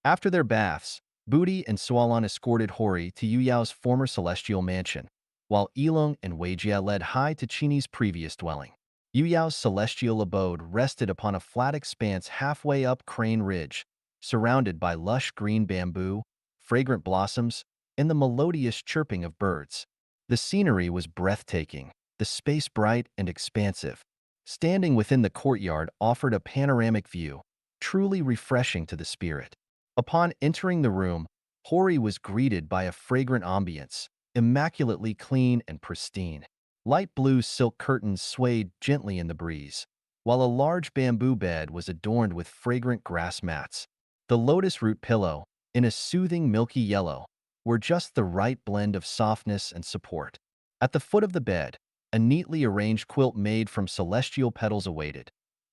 After their baths, Budi and Sualon escorted Hori to Yuyao's former celestial mansion, while Ilong and Weijie led Hai to Qini's previous dwelling. Yuyao's celestial abode rested upon a flat expanse halfway up Crane Ridge, surrounded by lush green bamboo, fragrant blossoms, and the melodious chirping of birds. The scenery was breathtaking, the space bright and expansive. Standing within the courtyard offered a panoramic view, truly refreshing to the spirit. Upon entering the room, Hori was greeted by a fragrant ambience, immaculately clean and pristine. Light blue silk curtains swayed gently in the breeze, while a large bamboo bed was adorned with fragrant grass mats. The lotus root pillow, in a soothing milky yellow, were just the right blend of softness and support. At the foot of the bed, a neatly arranged quilt made from celestial petals awaited,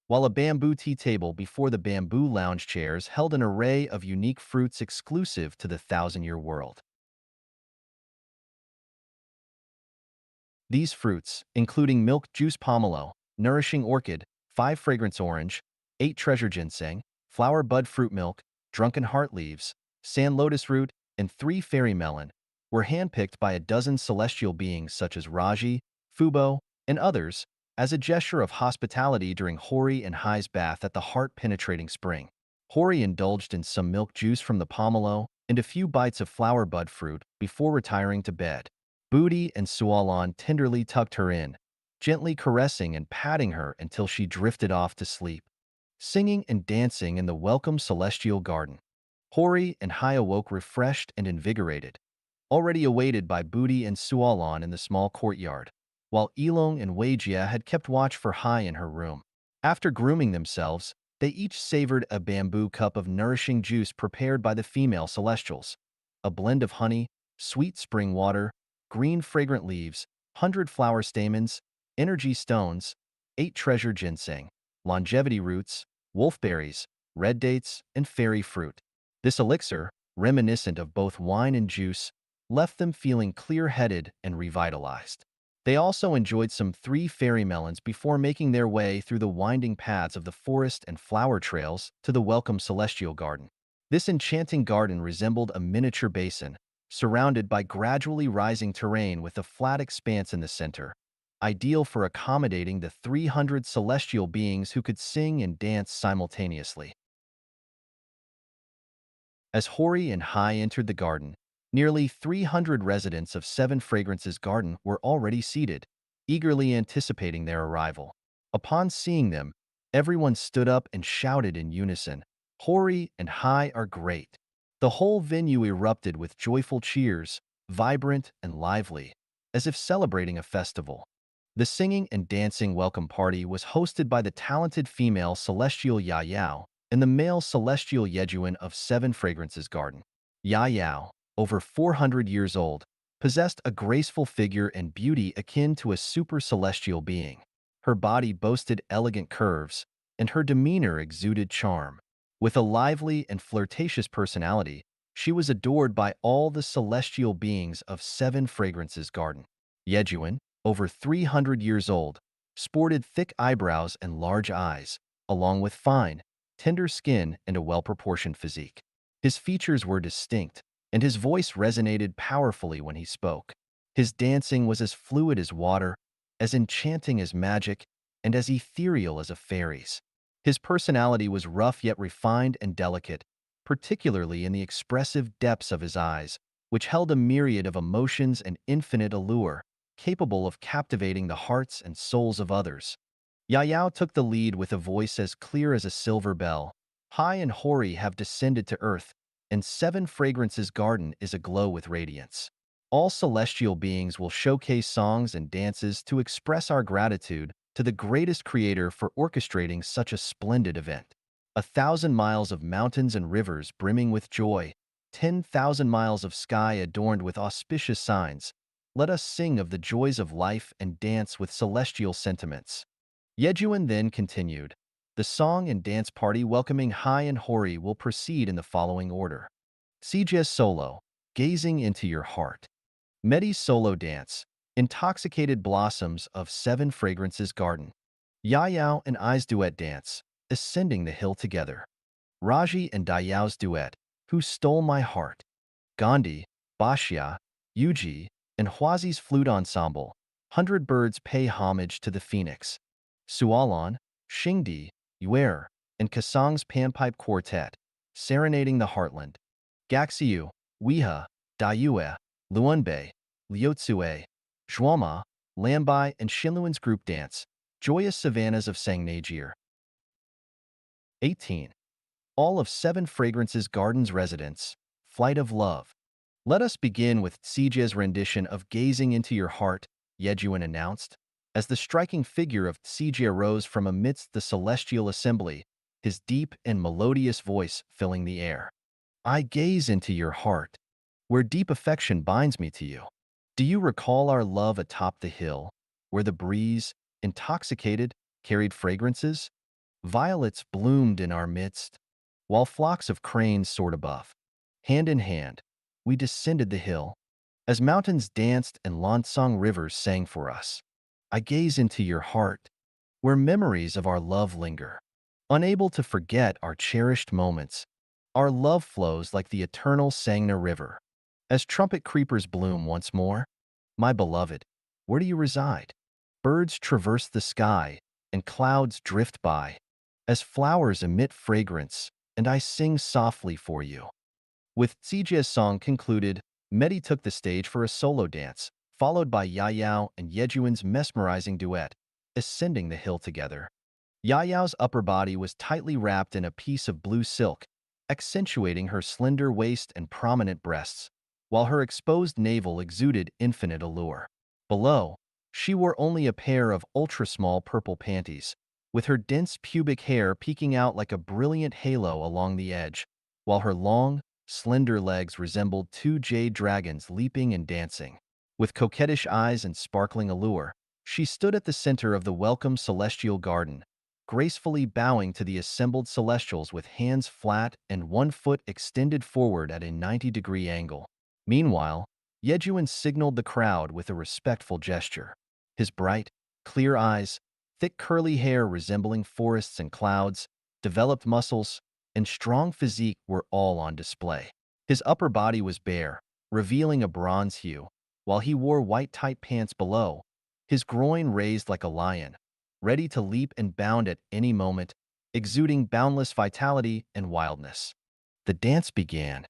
while a bamboo tea table before the bamboo lounge chairs held an array of unique fruits exclusive to the thousand-year world. These fruits, including milk juice pomelo, nourishing orchid, 5 fragrance orange, 8 treasure ginseng, flower bud fruit milk, drunken heart leaves, sand lotus root, and 3 fairy melon, were handpicked by a dozen celestial beings such as Raji, Fubo, and others, as a gesture of hospitality during Hori and Hai's bath at the heart-penetrating spring. Hori indulged in some milk juice from the pomelo and a few bites of flower bud fruit before retiring to bed. Budi and Sualon tenderly tucked her in, gently caressing and patting her until she drifted off to sleep. Singing and dancing in the welcome celestial garden, Hori and Hai awoke refreshed and invigorated, already awaited by Budi and Sualon in the small courtyard, while Ilong and Weijie had kept watch for Hai in her room. After grooming themselves, they each savored a bamboo cup of nourishing juice prepared by the female celestials, a blend of honey, sweet spring water, green fragrant leaves, 100 flower stamens, energy stones, 8 treasure ginseng, longevity roots, wolfberries, red dates, and fairy fruit. This elixir, reminiscent of both wine and juice, left them feeling clear-headed and revitalized. They also enjoyed some 3 fairy melons before making their way through the winding paths of the forest and flower trails to the welcome celestial garden. This enchanting garden resembled a miniature basin, surrounded by gradually rising terrain with a flat expanse in the center, ideal for accommodating the 300 celestial beings who could sing and dance simultaneously. As Hori and Hai entered the garden, nearly 300 residents of Seven Fragrances Garden were already seated, eagerly anticipating their arrival. Upon seeing them, everyone stood up and shouted in unison, "Hori and Hai are great." The whole venue erupted with joyful cheers, vibrant and lively, as if celebrating a festival. The singing and dancing welcome party was hosted by the talented female celestial Ya Yao and the male celestial Yejuan of Seven Fragrances Garden. Ya Yao, over 400 years old, possessed a graceful figure and beauty akin to a super celestial being. Her body boasted elegant curves, and her demeanor exuded charm. With a lively and flirtatious personality, she was adored by all the celestial beings of Seven Fragrances Garden. Yejuan, over 300 years old, sported thick eyebrows and large eyes, along with fine, tender skin and a well-proportioned physique. His features were distinct, and his voice resonated powerfully when he spoke. His dancing was as fluid as water, as enchanting as magic, and as ethereal as a fairy's. His personality was rough yet refined and delicate, particularly in the expressive depths of his eyes, which held a myriad of emotions and infinite allure. capable of captivating the hearts and souls of others. Yayao took the lead with a voice as clear as a silver bell. Hai and Hori have descended to earth, and Seven Fragrances Garden is aglow with radiance. All celestial beings will showcase songs and dances to express our gratitude to the greatest creator for orchestrating such a splendid event. 1,000 miles of mountains and rivers brimming with joy, 10,000 miles of sky adorned with auspicious signs. Let us sing of the joys of life and dance with celestial sentiments. Yejuan then continued. The song and dance party welcoming Hai and Hori will proceed in the following order. Sije's solo, Gazing into Your Heart. Medi's solo dance, Intoxicated Blossoms of Seven Fragrances Garden. Yayao and Ai's duet dance, Ascending the Hill Together. Raji and Dayao's duet, Who Stole My Heart. Gandhi, Bashya, Yuji, and Huazi's flute ensemble, 100 Birds Pay Homage to the Phoenix. Sualon, Xingdi, Yuer, and Kasang's Panpipe Quartet, Serenading the Heartland. Gaxiu, Weha, Dayue, Luanbei, Liotsue, Zhuama, Lambai, and Xinluan's group dance, Joyous Savannas of Sangnajir. 18. All of Seven Fragrances Garden's residents, Flight of Love. Let us begin with Tsije's rendition of Gazing into Your Heart, Yejuan announced, as the striking figure of Tsije rose from amidst the celestial assembly, his deep and melodious voice filling the air. I gaze into your heart, where deep affection binds me to you. Do you recall our love atop the hill, where the breeze, intoxicated, carried fragrances? Violets bloomed in our midst, while flocks of cranes soared above. Hand in hand, we descended the hill, as mountains danced and Lansong rivers sang for us. I gaze into your heart, where memories of our love linger. Unable to forget our cherished moments, our love flows like the eternal Sangna River. As trumpet creepers bloom once more, my beloved, where do you reside? Birds traverse the sky, and clouds drift by, as flowers emit fragrance, and I sing softly for you. With Tsije's song concluded, Medi took the stage for a solo dance, followed by Yayao and Yejuan's mesmerizing duet, Ascending the Hill Together. Yayao's upper body was tightly wrapped in a piece of blue silk, accentuating her slender waist and prominent breasts, while her exposed navel exuded infinite allure. Below, she wore only a pair of ultra-small purple panties, with her dense pubic hair peeking out like a brilliant halo along the edge, while her long, slender legs resembled two jade dragons leaping and dancing. With coquettish eyes and sparkling allure, she stood at the center of the welcome celestial garden, gracefully bowing to the assembled celestials with hands flat and one foot extended forward at a 90-degree angle. Meanwhile, Yejuan signaled the crowd with a respectful gesture. His bright, clear eyes, thick curly hair resembling forests and clouds, developed muscles, and strong physique were all on display. His upper body was bare, revealing a bronze hue, while he wore white tight pants below, his groin raised like a lion, ready to leap and bound at any moment, exuding boundless vitality and wildness. The dance began.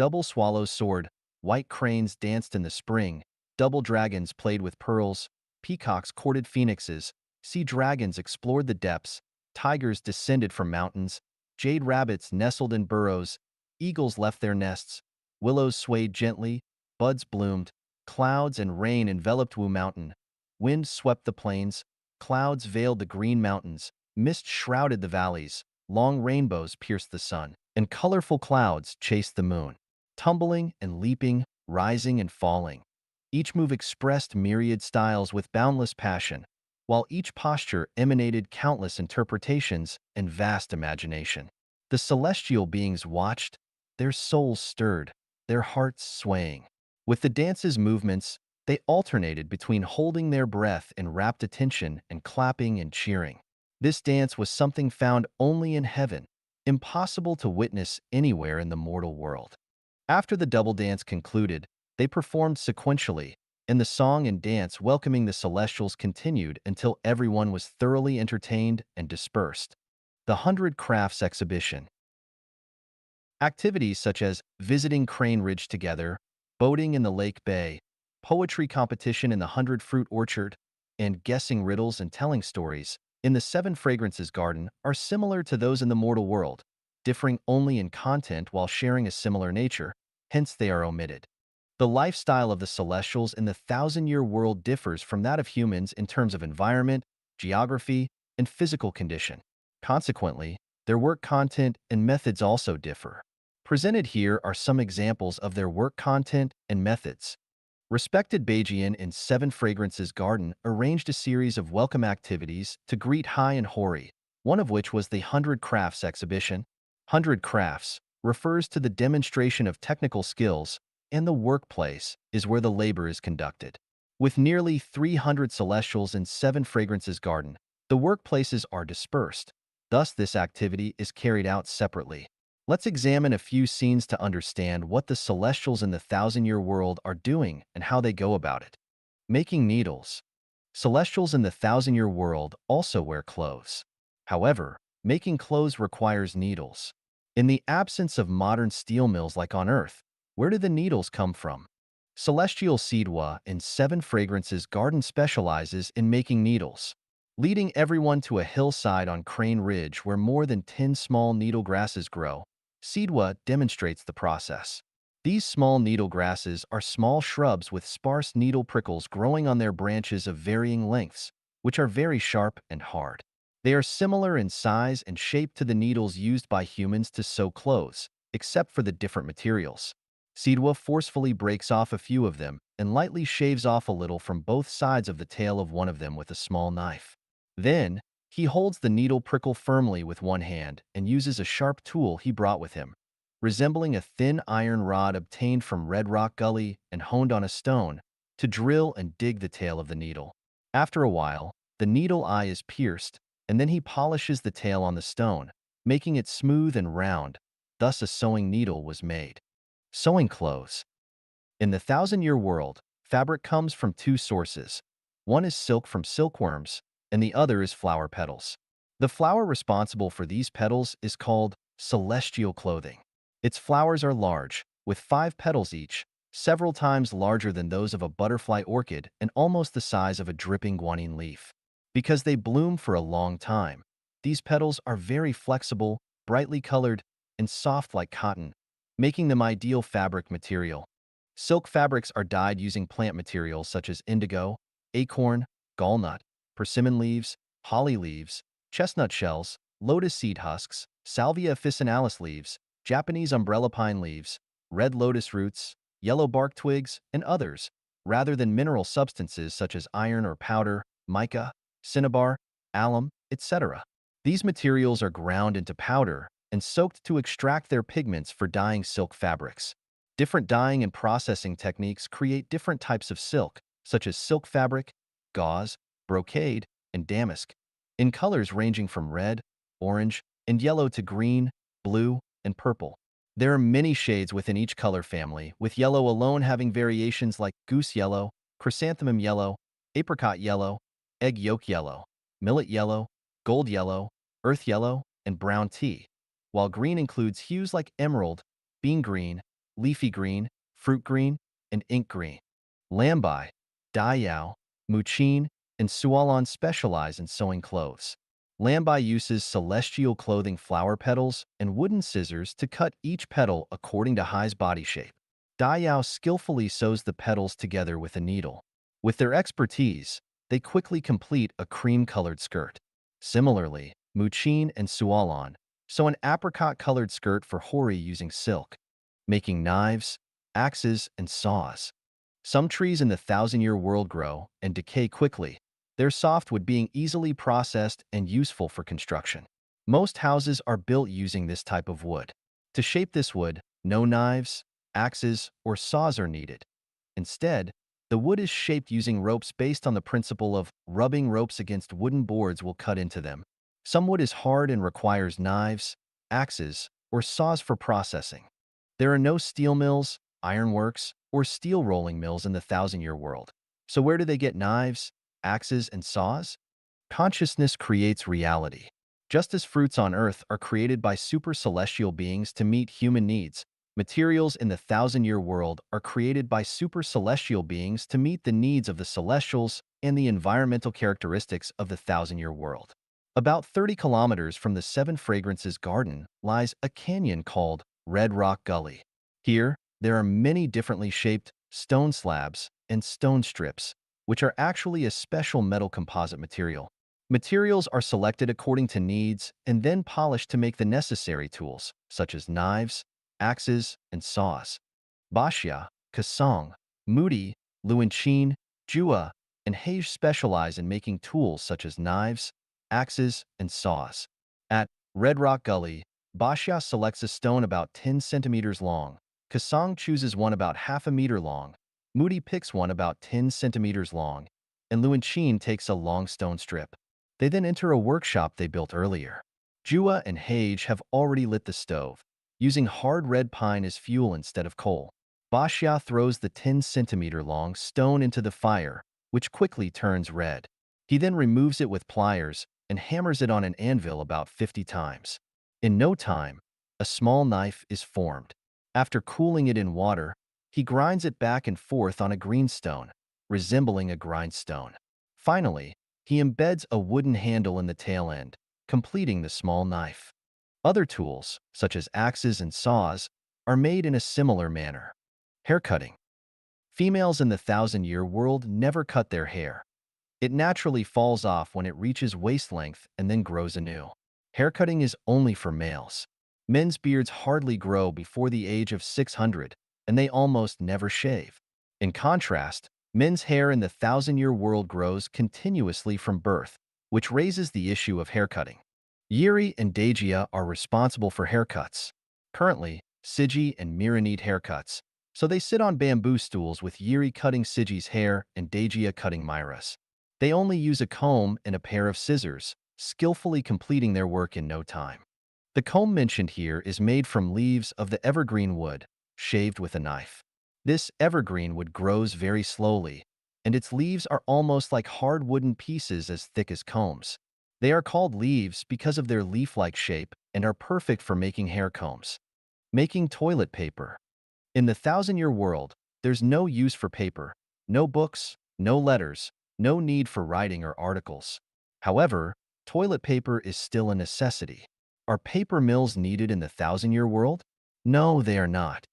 Double swallows soared, white cranes danced in the spring, double dragons played with pearls, peacocks courted phoenixes, sea dragons explored the depths, tigers descended from mountains, jade rabbits nestled in burrows, eagles left their nests, willows swayed gently, buds bloomed, clouds and rain enveloped Wu Mountain, wind swept the plains, clouds veiled the green mountains, mist shrouded the valleys, long rainbows pierced the sun, and colorful clouds chased the moon. Tumbling and leaping, rising and falling. Each move expressed myriad styles with boundless passion, while each posture emanated countless interpretations and vast imagination. The celestial beings watched, their souls stirred, their hearts swaying. With the dance's movements, they alternated between holding their breath in rapt attention and clapping and cheering. This dance was something found only in heaven, impossible to witness anywhere in the mortal world. After the double dance concluded, they performed sequentially, and the song and dance welcoming the celestials continued until everyone was thoroughly entertained and dispersed. The 100 Crafts Exhibition. Activities such as visiting Crane Ridge together, boating in the Lake Bay, poetry competition in the Hundred Fruit Orchard, and guessing riddles and telling stories in the Seven Fragrances Garden are similar to those in the mortal world, differing only in content while sharing a similar nature, hence they are omitted. The lifestyle of the Celestials in the thousand-year world differs from that of humans in terms of environment, geography, and physical condition. Consequently, their work content and methods also differ. Presented here are some examples of their work content and methods. Respected Beijing in Seven Fragrances Garden arranged a series of welcome activities to greet Hai and Hori, one of which was the Hundred Crafts exhibition. Hundred Crafts refers to the demonstration of technical skills, and the workplace is where the labor is conducted. With nearly 300 celestials in Seven Fragrances Garden, the workplaces are dispersed. Thus, this activity is carried out separately. Let's examine a few scenes to understand what the Celestials in the Thousand-Year World are doing and how they go about it. Making needles. Celestials in the Thousand-Year World also wear clothes. However, making clothes requires needles. In the absence of modern steel mills like on Earth, where do the needles come from? Celestial Sidwa in Seven Fragrances Garden specializes in making needles, leading everyone to a hillside on Crane Ridge where more than 10 small needle grasses grow. Sidwa demonstrates the process. These small needle grasses are small shrubs with sparse needle prickles growing on their branches of varying lengths, which are very sharp and hard. They are similar in size and shape to the needles used by humans to sew clothes, except for the different materials. Sidwa forcefully breaks off a few of them and lightly shaves off a little from both sides of the tail of one of them with a small knife. Then, he holds the needle prickle firmly with one hand and uses a sharp tool he brought with him, resembling a thin iron rod obtained from Red Rock Gully and honed on a stone, to drill and dig the tail of the needle. After a while, the needle eye is pierced, and then he polishes the tail on the stone, making it smooth and round. Thus a sewing needle was made. Sewing clothes. In the thousand-year world, fabric comes from two sources. One is silk from silkworms, and the other is flower petals. The flower responsible for these petals is called celestial clothing. Its flowers are large, with 5 petals each, several times larger than those of a butterfly orchid and almost the size of a dripping guanine leaf. Because they bloom for a long time, these petals are very flexible, brightly colored, and soft like cotton, making them ideal fabric material. Silk fabrics are dyed using plant materials such as indigo, acorn, gallnut, persimmon leaves, holly leaves, chestnut shells, lotus seed husks, Salvia officinalis leaves, Japanese umbrella pine leaves, red lotus roots, yellow bark twigs, and others, rather than mineral substances such as iron or powder, mica, cinnabar, alum, etc. These materials are ground into powder and soaked to extract their pigments for dyeing silk fabrics. Different dyeing and processing techniques create different types of silk, such as silk fabric, gauze, brocade, and damask, in colors ranging from red, orange, and yellow to green, blue, and purple. There are many shades within each color family, with yellow alone having variations like goose yellow, chrysanthemum yellow, apricot yellow, egg yolk yellow, millet yellow, gold yellow, earth yellow, and brown tea, while green includes hues like emerald, bean green, leafy green, fruit green, and ink green. Lambai, Dayao, Muchin, and Sualon specialize in sewing clothes. Lambai uses celestial clothing flower petals and wooden scissors to cut each petal according to Hai's body shape. Dayao skillfully sews the petals together with a needle. With their expertise, they quickly complete a cream-colored skirt. Similarly, Muchin and Sualon sew an apricot-colored skirt for Hori using silk, making knives, axes, and saws. Some trees in the thousand-year world grow and decay quickly, their softwood being easily processed and useful for construction. Most houses are built using this type of wood. To shape this wood, no knives, axes, or saws are needed. Instead, the wood is shaped using ropes based on the principle of rubbing ropes against wooden boards will cut into them. Some wood is hard and requires knives, axes, or saws for processing. There are no steel mills, ironworks, or steel rolling mills in the thousand-year world. So where do they get knives, axes, and saws? Consciousness creates reality. Just as fruits on Earth are created by super celestial beings to meet human needs, Materials in the thousand-year world are created by super celestial beings to meet the needs of the celestials and the environmental characteristics of the thousand-year world. About 30 kilometers from the Seven Fragrances Garden lies a canyon called Red Rock Gully. Here, there are many differently shaped stone slabs and stone strips, which are actually a special metal composite material. Materials are selected according to needs and then polished to make the necessary tools, such as knives, axes, and saws. Baxia, Kasong, Moody, Luanchin, Jua, and Hage specialize in making tools such as knives, axes, and saws. At Red Rock Gully, Baxia selects a stone about 10 centimeters long. Kasong chooses one about half a meter long. Moody picks one about 10 centimeters long, and Luanchin takes a long stone strip. They then enter a workshop they built earlier. Jua and Hage have already lit the stove, using hard red pine as fuel instead of coal. Baxia throws the 10-centimeter long stone into the fire, which quickly turns red. He then removes it with pliers and hammers it on an anvil about 50 times. In no time, a small knife is formed. After cooling it in water, he grinds it back and forth on a greenstone, resembling a grindstone. Finally, he embeds a wooden handle in the tail end, completing the small knife. Other tools, such as axes and saws, are made in a similar manner. Haircutting. Females in the thousand-year world never cut their hair. It naturally falls off when it reaches waist length and then grows anew. Haircutting is only for males. Men's beards hardly grow before the age of 600, and they almost never shave. In contrast, men's hair in the thousand-year world grows continuously from birth, which raises the issue of haircutting. Yiri and Dejia are responsible for haircuts. Currently, Siji and Mira need haircuts, so they sit on bamboo stools with Yiri cutting Siji's hair and Dejia cutting Myra's. They only use a comb and a pair of scissors, skillfully completing their work in no time. The comb mentioned here is made from leaves of the evergreen wood, shaved with a knife. This evergreen wood grows very slowly, and its leaves are almost like hard wooden pieces as thick as combs. They are called leaves because of their leaf-like shape and are perfect for making hair combs. Making toilet paper. In the thousand-year world, there's no use for paper, no books, no letters, no need for writing or articles. However, toilet paper is still a necessity. Are paper mills needed in the thousand-year world? No, they are not.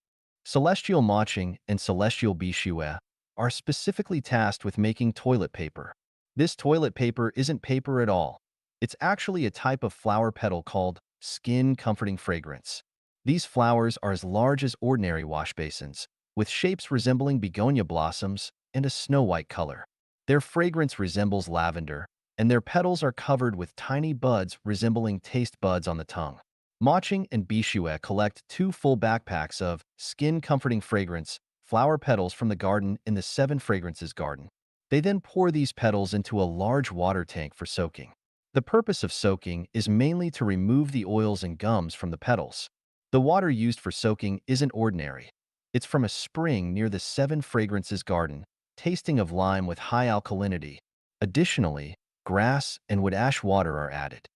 Celestial Maching and Celestial Bishue are specifically tasked with making toilet paper. This toilet paper isn't paper at all. It's actually a type of flower petal called skin comforting fragrance. These flowers are as large as ordinary wash basins, with shapes resembling begonia blossoms and a snow-white color. Their fragrance resembles lavender, and their petals are covered with tiny buds resembling taste buds on the tongue. Maching and Bishue collect 2 full backpacks of skin-comforting fragrance flower petals from the garden in the Seven Fragrances Garden. They then pour these petals into a large water tank for soaking. The purpose of soaking is mainly to remove the oils and gums from the petals. The water used for soaking isn't ordinary. It's from a spring near the Seven Fragrances Garden, tasting of lime with high alkalinity. Additionally, grass and wood ash water are added.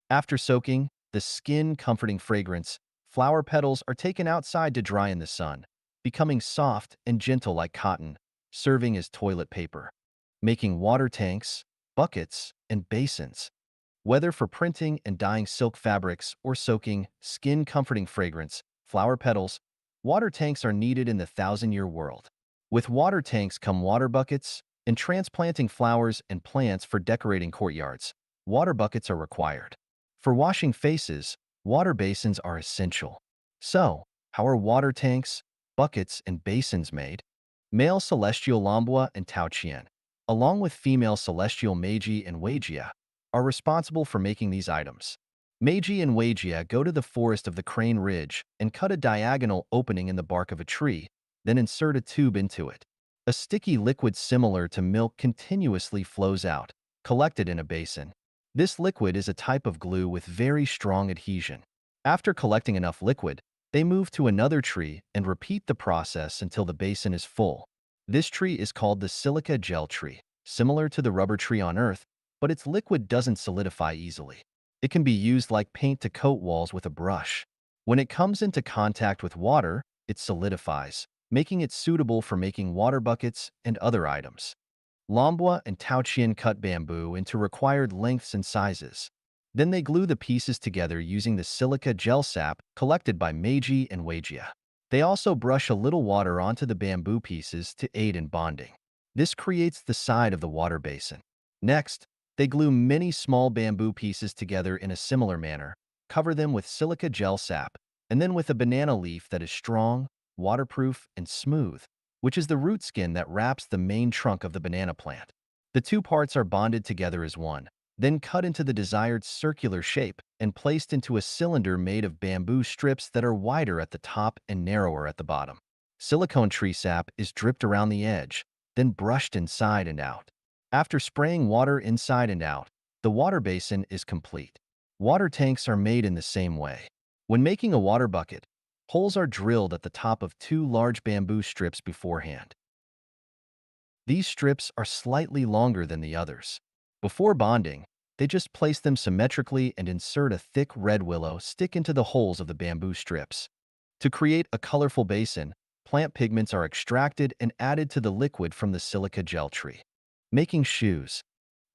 After soaking, the skin-comforting fragrance flower petals are taken outside to dry in the sun, becoming soft and gentle like cotton, serving as toilet paper. Making water tanks, buckets, and basins. Whether for printing and dyeing silk fabrics or soaking skin-comforting fragrance flower petals, water tanks are needed in the thousand-year world. With water tanks come water buckets, and transplanting flowers and plants for decorating courtyards. Water buckets are required. For washing faces, water basins are essential. So, how are water tanks, buckets, and basins made? Male celestial Lambua and Taoqian, along with female celestial Meiji and Weijia, are responsible for making these items. Meiji and Weijia go to the forest of the Crane Ridge and cut a diagonal opening in the bark of a tree, then insert a tube into it. A sticky liquid similar to milk continuously flows out, collected in a basin. This liquid is a type of glue with very strong adhesion. After collecting enough liquid, they move to another tree and repeat the process until the basin is full. This tree is called the silica gel tree, similar to the rubber tree on Earth, but its liquid doesn't solidify easily. It can be used like paint to coat walls with a brush. When it comes into contact with water, it solidifies, making it suitable for making water buckets and other items. Lombua and Taoqian cut bamboo into required lengths and sizes. Then they glue the pieces together using the silica gel sap collected by Meiji and Waijia. They also brush a little water onto the bamboo pieces to aid in bonding. This creates the side of the water basin. Next, they glue many small bamboo pieces together in a similar manner, cover them with silica gel sap, and then with a banana leaf that is strong, waterproof, and smooth, which is the root skin that wraps the main trunk of the banana plant. The two parts are bonded together as one, then cut into the desired circular shape and placed into a cylinder made of bamboo strips that are wider at the top and narrower at the bottom. Silicone tree sap is dripped around the edge, then brushed inside and out. After spraying water inside and out, the water basin is complete. Water tanks are made in the same way. When making a water bucket, holes are drilled at the top of two large bamboo strips beforehand. These strips are slightly longer than the others. Before bonding, they just place them symmetrically and insert a thick red willow stick into the holes of the bamboo strips. To create a colorful basin, plant pigments are extracted and added to the liquid from the silica gel tree. Making shoes.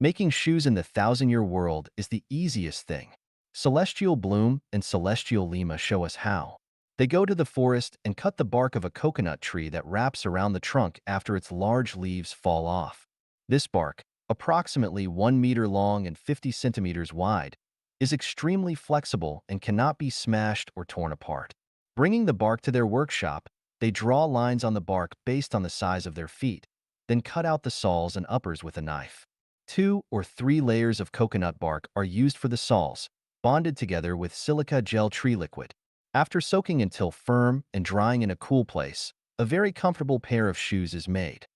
Making shoes in the thousand-year world is the easiest thing. Celestial Bloom and Celestial Lima show us how. They go to the forest and cut the bark of a coconut tree that wraps around the trunk after its large leaves fall off. This bark, approximately 1 meter long and 50 centimeters wide, is extremely flexible and cannot be smashed or torn apart. Bringing the bark to their workshop, they draw lines on the bark based on the size of their feet, then cut out the soles and uppers with a knife. 2 or 3 layers of coconut bark are used for the soles, bonded together with silica gel tree liquid. After soaking until firm and drying in a cool place, a very comfortable pair of shoes is made.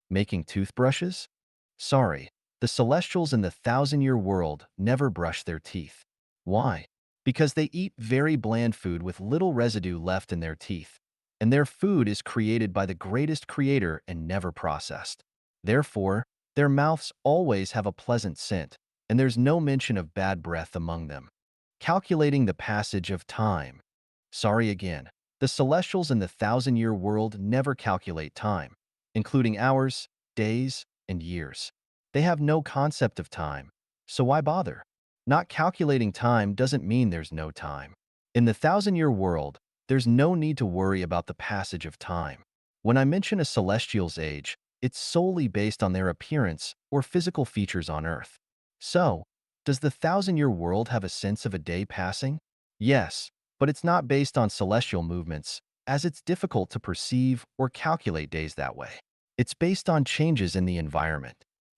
Making toothbrushes? Sorry, the Celestials in the thousand-year world never brush their teeth. Why? Because they eat very bland food with little residue left in their teeth, and their food is created by the greatest creator and never processed. Therefore, their mouths always have a pleasant scent, and there's no mention of bad breath among them. Calculating the passage of time. Sorry again, the Celestials in the thousand-year world never calculate time, including hours, days, and years. They have no concept of time, so why bother? Not calculating time doesn't mean there's no time. In the thousand-year world, there's no need to worry about the passage of time. When I mention a Celestial's age, it's solely based on their appearance or physical features on Earth. So, does the thousand-year world have a sense of a day passing? Yes, but it's not based on celestial movements, as it's difficult to perceive or calculate days that way. It's based on changes in the environment.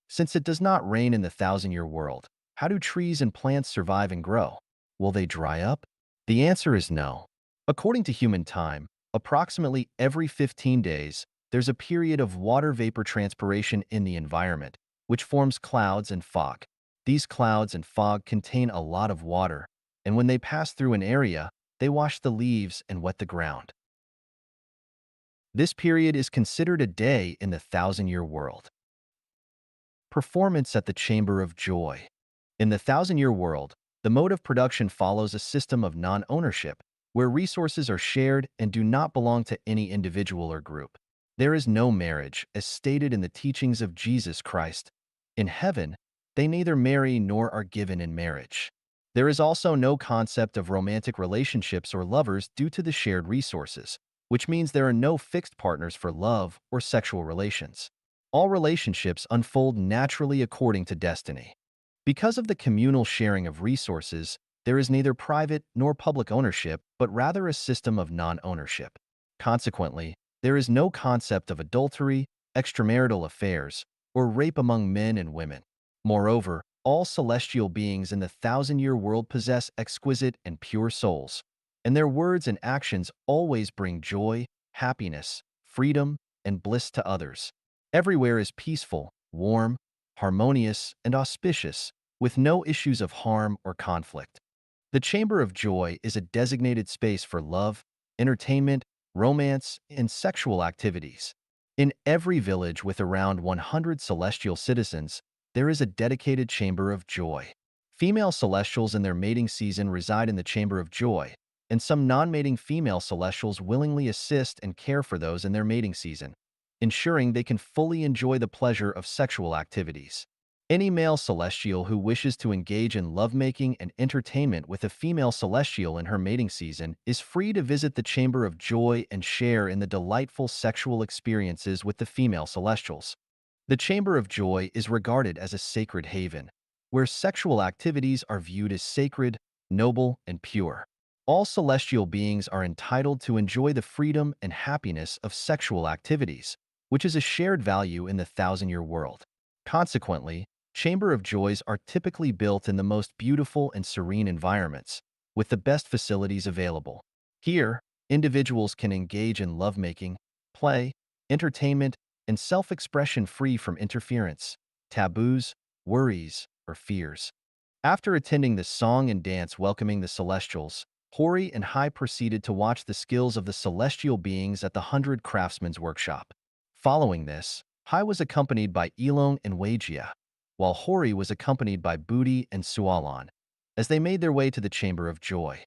Since it does not rain in the thousand-year world, how do trees and plants survive and grow? Will they dry up? The answer is no. According to human time, approximately every 15 days, there's a period of water vapor transpiration in the environment, which forms clouds and fog. These clouds and fog contain a lot of water, and when they pass through an area, they wash the leaves and wet the ground. This period is considered a day in the thousand-year world. Performance at the Chamber of Joy. In the thousand-year world, the mode of production follows a system of non-ownership, where resources are shared and do not belong to any individual or group. There is no marriage, as stated in the teachings of Jesus Christ. In heaven, they neither marry nor are given in marriage. There is also no concept of romantic relationships or lovers due to the shared resources, which means there are no fixed partners for love or sexual relations. All relationships unfold naturally according to destiny. Because of the communal sharing of resources, there is neither private nor public ownership, but rather a system of non-ownership. Consequently, there is no concept of adultery, extramarital affairs, or rape among men and women. Moreover, all celestial beings in the thousand-year world possess exquisite and pure souls, and their words and actions always bring joy, happiness, freedom, and bliss to others. Everywhere is peaceful, warm, harmonious, and auspicious, with no issues of harm or conflict. The Chamber of Joy is a designated space for love, entertainment, romance, and sexual activities. In every village with around 100 celestial citizens, there is a dedicated Chamber of Joy. Female celestials in their mating season reside in the Chamber of Joy, and some non-mating female celestials willingly assist and care for those in their mating season, ensuring they can fully enjoy the pleasure of sexual activities. Any male celestial who wishes to engage in lovemaking and entertainment with a female celestial in her mating season is free to visit the Chamber of Joy and share in the delightful sexual experiences with the female celestials. The Chamber of Joy is regarded as a sacred haven, where sexual activities are viewed as sacred, noble, and pure. All celestial beings are entitled to enjoy the freedom and happiness of sexual activities, which is a shared value in the thousand-year world. Consequently, Chamber of Joys are typically built in the most beautiful and serene environments, with the best facilities available. Here, individuals can engage in lovemaking, play, entertainment, and self-expression free from interference, taboos, worries, or fears. After attending the song and dance welcoming the Celestials, Hori and Hai proceeded to watch the skills of the celestial beings at the Hundred Craftsmen's Workshop. Following this, Hai was accompanied by Elong and Wagia, while Hori was accompanied by Booty and Sualon, as they made their way to the Chamber of Joy.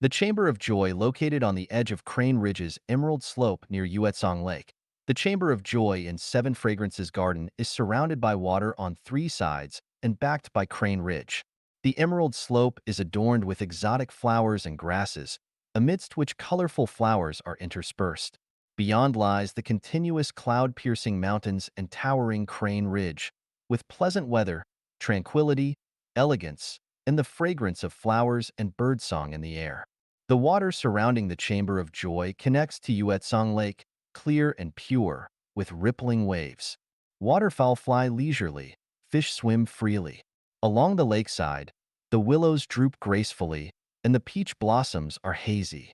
The Chamber of Joy, located on the edge of Crane Ridge's Emerald Slope near Yuetsong Lake. The Chamber of Joy in Seven Fragrances Garden is surrounded by water on three sides and backed by Crane Ridge. The Emerald Slope is adorned with exotic flowers and grasses, amidst which colorful flowers are interspersed. Beyond lies the continuous cloud-piercing mountains and towering Crane Ridge, with pleasant weather, tranquility, elegance, and the fragrance of flowers and birdsong in the air. The water surrounding the Chamber of Joy connects to Yuetsong Lake, clear and pure, with rippling waves. Waterfowl fly leisurely, fish swim freely. Along the lakeside, the willows droop gracefully, and the peach blossoms are hazy.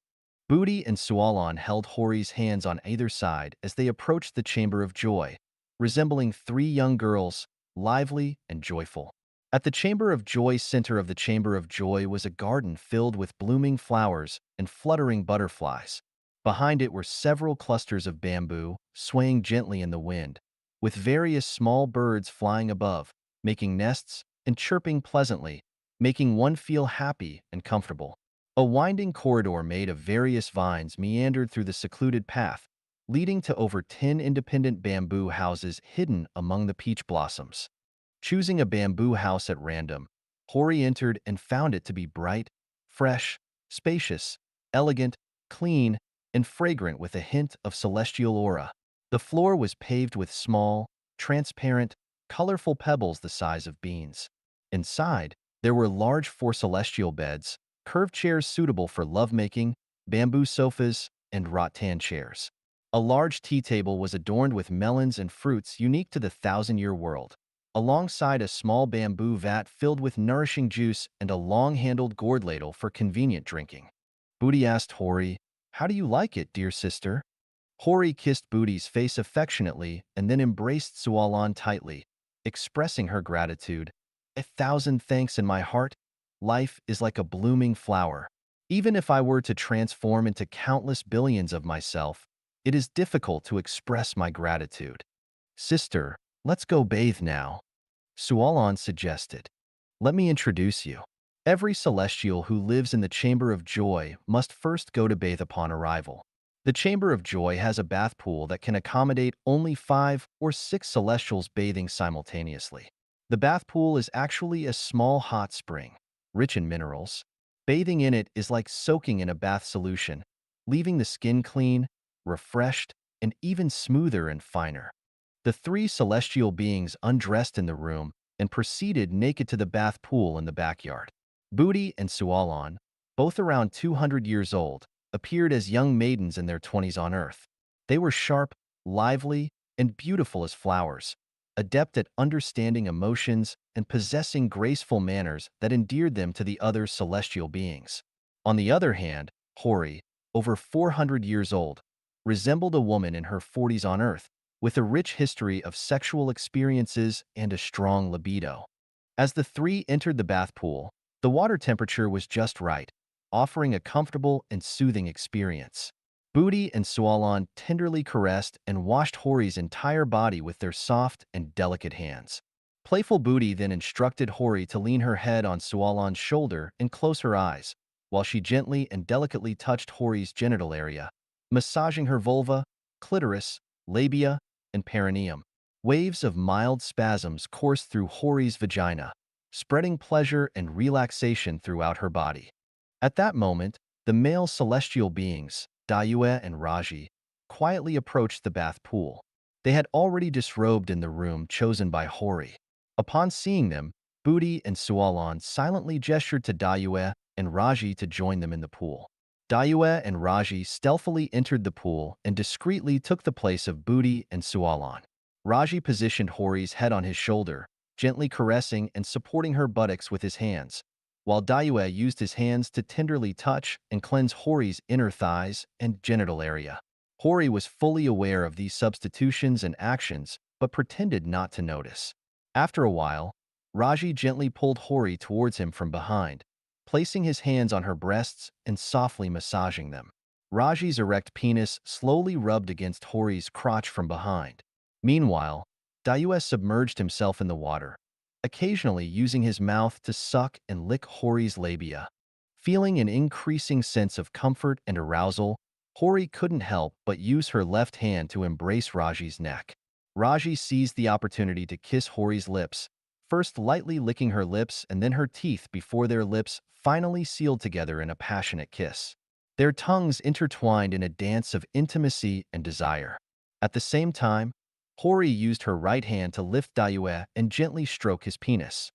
Booty and Sualon held Hori's hands on either side as they approached the Chamber of Joy, resembling three young girls, lively and joyful. At the Chamber of Joy, center of the Chamber of Joy, was a garden filled with blooming flowers and fluttering butterflies. Behind it were several clusters of bamboo, swaying gently in the wind, with various small birds flying above, making nests and chirping pleasantly, making one feel happy and comfortable. A winding corridor made of various vines meandered through the secluded path, leading to over 10 independent bamboo houses hidden among the peach blossoms. Choosing a bamboo house at random, Hori entered and found it to be bright, fresh, spacious, elegant, clean, and fragrant with a hint of celestial aura. The floor was paved with small, transparent, colorful pebbles the size of beans. Inside, there were large four celestial beds, curved chairs suitable for lovemaking, bamboo sofas, and rattan chairs. A large tea table was adorned with melons and fruits unique to the thousand-year world, alongside a small bamboo vat filled with nourishing juice and a long-handled gourd ladle for convenient drinking. Booty asked Hori, "How do you like it, dear sister?" Hori kissed Booty's face affectionately and then embraced Sualon tightly, expressing her gratitude. "A thousand thanks in my heart. Life is like a blooming flower. Even if I were to transform into countless billions of myself, it is difficult to express my gratitude. Sister, let's go bathe now," Sualon suggested. "Let me introduce you. Every celestial who lives in the Chamber of Joy must first go to bathe upon arrival. The Chamber of Joy has a bath pool that can accommodate only 5 or 6 celestials bathing simultaneously. The bath pool is actually a small hot spring, rich in minerals. Bathing in it is like soaking in a bath solution, leaving the skin clean, refreshed, and even smoother and finer." The three celestial beings undressed in the room and proceeded naked to the bath pool in the backyard. Booty and Sualon, both around 200 years old, appeared as young maidens in their 20s on Earth. They were sharp, lively, and beautiful as flowers, adept at understanding emotions and possessing graceful manners that endeared them to the other celestial beings. On the other hand, Hori, over 400 years old, resembled a woman in her 40s on Earth, with a rich history of sexual experiences and a strong libido. As the three entered the bath pool, the water temperature was just right, offering a comfortable and soothing experience. Booty and Sualon tenderly caressed and washed Hori's entire body with their soft and delicate hands. Playful Booty then instructed Hori to lean her head on Sualon's shoulder and close her eyes, while she gently and delicately touched Hori's genital area, massaging her vulva, clitoris, labia, and perineum. Waves of mild spasms coursed through Hori's vagina, spreading pleasure and relaxation throughout her body. At that moment, the male celestial beings, Dayue and Raji, quietly approached the bath pool. They had already disrobed in the room chosen by Hori. Upon seeing them, Budi and Sualan silently gestured to Dayue and Raji to join them in the pool. Dayue and Raji stealthily entered the pool and discreetly took the place of Budi and Sualan. Raji positioned Hori's head on his shoulder, gently caressing and supporting her buttocks with his hands, while Dayue used his hands to tenderly touch and cleanse Hori's inner thighs and genital area. Hori was fully aware of these substitutions and actions, but pretended not to notice. After a while, Raji gently pulled Hori towards him from behind, placing his hands on her breasts and softly massaging them. Raji's erect penis slowly rubbed against Hori's crotch from behind. Meanwhile, Dayue submerged himself in the water, occasionally using his mouth to suck and lick Hori's labia. Feeling an increasing sense of comfort and arousal, Hori couldn't help but use her left hand to embrace Raji's neck. Raji seized the opportunity to kiss Hori's lips, first lightly licking her lips and then her teeth before their lips finally sealed together in a passionate kiss. Their tongues intertwined in a dance of intimacy and desire. At the same time, Hori used her right hand to lift Dayue and gently stroke his penis.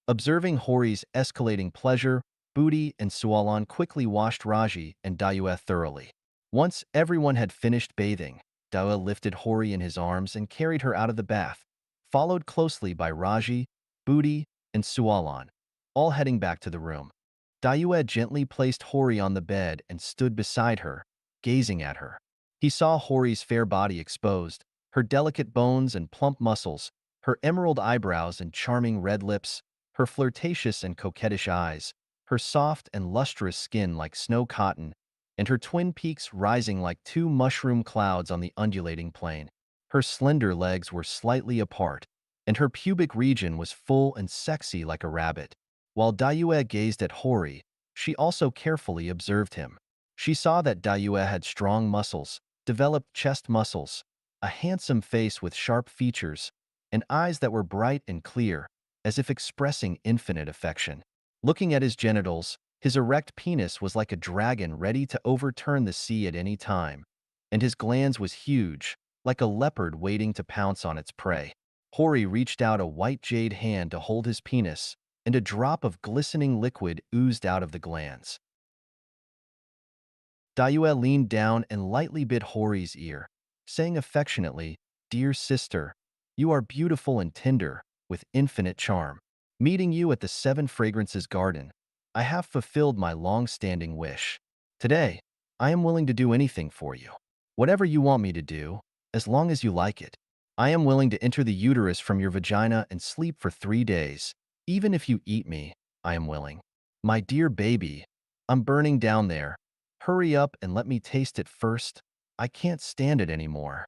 Observing Hori's escalating pleasure, Budi and Sualan quickly washed Raji and Dayue thoroughly. Once everyone had finished bathing, Dayue lifted Hori in his arms and carried her out of the bath, followed closely by Raji, Budi, and Sualan, all heading back to the room. Dayue gently placed Hori on the bed and stood beside her, gazing at her. He saw Hori's fair body exposed, her delicate bones and plump muscles, her emerald eyebrows and charming red lips, her flirtatious and coquettish eyes, her soft and lustrous skin like snow cotton, and her twin peaks rising like two mushroom clouds on the undulating plain. Her slender legs were slightly apart, and her pubic region was full and sexy like a rabbit. While Dayue gazed at Hori, she also carefully observed him. She saw that Dayue had strong muscles, developed chest muscles, a handsome face with sharp features, and eyes that were bright and clear, as if expressing infinite affection. Looking at his genitals, his erect penis was like a dragon ready to overturn the sea at any time, and his glans was huge, like a leopard waiting to pounce on its prey. Hori reached out a white jade hand to hold his penis, and a drop of glistening liquid oozed out of the glands. Dayue leaned down and lightly bit Hori's ear, saying affectionately, "Dear sister, you are beautiful and tender, with infinite charm. Meeting you at the Seven Fragrances Garden, I have fulfilled my long-standing wish. Today, I am willing to do anything for you. Whatever you want me to do, as long as you like it. I am willing to enter the uterus from your vagina and sleep for 3 days. Even if you eat me, I am willing. My dear baby, I'm burning down there. Hurry up and let me taste it first. I can't stand it anymore,"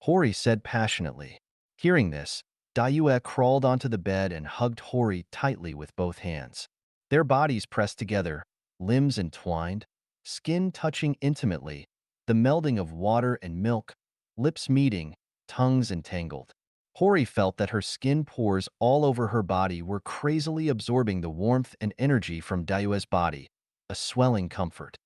Hori said passionately. Hearing this, Dayue crawled onto the bed and hugged Hori tightly with both hands. Their bodies pressed together, limbs entwined, skin touching intimately, the melding of water and milk, lips meeting, tongues entangled. Hori felt that her skin pores all over her body were crazily absorbing the warmth and energy from Dayue's body, a swelling comfort.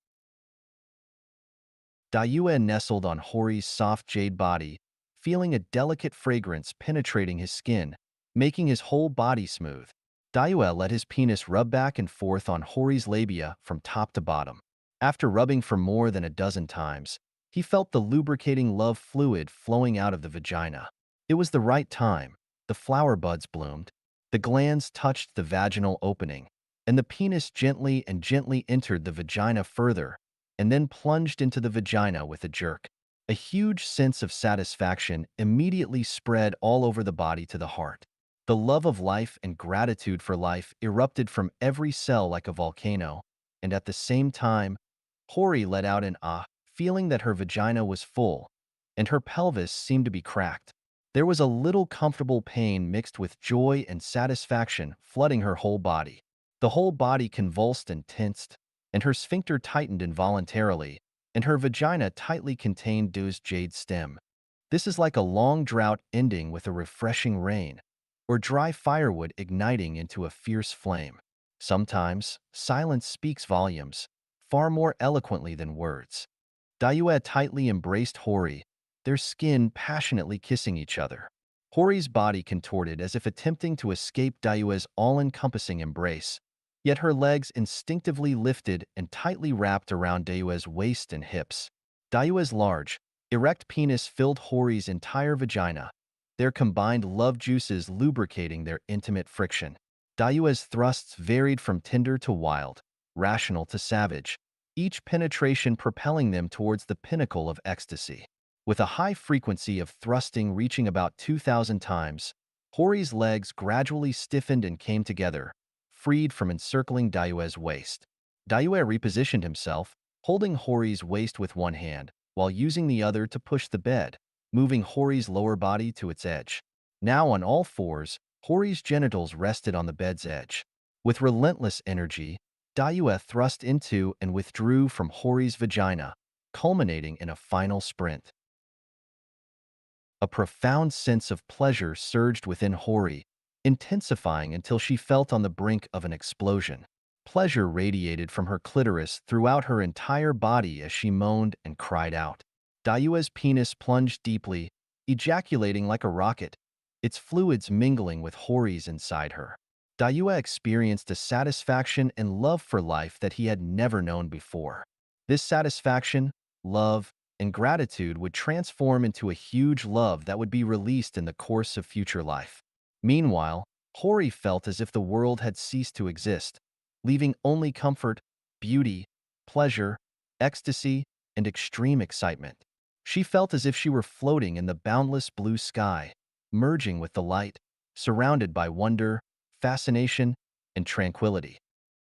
Dayue nestled on Hori's soft jade body, feeling a delicate fragrance penetrating his skin, making his whole body smooth. Dayue let his penis rub back and forth on Hori's labia from top to bottom. After rubbing for more than a dozen times, he felt the lubricating love fluid flowing out of the vagina. It was the right time. The flower buds bloomed, the glands touched the vaginal opening, and the penis gently entered the vagina further, and then plunged into the vagina with a jerk. A huge sense of satisfaction immediately spread all over the body to the heart. The love of life and gratitude for life erupted from every cell like a volcano, and at the same time, Hori let out an ah, feeling that her vagina was full, and her pelvis seemed to be cracked. There was a little comfortable pain mixed with joy and satisfaction flooding her whole body. The whole body convulsed and tensed, and her sphincter tightened involuntarily, and her vagina tightly contained Du's jade stem. This is like a long drought ending with a refreshing rain, or dry firewood igniting into a fierce flame. Sometimes, silence speaks volumes, far more eloquently than words. Dayue tightly embraced Hori, their skin passionately kissing each other. Hori's body contorted as if attempting to escape Dayue's all-encompassing embrace, yet her legs instinctively lifted and tightly wrapped around Dayue's waist and hips. Dayue's large, erect penis filled Hori's entire vagina, their combined love juices lubricating their intimate friction. Dayue's thrusts varied from tender to wild, rational to savage, each penetration propelling them towards the pinnacle of ecstasy. With a high frequency of thrusting reaching about 2,000 times, Hori's legs gradually stiffened and came together, freed from encircling Dayue's waist. Dayue repositioned himself, holding Hori's waist with one hand, while using the other to push the bed, moving Hori's lower body to its edge. Now on all fours, Hori's genitals rested on the bed's edge. With relentless energy, Dayue thrust into and withdrew from Hori's vagina, culminating in a final sprint. A profound sense of pleasure surged within Hori, intensifying until she felt on the brink of an explosion. Pleasure radiated from her clitoris throughout her entire body as she moaned and cried out. Dayue's penis plunged deeply, ejaculating like a rocket, its fluids mingling with Hori's inside her. Dayue experienced a satisfaction and love for life that he had never known before. This satisfaction, love, and gratitude would transform into a huge love that would be released in the course of future life. Meanwhile, Hori felt as if the world had ceased to exist, leaving only comfort, beauty, pleasure, ecstasy, and extreme excitement. She felt as if she were floating in the boundless blue sky, merging with the light, surrounded by wonder, fascination, and tranquility.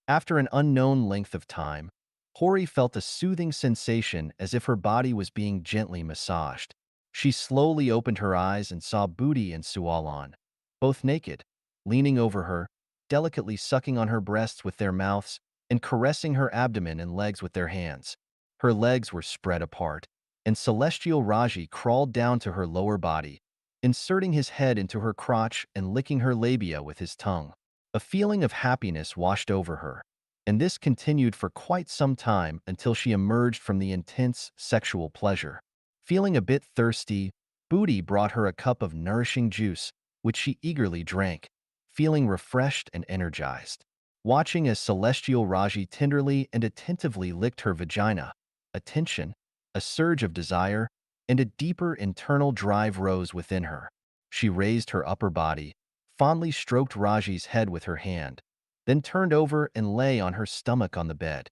After an unknown length of time, Hori felt a soothing sensation as if her body was being gently massaged. She slowly opened her eyes and saw Booty and Sualon, both naked, leaning over her, delicately sucking on her breasts with their mouths and caressing her abdomen and legs with their hands. Her legs were spread apart, and Celestial Raji crawled down to her lower body, inserting his head into her crotch and licking her labia with his tongue. A feeling of happiness washed over her, and this continued for quite some time until she emerged from the intense sexual pleasure. Feeling a bit thirsty, Booty brought her a cup of nourishing juice, which she eagerly drank, feeling refreshed and energized. Watching as Celestial Raji tenderly and attentively licked her vagina, a tension, a surge of desire, and a deeper internal drive rose within her. She raised her upper body, fondly stroked Raji's head with her hand, then turned over and lay on her stomach on the bed.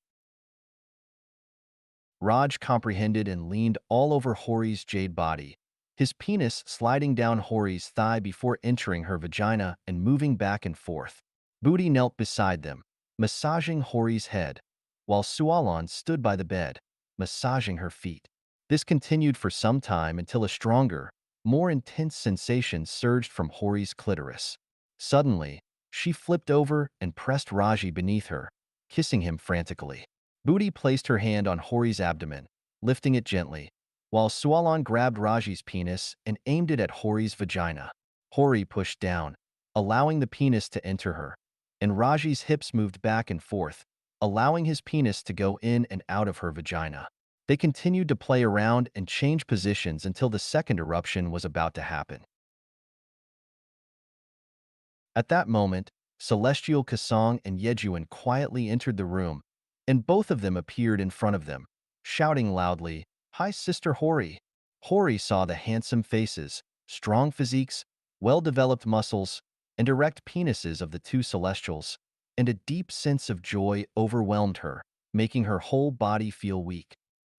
Raj comprehended and leaned all over Hori's jade body, his penis sliding down Hori's thigh before entering her vagina and moving back and forth. Booty knelt beside them, massaging Hori's head, while Sualon stood by the bed, massaging her feet. This continued for some time until a stronger, more intense sensation surged from Hori's clitoris. Suddenly, she flipped over and pressed Raji beneath her, kissing him frantically. Booty placed her hand on Hori's abdomen, lifting it gently, while Sualon grabbed Raji's penis and aimed it at Hori's vagina. Hori pushed down, allowing the penis to enter her, and Raji's hips moved back and forth, allowing his penis to go in and out of her vagina. They continued to play around and change positions until the second eruption was about to happen. At that moment, Celestial Kasong and Yejuan quietly entered the room, and both of them appeared in front of them, shouting loudly, "Hi, Sister Hori." Hori saw the handsome faces, strong physiques, well-developed muscles, and erect penises of the two Celestials, and a deep sense of joy overwhelmed her, making her whole body feel weak.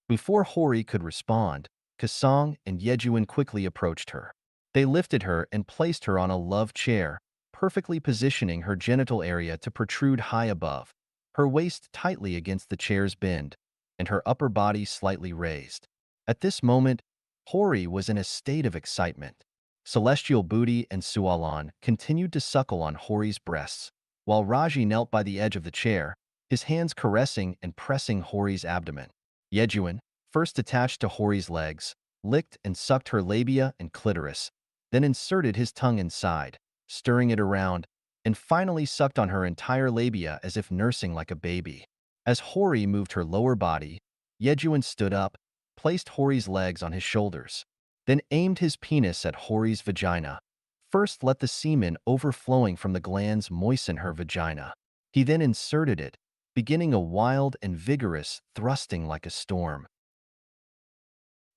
Before Hori could respond, Kasong and Yejuan quickly approached her. They lifted her and placed her on a love chair, perfectly positioning her genital area to protrude high above, her waist tightly against the chair's bend, and her upper body slightly raised. At this moment, Hori was in a state of excitement. Celestial Booty and Sualon continued to suckle on Hori's breasts, while Raji knelt by the edge of the chair, his hands caressing and pressing Hori's abdomen. Yejuan, first attached to Hori's legs, licked and sucked her labia and clitoris, then inserted his tongue inside, stirring it around, and finally sucked on her entire labia as if nursing like a baby. As Hori moved her lower body, Yejuan stood up, placed Hori's legs on his shoulders, then aimed his penis at Hori's vagina. First let the semen overflowing from the glands moisten her vagina. He then inserted it, beginning a wild and vigorous thrusting like a storm.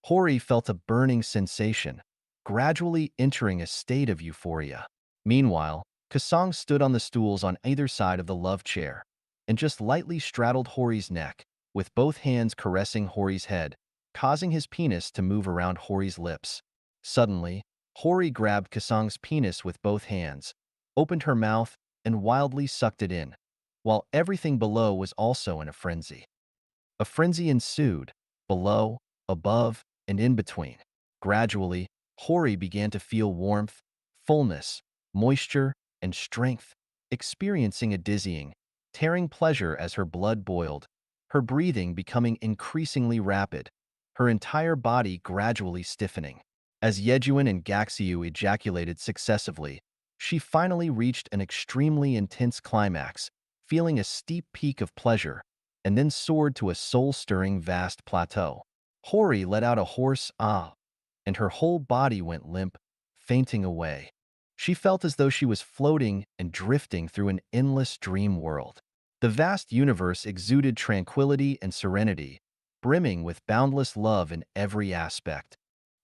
Hori felt a burning sensation, gradually entering a state of euphoria. Meanwhile, Kasang stood on the stools on either side of the love chair and just lightly straddled Hori's neck, with both hands caressing Hori's head, causing his penis to move around Hori's lips. Suddenly, Hori grabbed Kasang's penis with both hands, opened her mouth, and wildly sucked it in, while everything below was also in a frenzy. A frenzy ensued, below, above, and in between. Gradually, Hori began to feel warmth, fullness, moisture, and strength, experiencing a dizzying, tearing pleasure as her blood boiled, her breathing becoming increasingly rapid, her entire body gradually stiffening. As Yejuan and Gaxiu ejaculated successively, she finally reached an extremely intense climax, feeling a steep peak of pleasure, and then soared to a soul-stirring vast plateau. Hori let out a hoarse ah, and her whole body went limp, fainting away. She felt as though she was floating and drifting through an endless dream world. The vast universe exuded tranquility and serenity, brimming with boundless love in every aspect.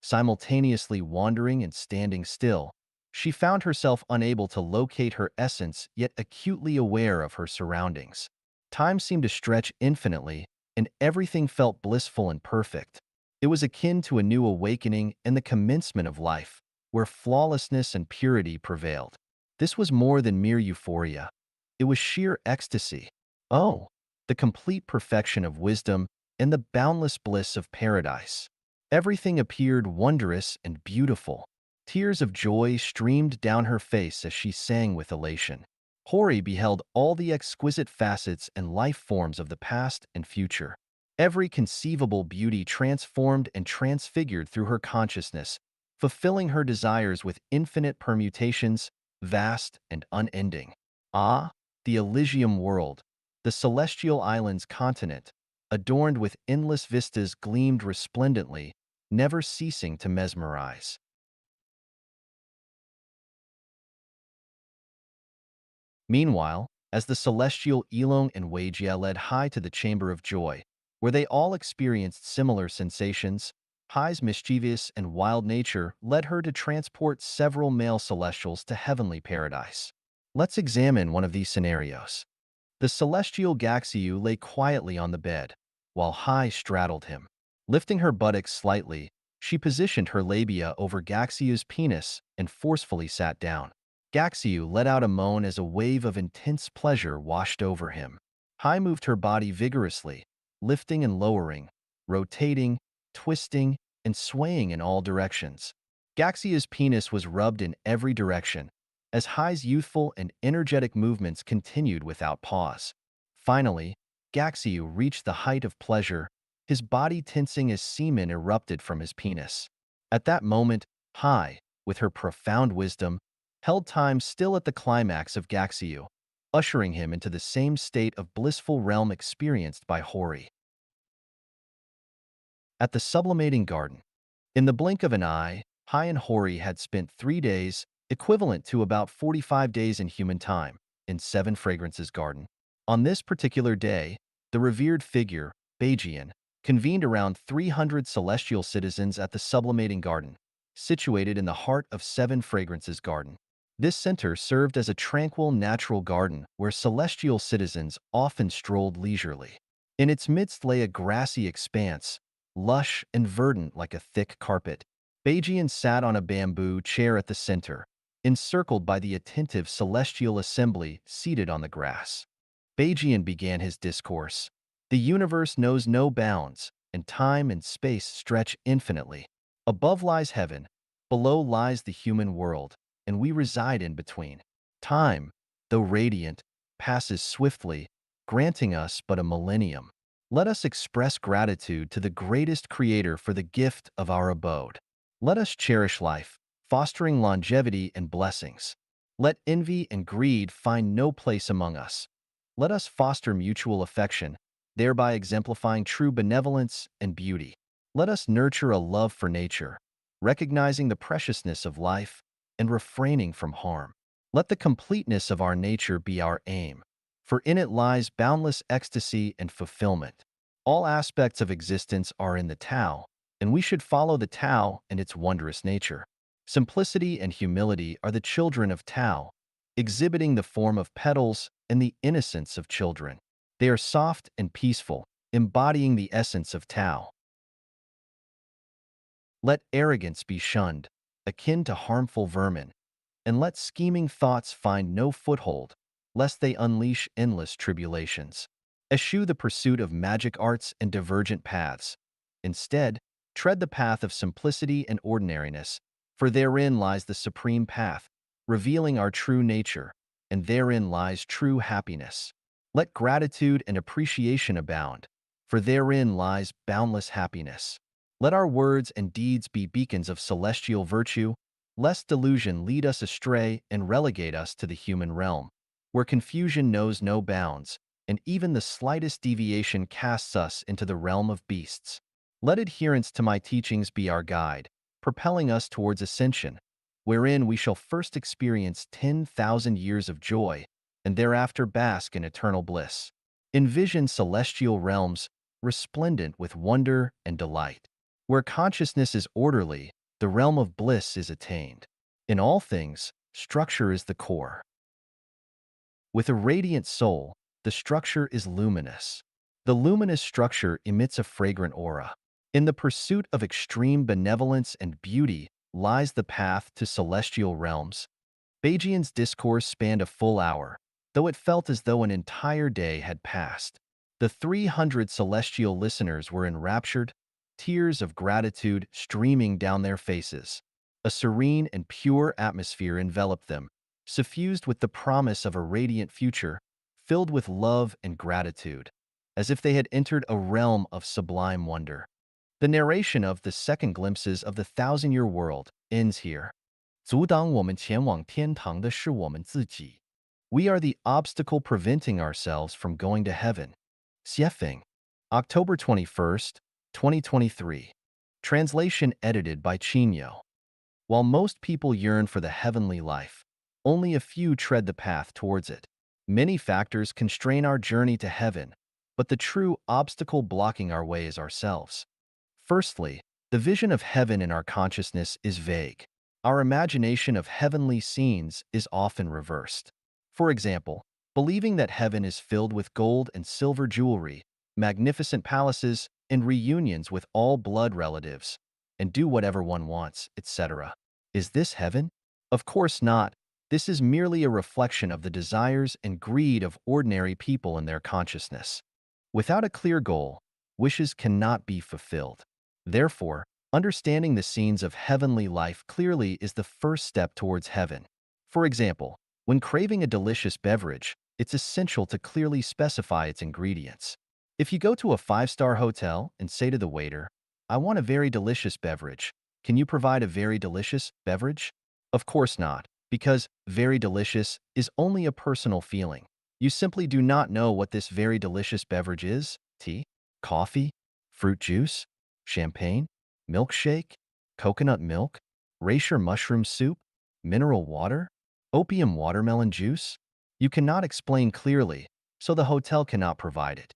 Simultaneously wandering and standing still, she found herself unable to locate her essence yet acutely aware of her surroundings. Time seemed to stretch infinitely, and everything felt blissful and perfect. It was akin to a new awakening and the commencement of life, where flawlessness and purity prevailed. This was more than mere euphoria. It was sheer ecstasy. Oh, the complete perfection of wisdom and the boundless bliss of paradise. Everything appeared wondrous and beautiful. Tears of joy streamed down her face as she sang with elation. Hori beheld all the exquisite facets and life forms of the past and future. Every conceivable beauty transformed and transfigured through her consciousness, fulfilling her desires with infinite permutations, vast and unending. Ah, the Elysium world, the celestial island's continent, adorned with endless vistas gleamed resplendently, never ceasing to mesmerize. Meanwhile, as the celestial Elong and Weijia led Hai to the Chamber of Joy, where they all experienced similar sensations, Hai's mischievous and wild nature led her to transport several male celestials to heavenly paradise. Let's examine one of these scenarios. The celestial Gaxiu lay quietly on the bed, while Hai straddled him. Lifting her buttocks slightly, she positioned her labia over Gaxiu's penis and forcefully sat down. Gaxiu let out a moan as a wave of intense pleasure washed over him. Hai moved her body vigorously, lifting and lowering, rotating, twisting, and swaying in all directions. Gaxia's penis was rubbed in every direction, as Hai's youthful and energetic movements continued without pause. Finally, Gaxiu reached the height of pleasure, his body tensing as semen erupted from his penis. At that moment, Hai, with her profound wisdom, held time still at the climax of Gaxiu, ushering him into the same state of blissful realm experienced by Hori. At the sublimating garden, in the blink of an eye, Hai and Hori had spent 3 days, equivalent to about 45 days in human time, in Seven Fragrances Garden. On this particular day, the revered figure, Beijian, convened around 300 celestial citizens at the sublimating garden, situated in the heart of Seven Fragrances Garden. This center served as a tranquil natural garden where celestial citizens often strolled leisurely. In its midst lay a grassy expanse, lush and verdant like a thick carpet. Beijian sat on a bamboo chair at the center, encircled by the attentive celestial assembly seated on the grass. Beijian began his discourse. The universe knows no bounds, and time and space stretch infinitely. Above lies heaven, below lies the human world, and we reside in between. Time, though radiant, passes swiftly, granting us but a millennium. Let us express gratitude to the greatest creator for the gift of our abode. Let us cherish life, fostering longevity and blessings. Let envy and greed find no place among us. Let us foster mutual affection, thereby exemplifying true benevolence and beauty. Let us nurture a love for nature, recognizing the preciousness of life and refraining from harm. Let the completeness of our nature be our aim, for in it lies boundless ecstasy and fulfillment. All aspects of existence are in the Tao, and we should follow the Tao and its wondrous nature. Simplicity and humility are the children of Tao, exhibiting the form of petals and the innocence of children. They are soft and peaceful, embodying the essence of Tao. Let arrogance be shunned, akin to harmful vermin, and let scheming thoughts find no foothold, lest they unleash endless tribulations. Eschew the pursuit of magic arts and divergent paths. Instead, tread the path of simplicity and ordinariness, for therein lies the supreme path, revealing our true nature, and therein lies true happiness. Let gratitude and appreciation abound, for therein lies boundless happiness. Let our words and deeds be beacons of celestial virtue, lest delusion lead us astray and relegate us to the human realm, where confusion knows no bounds, and even the slightest deviation casts us into the realm of beasts. Let adherence to my teachings be our guide, propelling us towards ascension, wherein we shall first experience 10,000 years of joy, and thereafter bask in eternal bliss. Envision celestial realms resplendent with wonder and delight. Where consciousness is orderly, the realm of bliss is attained. In all things, structure is the core. With a radiant soul, the structure is luminous. The luminous structure emits a fragrant aura. In the pursuit of extreme benevolence and beauty lies the path to celestial realms. Baijian's discourse spanned a full hour, though it felt as though an entire day had passed. The 300 celestial listeners were enraptured, tears of gratitude streaming down their faces. A serene and pure atmosphere enveloped them, suffused with the promise of a radiant future, filled with love and gratitude, as if they had entered a realm of sublime wonder. The narration of the second glimpses of the thousand-year world ends here. 阻挡我们前往天堂的是我们自己. We are the obstacle preventing ourselves from going to heaven. Xiefeng. October 21st, 2023. Translation edited by Chinyo. While most people yearn for the heavenly life, only a few tread the path towards it. Many factors constrain our journey to heaven, but the true obstacle blocking our way is ourselves. Firstly, the vision of heaven in our consciousness is vague. Our imagination of heavenly scenes is often reversed. For example, believing that heaven is filled with gold and silver jewelry, magnificent palaces, and reunions with all blood relatives, and do whatever one wants, etc. Is this heaven? Of course not. This is merely a reflection of the desires and greed of ordinary people in their consciousness. Without a clear goal, wishes cannot be fulfilled. Therefore, understanding the scenes of heavenly life clearly is the first step towards heaven. For example, when craving a delicious beverage, it's essential to clearly specify its ingredients. If you go to a 5-star hotel and say to the waiter, "I want a very delicious beverage. Can you provide a very delicious beverage?" Of course not, because very delicious is only a personal feeling. You simply do not know what this very delicious beverage is: tea, coffee, fruit juice, champagne, milkshake, coconut milk, reishi mushroom soup, mineral water, opium watermelon juice. You cannot explain clearly, so the hotel cannot provide it.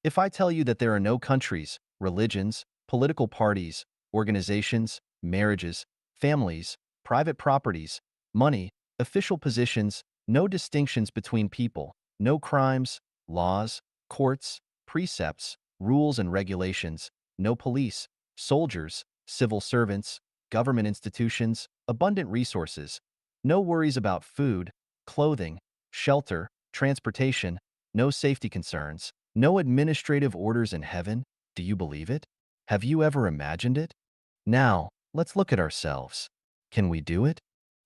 If I tell you that there are no countries, religions, political parties, organizations, marriages, families, private properties, money, official positions, no distinctions between people, no crimes, laws, courts, precepts, rules and regulations, no police, soldiers, civil servants, government institutions, abundant resources, no worries about food, clothing, shelter, transportation, no safety concerns, no administrative orders in heaven, do you believe it? Have you ever imagined it? Now, let's look at ourselves. Can we do it?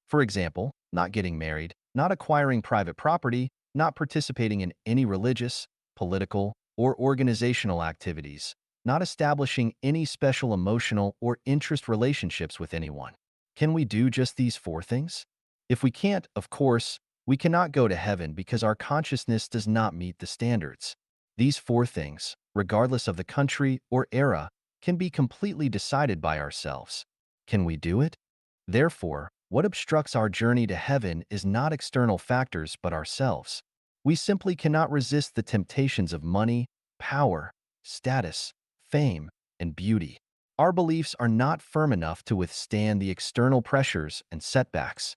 For example, not getting married, not acquiring private property, not participating in any religious, political, or organizational activities, not establishing any special emotional or interest relationships with anyone. Can we do just these four things? If we can't, of course, we cannot go to heaven because our consciousness does not meet the standards. These four things, regardless of the country or era, can be completely decided by ourselves. Can we do it? Therefore, what obstructs our journey to heaven is not external factors but ourselves. We simply cannot resist the temptations of money, power, status, fame, and beauty. Our beliefs are not firm enough to withstand the external pressures and setbacks.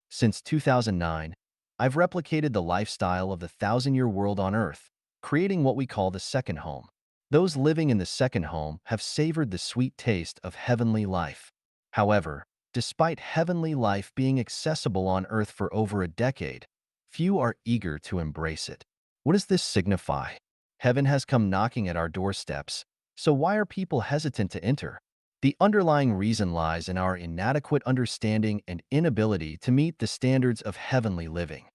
Since 2009, I've replicated the lifestyle of the thousand-year world on Earth, creating what we call the second home. Those living in the second home have savored the sweet taste of heavenly life. However, despite heavenly life being accessible on Earth for over a decade, few are eager to embrace it. What does this signify? Heaven has come knocking at our doorsteps, so why are people hesitant to enter? The underlying reason lies in our inadequate understanding and inability to meet the standards of heavenly living.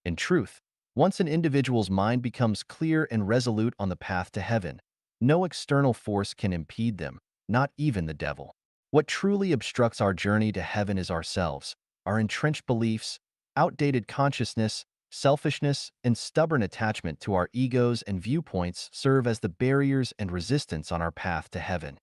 In truth, once an individual's mind becomes clear and resolute on the path to heaven, no external force can impede them, not even the devil. What truly obstructs our journey to heaven is ourselves, our entrenched beliefs, outdated consciousness, selfishness, and stubborn attachment to our egos and viewpoints serve as the barriers and resistance on our path to heaven.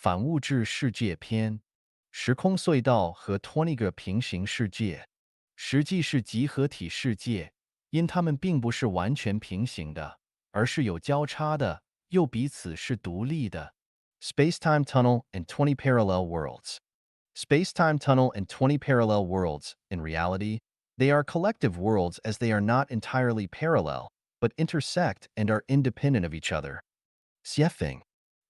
反物质世界篇：时空隧道和20个平行世界，实际是集合体世界，因它们并不是完全平行的，而是有交叉的，又彼此是独立的。Space-time tunnel and 20 parallel worlds. Space-time tunnel and 20 parallel worlds, in reality, they are collective worlds as they are not entirely parallel, but intersect and are independent of each other. Xiefeng,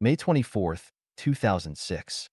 May 24, 2006.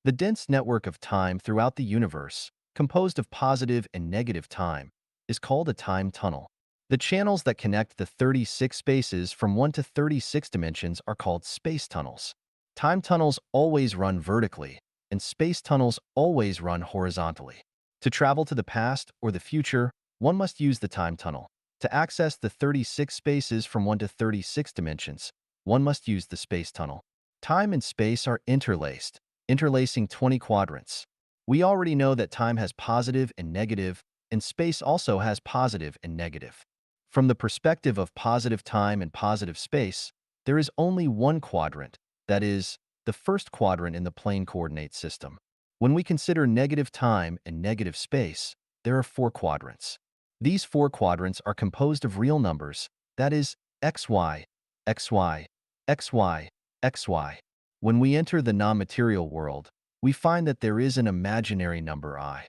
The dense network of time throughout the universe, composed of positive and negative time, is called a time tunnel. The channels that connect the 36 spaces from 1 to 36 dimensions are called space tunnels. Time tunnels always run vertically, and space tunnels always run horizontally. To travel to the past or the future, one must use the time tunnel. To access the 36 spaces from 1 to 36 dimensions, one must use the space tunnel. Time and space are interlaced, interlacing 20 quadrants. We already know that time has positive and negative, and space also has positive and negative. From the perspective of positive time and positive space, there is only one quadrant, that is, the first quadrant in the plane coordinate system. When we consider negative time and negative space, there are four quadrants. These four quadrants are composed of real numbers, that is, xy, xy, xy, xy. When we enter the non-material world, we find that there is an imaginary number I.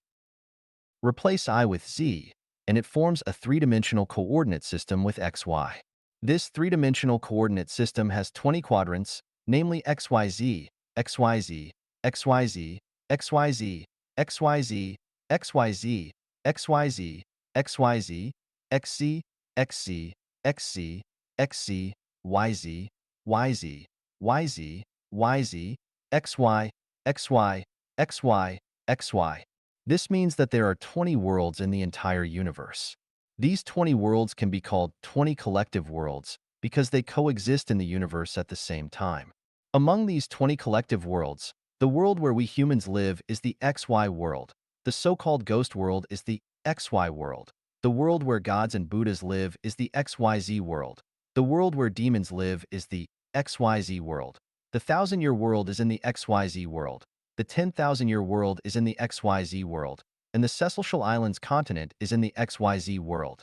Replace I with z, and it forms a three-dimensional coordinate system with xy. This three-dimensional coordinate system has 20 quadrants, namely xyz, xyz, xyz, xyz, xyz, xyz, xyz, xyz, xc, xc, xc, xc, yz, yz, yz, yz, xy, xy, xy, xy. This means that there are 20 worlds in the entire universe. These 20 worlds can be called 20 collective worlds because they coexist in the universe at the same time. Among these 20 collective worlds, the world where we humans live is the XY world. The so-called ghost world is the XY world. The world where gods and Buddhas live is the XYZ world. The world where demons live is the XYZ world. The thousand-year world is in the XYZ world. The 10,000-year world is in the XYZ world, and the Seychelles Islands continent is in the XYZ world.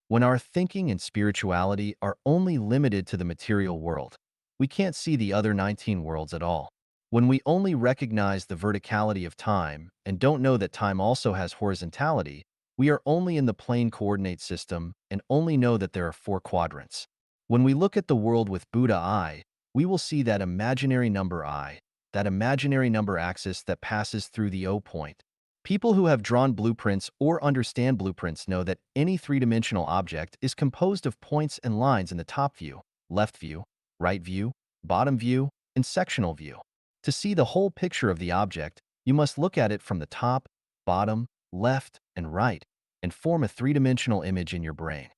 When our thinking and spirituality are only limited to the material world, we can't see the other 19 worlds at all. When we only recognize the verticality of time and don't know that time also has horizontality, we are only in the plane coordinate system and only know that there are four quadrants. When we look at the world with Buddha eye, we will see that imaginary number I, that imaginary number axis that passes through the O point. People who have drawn blueprints or understand blueprints know that any three-dimensional object is composed of points and lines in the top view, left view, right view, bottom view, and sectional view. To see the whole picture of the object, you must look at it from the top, bottom, left, and right, and form a three-dimensional image in your brain.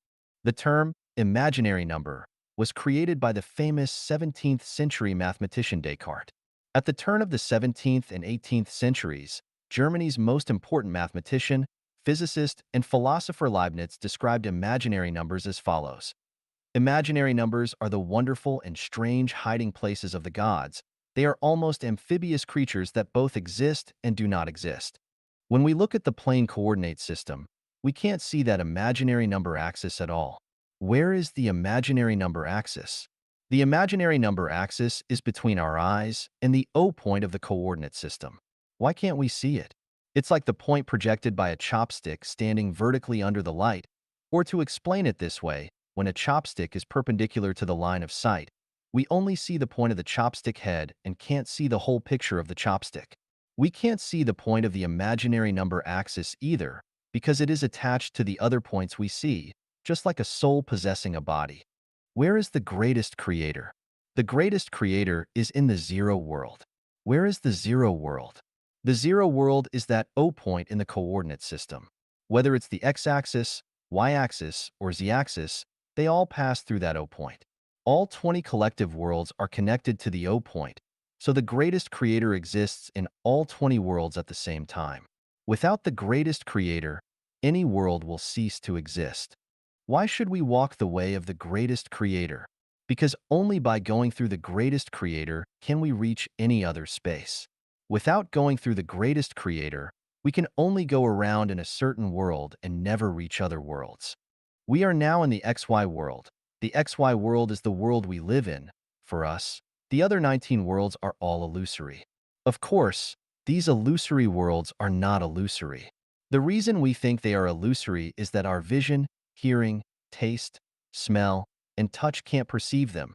The term imaginary number was created by the famous 17th century mathematician Descartes. At the turn of the 17th and 18th centuries, Germany's most important mathematician, physicist, and philosopher Leibniz described imaginary numbers as follows. Imaginary numbers are the wonderful and strange hiding places of the gods. They are almost amphibious creatures that both exist and do not exist. When we look at the plane coordinate system, we can't see that imaginary number axis at all. Where is the imaginary number axis? The imaginary number axis is between our eyes and the O point of the coordinate system. Why can't we see it? It's like the point projected by a chopstick standing vertically under the light, or to explain it this way, when a chopstick is perpendicular to the line of sight, we only see the point of the chopstick head and can't see the whole picture of the chopstick. We can't see the point of the imaginary number axis either, because it is attached to the other points we see, just like a soul possessing a body. Where is the greatest creator? The greatest creator is in the zero world. Where is the zero world? The zero world is that O point in the coordinate system. Whether it's the x-axis, y-axis, or z-axis, they all pass through that O point. All 20 collective worlds are connected to the O point, so the greatest creator exists in all 20 worlds at the same time. Without the greatest creator, any world will cease to exist. Why should we walk the way of the greatest creator? Because only by going through the greatest creator can we reach any other space. Without going through the greatest creator, we can only go around in a certain world and never reach other worlds. We are now in the XY world. The XY world is the world we live in. For us, the other 19 worlds are all illusory. Of course, these illusory worlds are not illusory. The reason we think they are illusory is that our vision, hearing, taste, smell, and touch can't perceive them.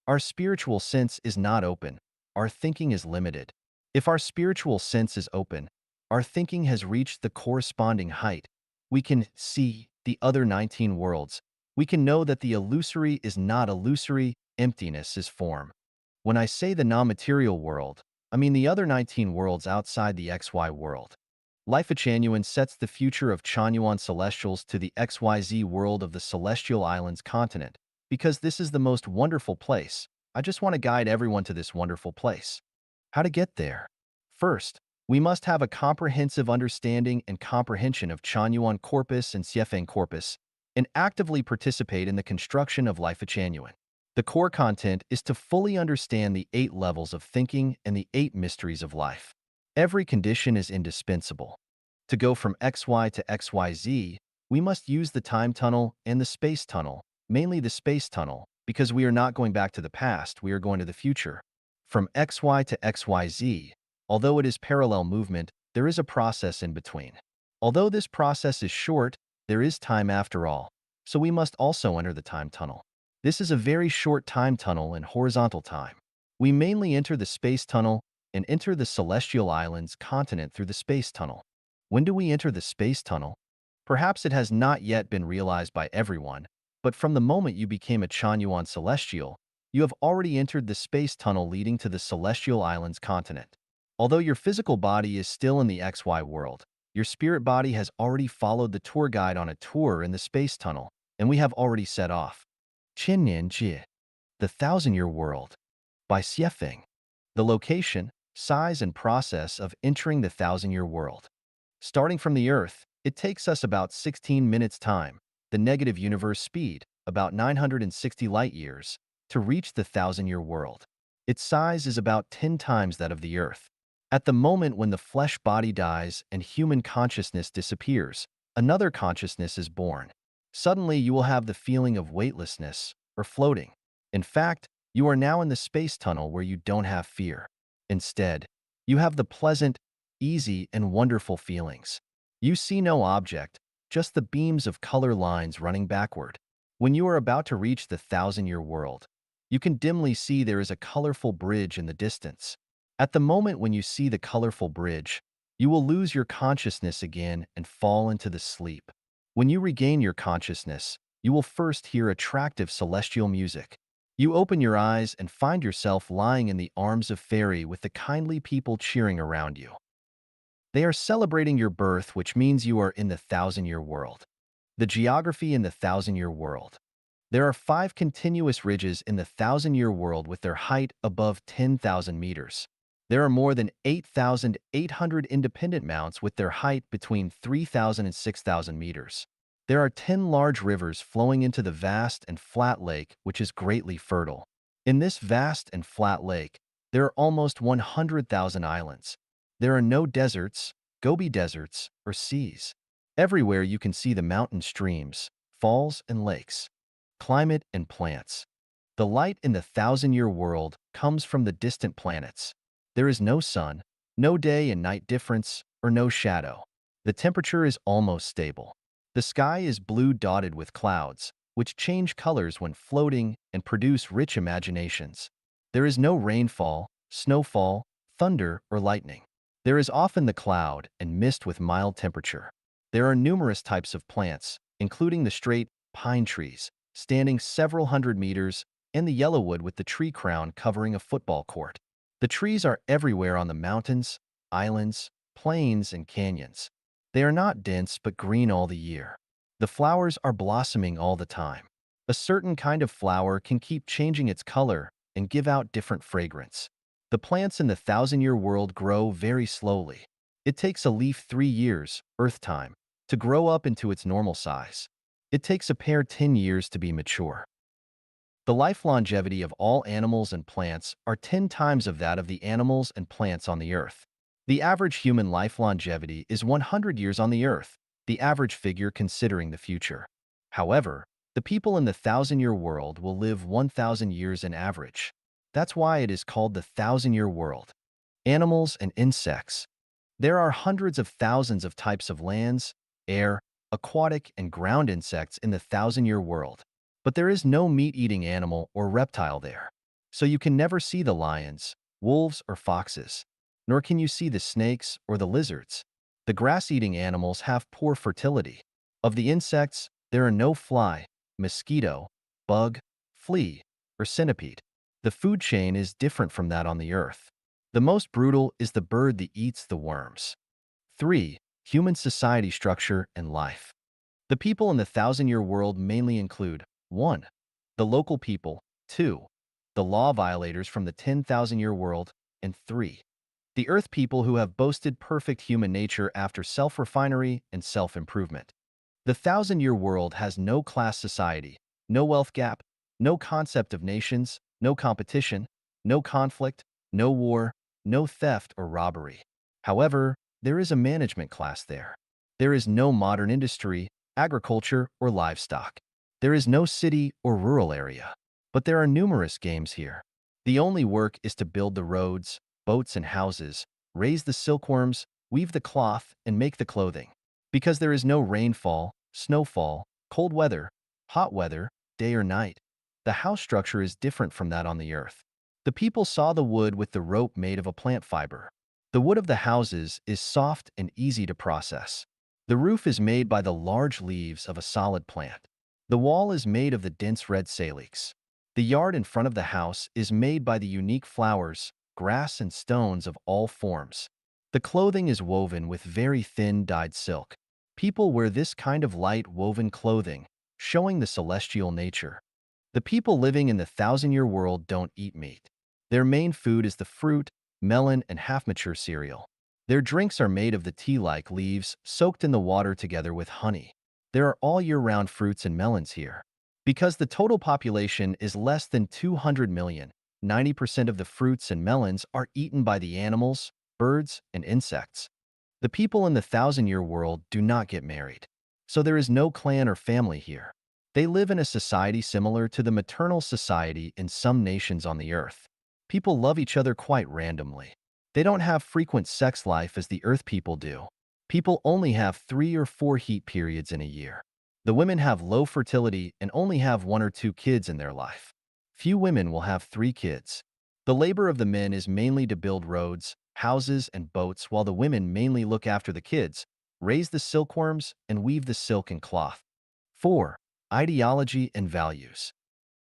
Our spiritual sense is not open. Our thinking is limited. If our spiritual sense is open, our thinking has reached the corresponding height. We can see, the other 19 worlds, we can know that the illusory is not illusory, emptiness is form. When I say the non-material world, I mean the other 19 worlds outside the XY world. Life Changyuan sets the future of Chanyuan Celestials to the XYZ world of the Celestial Islands continent, because this is the most wonderful place. I just want to guide everyone to this wonderful place. How to get there? First, we must have a comprehensive understanding and comprehension of Chanyuan corpus and Siefeng corpus, and actively participate in the construction of Life Changyuan. The core content is to fully understand the 8 levels of thinking and the 8 mysteries of life. Every condition is indispensable. To go from XY to XYZ, we must use the time tunnel and the space tunnel, mainly the space tunnel, because we are not going back to the past, we are going to the future. From XY to XYZ, although it is parallel movement, there is a process in between. Although this process is short, there is time after all, so we must also enter the time tunnel. This is a very short time tunnel in horizontal time. We mainly enter the space tunnel and enter the Celestial Islands continent through the space tunnel. When do we enter the space tunnel? Perhaps it has not yet been realized by everyone, but from the moment you became a Chanyuan Celestial, you have already entered the space tunnel leading to the Celestial Islands continent. Although your physical body is still in the XY world, your spirit body has already followed the tour guide on a tour in the space tunnel, and we have already set off. Qinnian Jie, the Thousand-Year World, by Siefeng. The location, size, and process of entering the Thousand-Year World. Starting from the Earth, it takes us about 16 minutes time, the negative universe speed, about 960 light-years, to reach the Thousand-Year World. Its size is about 10 times that of the Earth. At the moment when the flesh body dies and human consciousness disappears, another consciousness is born. Suddenly, you will have the feeling of weightlessness or floating. In fact, you are now in the space tunnel where you don't have fear. Instead, you have the pleasant, easy, and wonderful feelings. You see no object, just the beams of color lines running backward. When you are about to reach the Thousand-Year World, you can dimly see there is a colorful bridge in the distance. At the moment when you see the colorful bridge, you will lose your consciousness again and fall into the sleep. When you regain your consciousness, you will first hear attractive celestial music. You open your eyes and find yourself lying in the arms of fairy with the kindly people cheering around you. They are celebrating your birth, which means you are in the Thousand-Year World. The geography in the Thousand-Year World. There are 5 continuous ridges in the Thousand-Year World with their height above 10,000 meters. There are more than 8,800 independent mounts with their height between 3,000 and 6,000 meters. There are 10 large rivers flowing into the vast and flat lake, which is greatly fertile. In this vast and flat lake, there are almost 100,000 islands. There are no deserts, Gobi deserts, or seas. Everywhere you can see the mountain streams, falls, and lakes. Climate and plants. The light in the Thousand-Year World comes from the distant planets. There is no sun, no day and night difference, or no shadow. The temperature is almost stable. The sky is blue dotted with clouds, which change colors when floating and produce rich imaginations. There is no rainfall, snowfall, thunder, or lightning. There is often the cloud and mist with mild temperature. There are numerous types of plants, including the straight pine trees, standing several hundred meters, and the yellowwood with the tree crown covering a football court. The trees are everywhere on the mountains, islands, plains, and canyons. They are not dense but green all the year. The flowers are blossoming all the time. A certain kind of flower can keep changing its color and give out different fragrance. The plants in the Thousand-Year World grow very slowly. It takes a leaf 3 years, Earth time, to grow up into its normal size. It takes a pear 10 years to be mature. The life longevity of all animals and plants are 10 times of that of the animals and plants on the Earth. The average human life longevity is 100 years on the Earth, the average figure considering the future. However, the people in the Thousand-Year World will live 1,000 years in average. That's why it is called the Thousand-Year World. Animals and insects. There are hundreds of thousands of types of lands, air, aquatic, and ground insects in the Thousand-Year World. But there is no meat-eating animal or reptile there. So you can never see the lions, wolves, or foxes. Nor can you see the snakes or the lizards. The grass-eating animals have poor fertility. Of the insects, There are no fly, mosquito, bug, flea, or centipede. The food chain is different from that on the Earth. The most brutal is the bird that eats the worms. 3. Human society structure and life. The people in the thousand-year world mainly include 1. The local people, 2. The law violators from the 10,000-year world, and 3. The Earth people who have boasted perfect human nature after self-refinery and self-improvement. The thousand-year world has no class society, no wealth gap, no concept of nations, no competition, no conflict, no war, no theft or robbery. However, there is a management class there. There is no modern industry, agriculture, or livestock. There is no city or rural area. But there are numerous games here. The only work is to build the roads, boats, and houses, raise the silkworms, weave the cloth, and make the clothing. Because there is no rainfall, snowfall, cold weather, hot weather, day or night, the house structure is different from that on the Earth. The people saw the wood with the rope made of a plant fiber. The wood of the houses is soft and easy to process. The roof is made by the large leaves of a solid plant. The wall is made of the dense red salix. The yard in front of the house is made by the unique flowers, grass, and stones of all forms. The clothing is woven with very thin dyed silk. People wear this kind of light woven clothing, showing the celestial nature. The people living in the thousand-year world don't eat meat. Their main food is the fruit, melon, and half-mature cereal. Their drinks are made of the tea-like leaves soaked in the water together with honey. There are all year-round fruits and melons here. Because the total population is less than 200 million, 90% of the fruits and melons are eaten by the animals, birds, and insects. The people in the thousand-year world do not get married. So there is no clan or family here. They live in a society similar to the maternal society in some nations on the Earth. People love each other quite randomly. They don't have frequent sex life as the Earth people do. People only have 3 or 4 heat periods in a year. The women have low fertility and only have 1 or 2 kids in their life. Few women will have 3 kids. The labor of the men is mainly to build roads, houses, and boats, while the women mainly look after the kids, raise the silkworms, and weave the silk and cloth. 4. Ideology and values.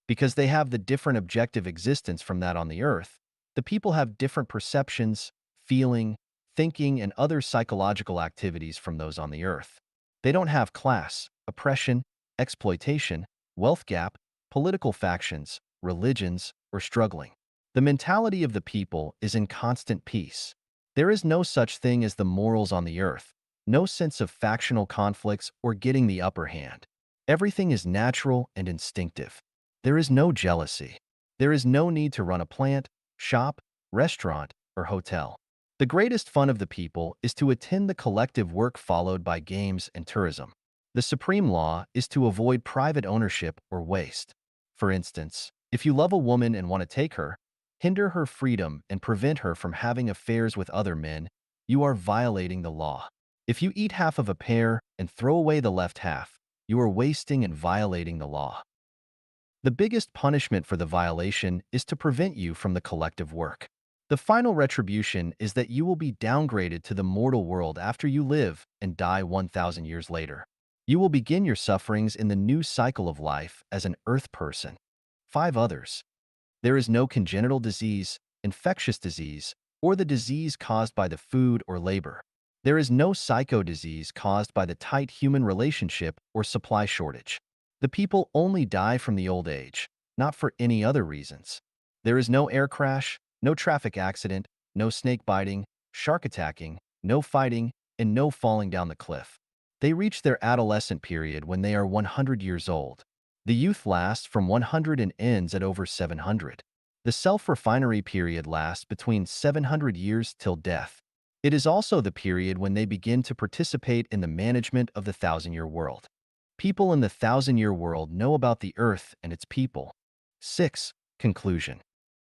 Because they have the different objective existence from that on the Earth, the people have different perceptions, feeling, thinking, and other psychological activities from those on the Earth. They don't have class, oppression, exploitation, wealth gap, political factions, religions, or struggling. The mentality of the people is in constant peace. There is no such thing as the morals on the Earth, no sense of factional conflicts or getting the upper hand. Everything is natural and instinctive. There is no jealousy. There is no need to run a plant, shop, restaurant, or hotel. The greatest fun of the people is to attend the collective work followed by games and tourism. The supreme law is to avoid private ownership or waste. For instance, if you love a woman and want to take her, hinder her freedom, and prevent her from having affairs with other men, you are violating the law. If you eat half of a pear and throw away the left half, you are wasting and violating the law. The biggest punishment for the violation is to prevent you from the collective work. The final retribution is that you will be downgraded to the mortal world after you live and die 1,000 years later. You will begin your sufferings in the new cycle of life as an earth person. 5 others. There is no congenital disease, infectious disease, or the disease caused by the food or labor. There is no psycho disease caused by the tight human relationship or supply shortage. The people only die from the old age, not for any other reasons. There is no air crash, no traffic accident, no snake biting, shark attacking, no fighting, and no falling down the cliff. They reach their adolescent period when they are 100 years old. The youth lasts from 100 and ends at over 700. The self-refinery period lasts between 700 years till death. It is also the period when they begin to participate in the management of the thousand-year world. People in the thousand-year world know about the Earth and its people. 6. Conclusion.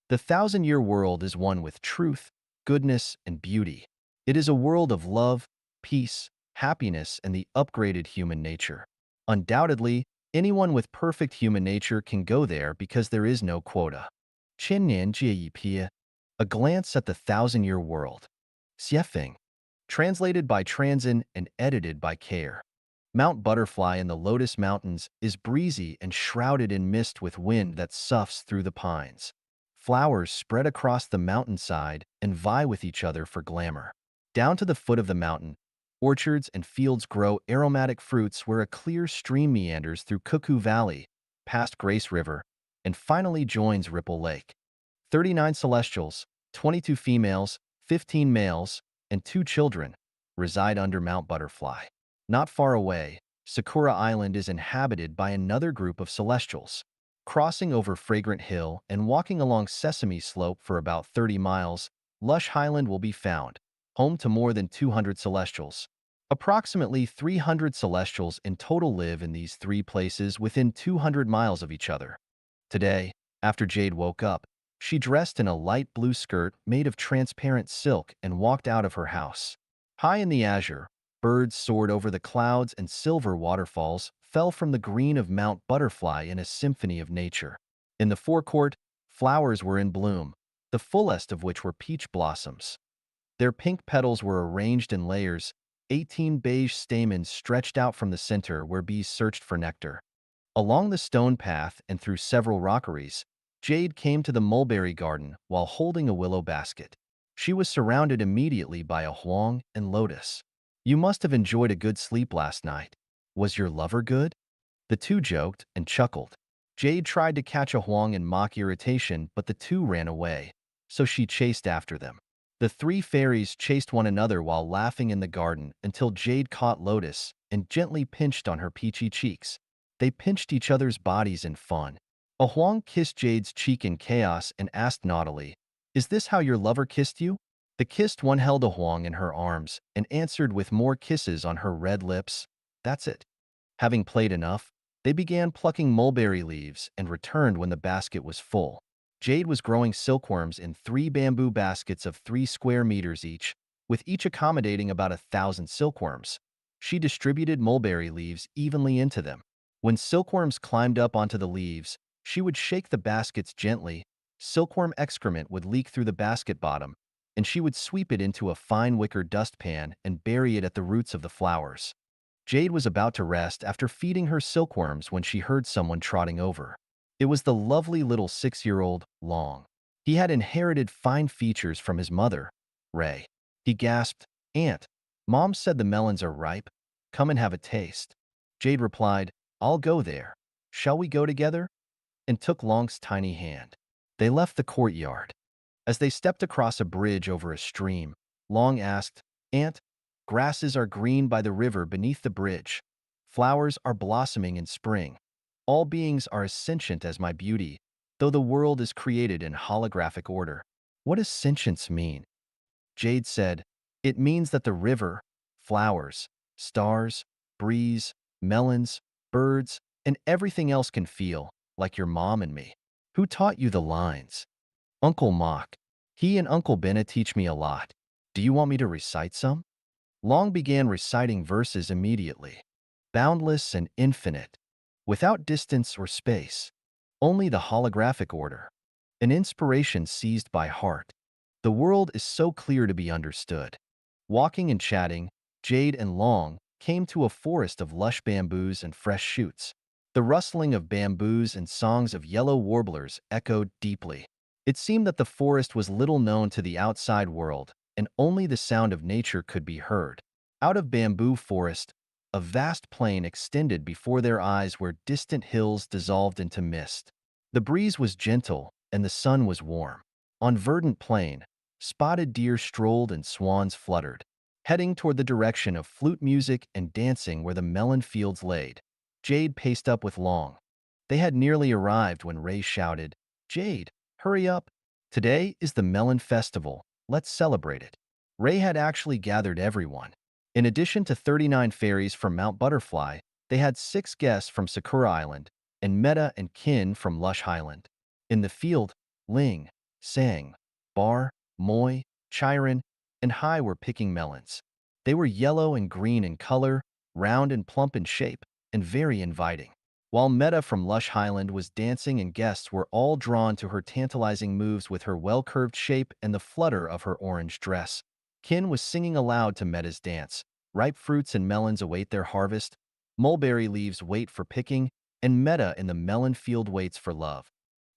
The thousand-year world is one with truth, goodness, and beauty. It is a world of love, peace, happiness, and the upgraded human nature. Undoubtedly, anyone with perfect human nature can go there because there is no quota. 千年这一瞥, a glance at the thousand-year world. Xiefeng. Translated by Transin and edited by Care. Mount Butterfly in the Lotus Mountains is breezy and shrouded in mist with wind that soughs through the pines. Flowers spread across the mountainside and vie with each other for glamour. Down to the foot of the mountain, orchards and fields grow aromatic fruits where a clear stream meanders through Cuckoo Valley, past Grace River, and finally joins Ripple Lake. 39 celestials, 22 females, 15 males, and 2 children reside under Mount Butterfly. Not far away, Sakura Island is inhabited by another group of celestials. Crossing over Fragrant Hill and walking along Sesame Slope for about 30 miles, Lush Highland will be found, home to more than 200 celestials. Approximately 300 celestials in total live in these 3 places within 200 miles of each other. Today, after Jade woke up, she dressed in a light blue skirt made of transparent silk and walked out of her house. High in the azure, birds soared over the clouds and silver waterfalls fell from the green of Mount Butterfly in a symphony of nature. In the forecourt, flowers were in bloom, the fullest of which were peach blossoms. Their pink petals were arranged in layers, 18 beige stamens stretched out from the center where bees searched for nectar. Along the stone path and through several rockeries, Jade came to the mulberry garden while holding a willow basket. She was surrounded immediately by a Huang and Lotus. "You must have enjoyed a good sleep last night. Was your lover good?" The two joked and chuckled. Jade tried to catch a Huang in mock irritation, but the two ran away, so she chased after them. The 3 fairies chased one another while laughing in the garden until Jade caught Lotus and gently pinched on her peachy cheeks. They pinched each other's bodies in fun. A Huang kissed Jade's cheek in chaos and asked naughtily, "Is this how your lover kissed you?" The kissed one held a Huang in her arms and answered with more kisses on her red lips, "That's it." Having played enough, they began plucking mulberry leaves and returned when the basket was full. Jade was growing silkworms in 3 bamboo baskets of 3 square meters each, with each accommodating about 1,000 silkworms. She distributed mulberry leaves evenly into them. When silkworms climbed up onto the leaves, she would shake the baskets gently, silkworm excrement would leak through the basket bottom, and she would sweep it into a fine wicker dustpan and bury it at the roots of the flowers. Jade was about to rest after feeding her silkworms when she heard someone trotting over. It was the lovely little 6-year-old Long. He had inherited fine features from his mother, Ray. He gasped, "Aunt, Mom said the melons are ripe. Come and have a taste." Jade replied, "I'll go there. Shall we go together?" and took Long's tiny hand. They left the courtyard. As they stepped across a bridge over a stream, Long asked, "Aunt, grasses are green by the river beneath the bridge. Flowers are blossoming in spring. All beings are as sentient as my beauty, though the world is created in holographic order." "What does sentience mean?" Jade said, "It means that the river, flowers, stars, breeze, melons, birds, and everything else can feel, like your mom and me." "Who taught you the lines?" "Uncle Mock. He and Uncle Benna teach me a lot. Do you want me to recite some?" Long began reciting verses immediately. Boundless and infinite, without distance or space, only the holographic order. An inspiration seized by heart. The world is so clear to be understood. Walking and chatting, Jade and Long came to a forest of lush bamboos and fresh shoots. The rustling of bamboos and songs of yellow warblers echoed deeply. It seemed that the forest was little known to the outside world, and only the sound of nature could be heard. Out of bamboo forest, a vast plain extended before their eyes where distant hills dissolved into mist. The breeze was gentle, and the sun was warm. On verdant plain, spotted deer strolled and swans fluttered, heading toward the direction of flute music and dancing where the melon fields laid. Jade paced up with Long. They had nearly arrived when Ray shouted, "Jade, hurry up! Today is the Melon Festival. Let's celebrate it." Ray had actually gathered everyone. In addition to 39 fairies from Mount Butterfly, they had 6 guests from Sakura Island and Meta and Kin from Lush Highland. In the field, Ling, Sang, Bar, Moi, Chiron, and Hai were picking melons. They were yellow and green in color, round and plump in shape, and very inviting. While Meta from Lush Highland was dancing and guests were all drawn to her tantalizing moves with her well-curved shape and the flutter of her orange dress. Kin was singing aloud to Meta's dance. "Ripe fruits and melons await their harvest. Mulberry leaves wait for picking, and Meta in the melon field waits for love.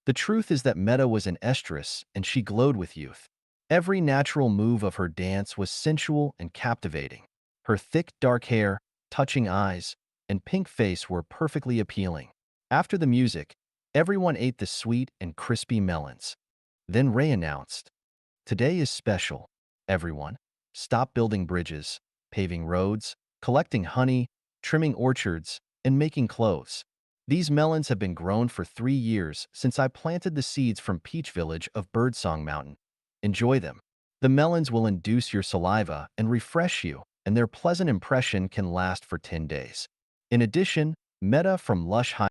The truth is that Meta was an estrus, and she glowed with youth. Every natural move of her dance was sensual and captivating. Her thick, dark hair, touching eyes, and pink face were perfectly appealing. After the music, everyone ate the sweet and crispy melons. Then Ray announced, "Today is special, everyone. Stop building bridges, paving roads, collecting honey, trimming orchards, and making clothes. These melons have been grown for 3 years since I planted the seeds from Peach Village of Birdsong Mountain. Enjoy them. The melons will induce your saliva and refresh you, and their pleasant impression can last for 10 days. In addition, Meta from Lush